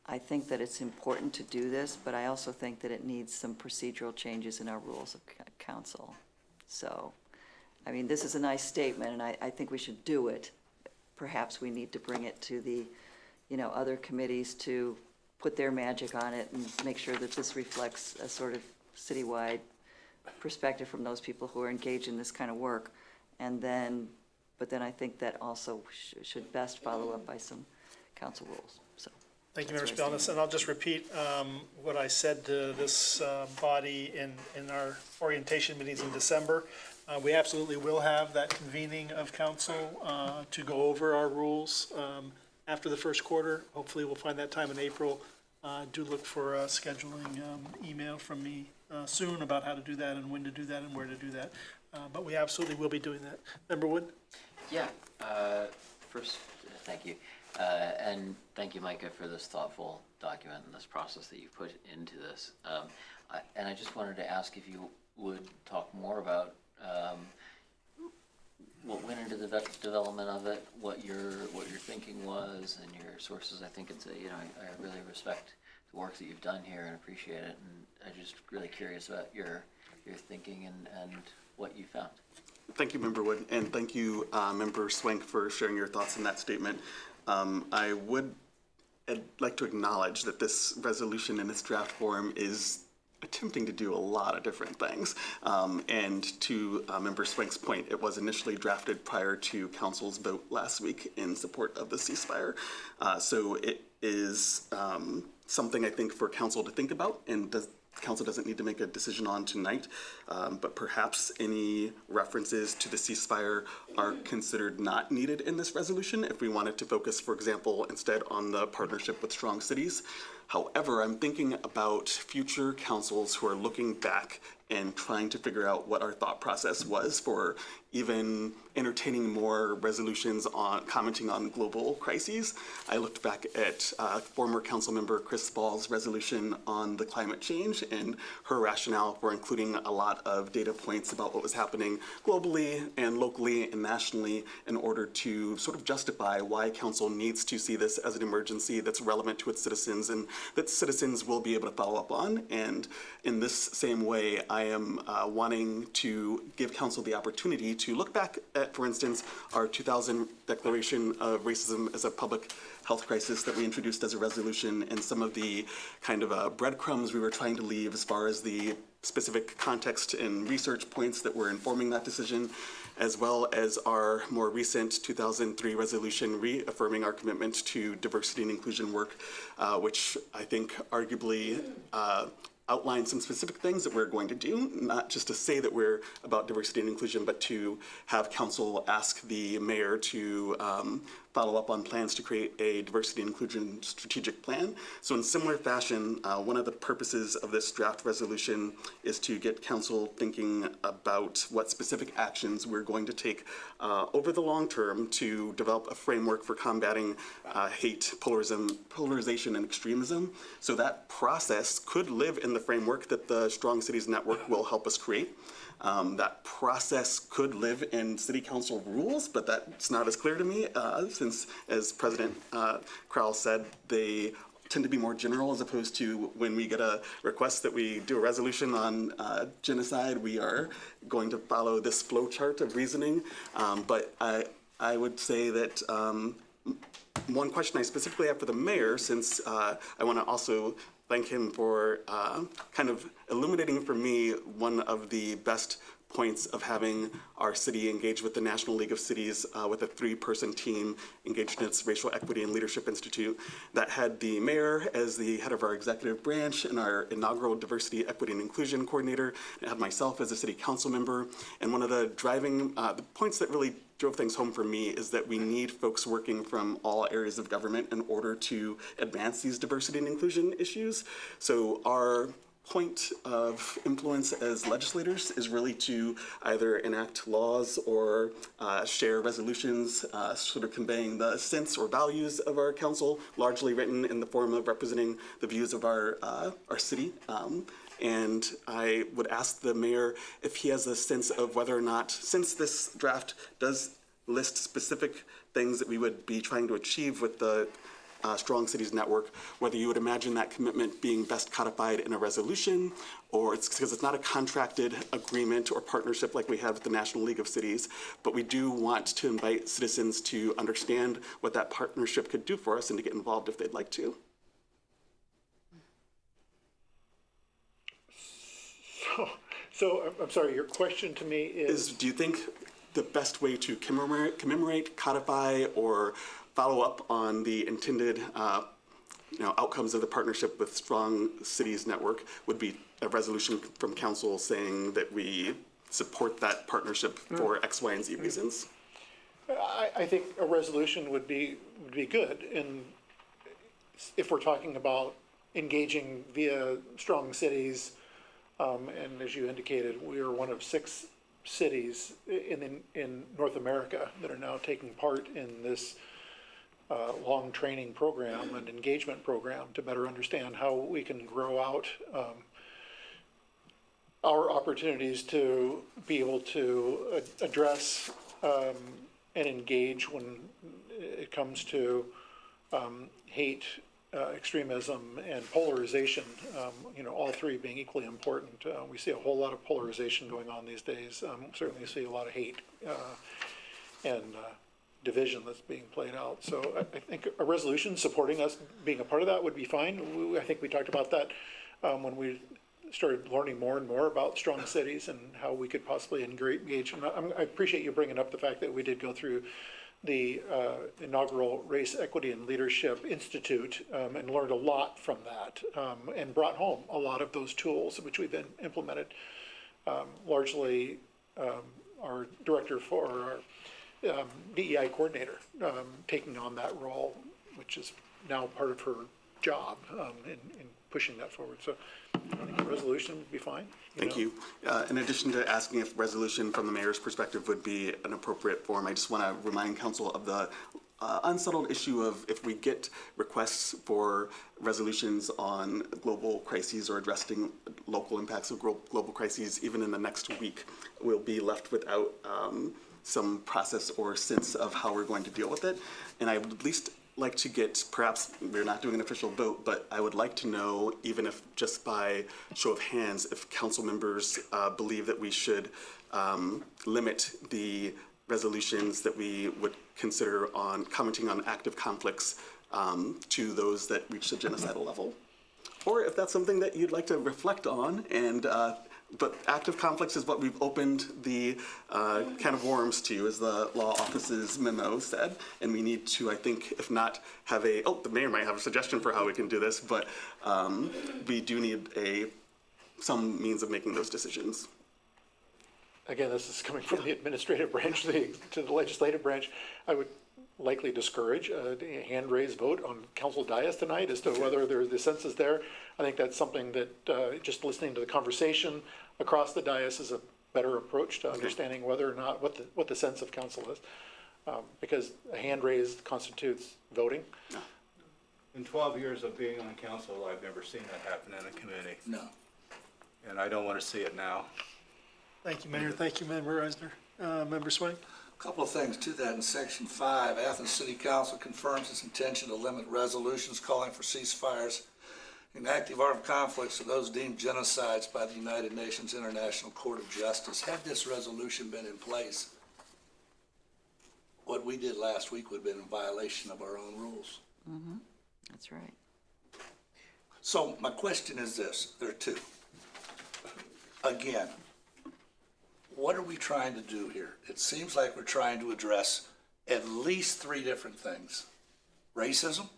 I think that it's important to do this, but I also think that it needs some procedural changes in our rules of council. So, I mean, this is a nice statement, and I think we should do it. Perhaps we need to bring it to the, other committees to put their magic on it and make sure that this reflects a sort of citywide perspective from those people who are engaged in this kind of work. And then, but then I think that also should best follow up by some council rules, so. Thank you, Member That's where I Spelness, and I'll just repeat what I said to this body in our orientation meetings in December. We absolutely will have that convening of council to go over our rules after the first quarter. Hopefully, we'll find that time in April. Do look for scheduling email from me soon about how to do that and when to do that and where to do that. But we absolutely will be doing that. Member Wood? Yeah, first, thank you. And thank you, Micah, for this thoughtful document and this process that you put into this. And I just wanted to ask if you would talk more about what went into the development of it, what your thinking was, and your sources. I think it's I really respect the work that you've done here and appreciate it. And I'm just really curious about your thinking and what you found. Thank you, Member Wood, and thank you, Member Swank, for sharing your thoughts in that statement. I'd like to acknowledge that this resolution in its draft form is attempting to do a lot of different things. And to Member Swank's point, it was initially drafted prior to Council's vote last week in support of the ceasefire. So it is something I think for Council to think about, and Council doesn't need to make a decision on tonight, but perhaps any references to the ceasefire are considered not needed in this resolution if we wanted to focus, for example, instead on the partnership with strong cities. However, I'm thinking about future councils who are looking back and trying to figure out what our thought process was for even entertaining more resolutions on commenting on global crises. I looked back at former council member Chris Ball's resolution on the climate change and her rationale for including a lot of data points about what was happening globally and locally and nationally in order to sort of justify why council needs to see this as an emergency that's relevant to its citizens and that citizens will be able to follow up on. And in this same way, I am wanting to give council the opportunity to look back at, for instance, our 2000 Declaration of Racism as a Public Health Crisis that we introduced as a resolution, and some of the kind of breadcrumbs we were trying to leave as far as the specific context and research points that were informing that decision, as well as our more recent 2003 resolution reaffirming our commitment to diversity and inclusion work, which I think arguably outline some specific things that we're going to do, not just to say that we're about diversity and inclusion, but to have council ask the mayor to follow up on plans to create a diversity and inclusion strategic plan. So in similar fashion, one of the purposes of this draft resolution is to get council thinking about what specific actions we're going to take over the long term to develop a framework for combating hate, polarization, and extremism. So that process could live in the framework that the Strong Cities Network will help us create. That process could live in city council rules, but that's not as clear to me since, as President Crowell said, they tend to be more general as opposed to when we get a request that we do a resolution on genocide, we are going to follow this flow chart of reasoning. But I would say that one question I specifically have for the mayor, since I want to also thank him for kind of illuminating for me one of the best points of having our city engage with the National League of Cities with a 3-person team engaged in its Racial Equity and Leadership Institute that had the mayor as the head of our executive branch and our inaugural Diversity, Equity, and Inclusion coordinator. It had myself as a city council member. And one of the driving, the points that really drove things home for me is that we need folks working from all areas of government in order to advance these diversity and inclusion issues. So our point of influence as legislators is really to either enact laws or share resolutions, sort of conveying the sense or values of our council, largely written in the form of representing the views of our city. And I would ask the mayor if he has a sense of whether or not, since this draft does list specific things that we would be trying to achieve with the Strong Cities Network, whether you would imagine that commitment being best codified in a resolution, or it's because it's not a contracted agreement or partnership like we have with the National League of Cities, but we do want to invite citizens to understand what that partnership could do for us and to get involved if they'd like to. So I'm sorry, your question to me is Do you think the best way to commemorate, codify, or follow up on the intended outcomes of the partnership with Strong Cities Network would be a resolution from council saying that we support that partnership for X, Y, and Z reasons. I think a resolution would be good, and if we're talking about engaging via Strong Cities, and as you indicated, we are one of 6 cities in North America that are now taking part in this long training program and engagement program to better understand how we can grow out our opportunities to be able to address and engage when it comes to hate, extremism, and polarization, all 3 being equally important. We see a whole lot of polarization going on these days. Certainly see a lot of hate and division that's being played out. So I think a resolution supporting us being a part of that would be fine. I think we talked about that when we started learning more and more about Strong Cities and how we could possibly engage. And I appreciate you bringing up the fact that we did go through the inaugural Race, Equity, and Leadership Institute and learned a lot from that and brought home a lot of those tools, which we then implemented. Largely, our director for our DEI coordinator taking on that role, which is now part of her job in pushing that forward. So I think a resolution would be fine. Thank you. In addition to asking if resolution from the mayor's perspective would be an appropriate form, I just want to remind council of the unsettled issue of if we get requests for resolutions on global crises or addressing local impacts of global crises, even in the next week, we'll be left without some process or sense of how we're going to deal with it. And I would at least like to get, perhaps we're not doing an official vote, but I would like to know, even if just by show of hands, if council members believe that we should limit the resolutions that we would consider on commenting on active conflicts to those that reach the genocidal level. Or if that's something that you'd like to reflect on and but active conflicts is what we've opened the can of worms to, as the law office's memo said. And we need to, I think, if not have the mayor might have a suggestion for how we can do this, but we do need some means of making those decisions. Again, this is coming from the administrative branch to the legislative branch. I would likely discourage a hand-raised vote on council dais tonight as to whether the sense is there. I think that's something that just listening to the conversation across the dais is a better approach to understanding whether or not what the sense of council is, because a hand raised constitutes voting. In 12 years of being on council, I've never seen that happen in a committee. No. And I don't want to see it now. Thank you, Mayor. Thank you, Member Reisner. Member Swain? Couple of things to that. In Section 5, Athens City Council confirms its intention to limit resolutions calling for ceasefires in active armed conflicts to those deemed genocides by the United Nations International Court of Justice. Had this resolution been in place, what we did last week would have been in violation of our own rules. Mm-hmm. That's right. So my question is this, there are 2. Again, what are we trying to do here? It seems like we're trying to address at least 3 different things. Racism,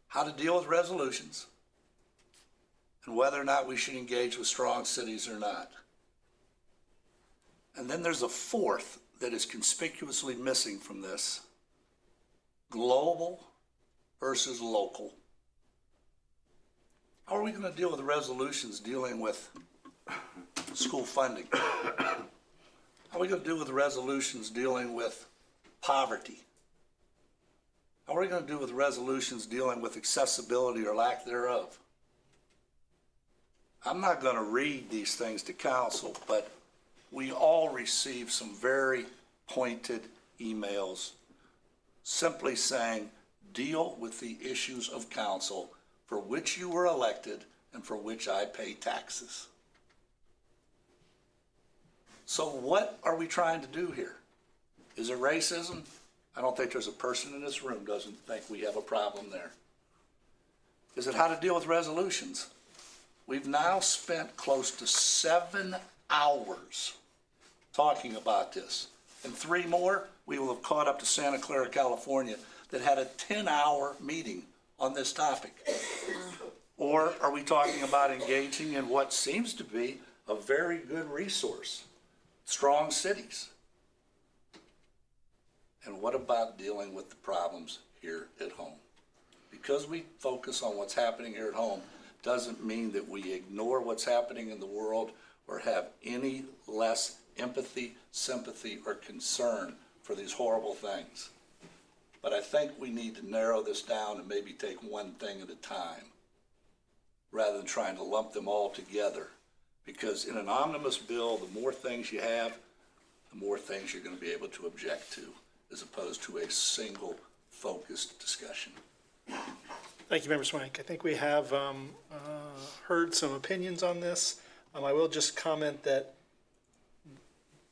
how to deal with resolutions, and whether or not we should engage with Strong Cities or not. And then there's a 4th that is conspicuously missing from this: global versus local. How are we going to deal with resolutions dealing with school funding? How are we going to deal with resolutions dealing with poverty? How are we going to deal with resolutions dealing with accessibility or lack thereof? I'm not going to read these things to council, but we all received some very pointed emails simply saying, deal with the issues of council for which you were elected and for which I pay taxes. So what are we trying to do here? Is it racism? I don't think there's a person in this room doesn't think we have a problem there. Is it how to deal with resolutions? We've now spent close to 7 hours talking about this. And 3 more, we will have caught up to Santa Clara, California, that had a 10-hour meeting on this topic. Or are we talking about engaging in what seems to be a very good resource, strong cities? And what about dealing with the problems here at home? Because we focus on what's happening here at home doesn't mean that we ignore what's happening in the world or have any less empathy, sympathy, or concern for these horrible things. But I think we need to narrow this down and maybe take one thing at a time rather than trying to lump them all together. Because in an omnibus bill, the more things you have, the more things you're going to be able to object to, as opposed to a single focused discussion. Thank you, Member Swank. I think we have heard some opinions on this. I will just comment that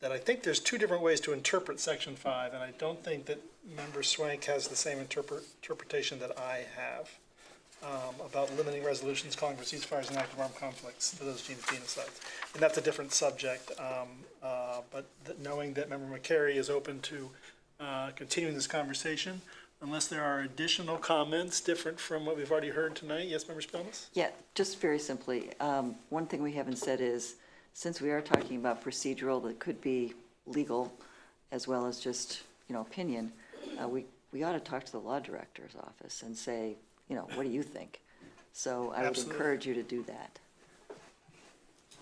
I think there's 2 different ways to interpret Section 5, and I don't think that Member Swank has the same interpretation that I have about limiting resolutions calling for ceasefires and active armed conflicts to those genocides. And that's a different subject, but knowing that Member McCary is open to continuing this conversation, unless there are additional comments different from what we've already heard tonight. Yes, Member Spelman? Yeah, just very simply, one thing we haven't said is, since we are talking about procedural that could be legal as well as just, opinion, we ought to talk to the law director's office and say, what do you think? So I would encourage you to do that.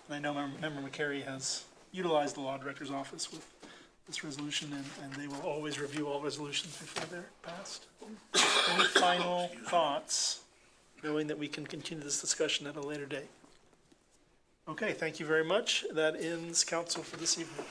And I know Member McCary has utilized the law director's office with this resolution, and they will always review all resolutions before they're passed. Any final thoughts, knowing that we can continue this discussion at a later date? Okay, thank you very much. That ends council for this evening.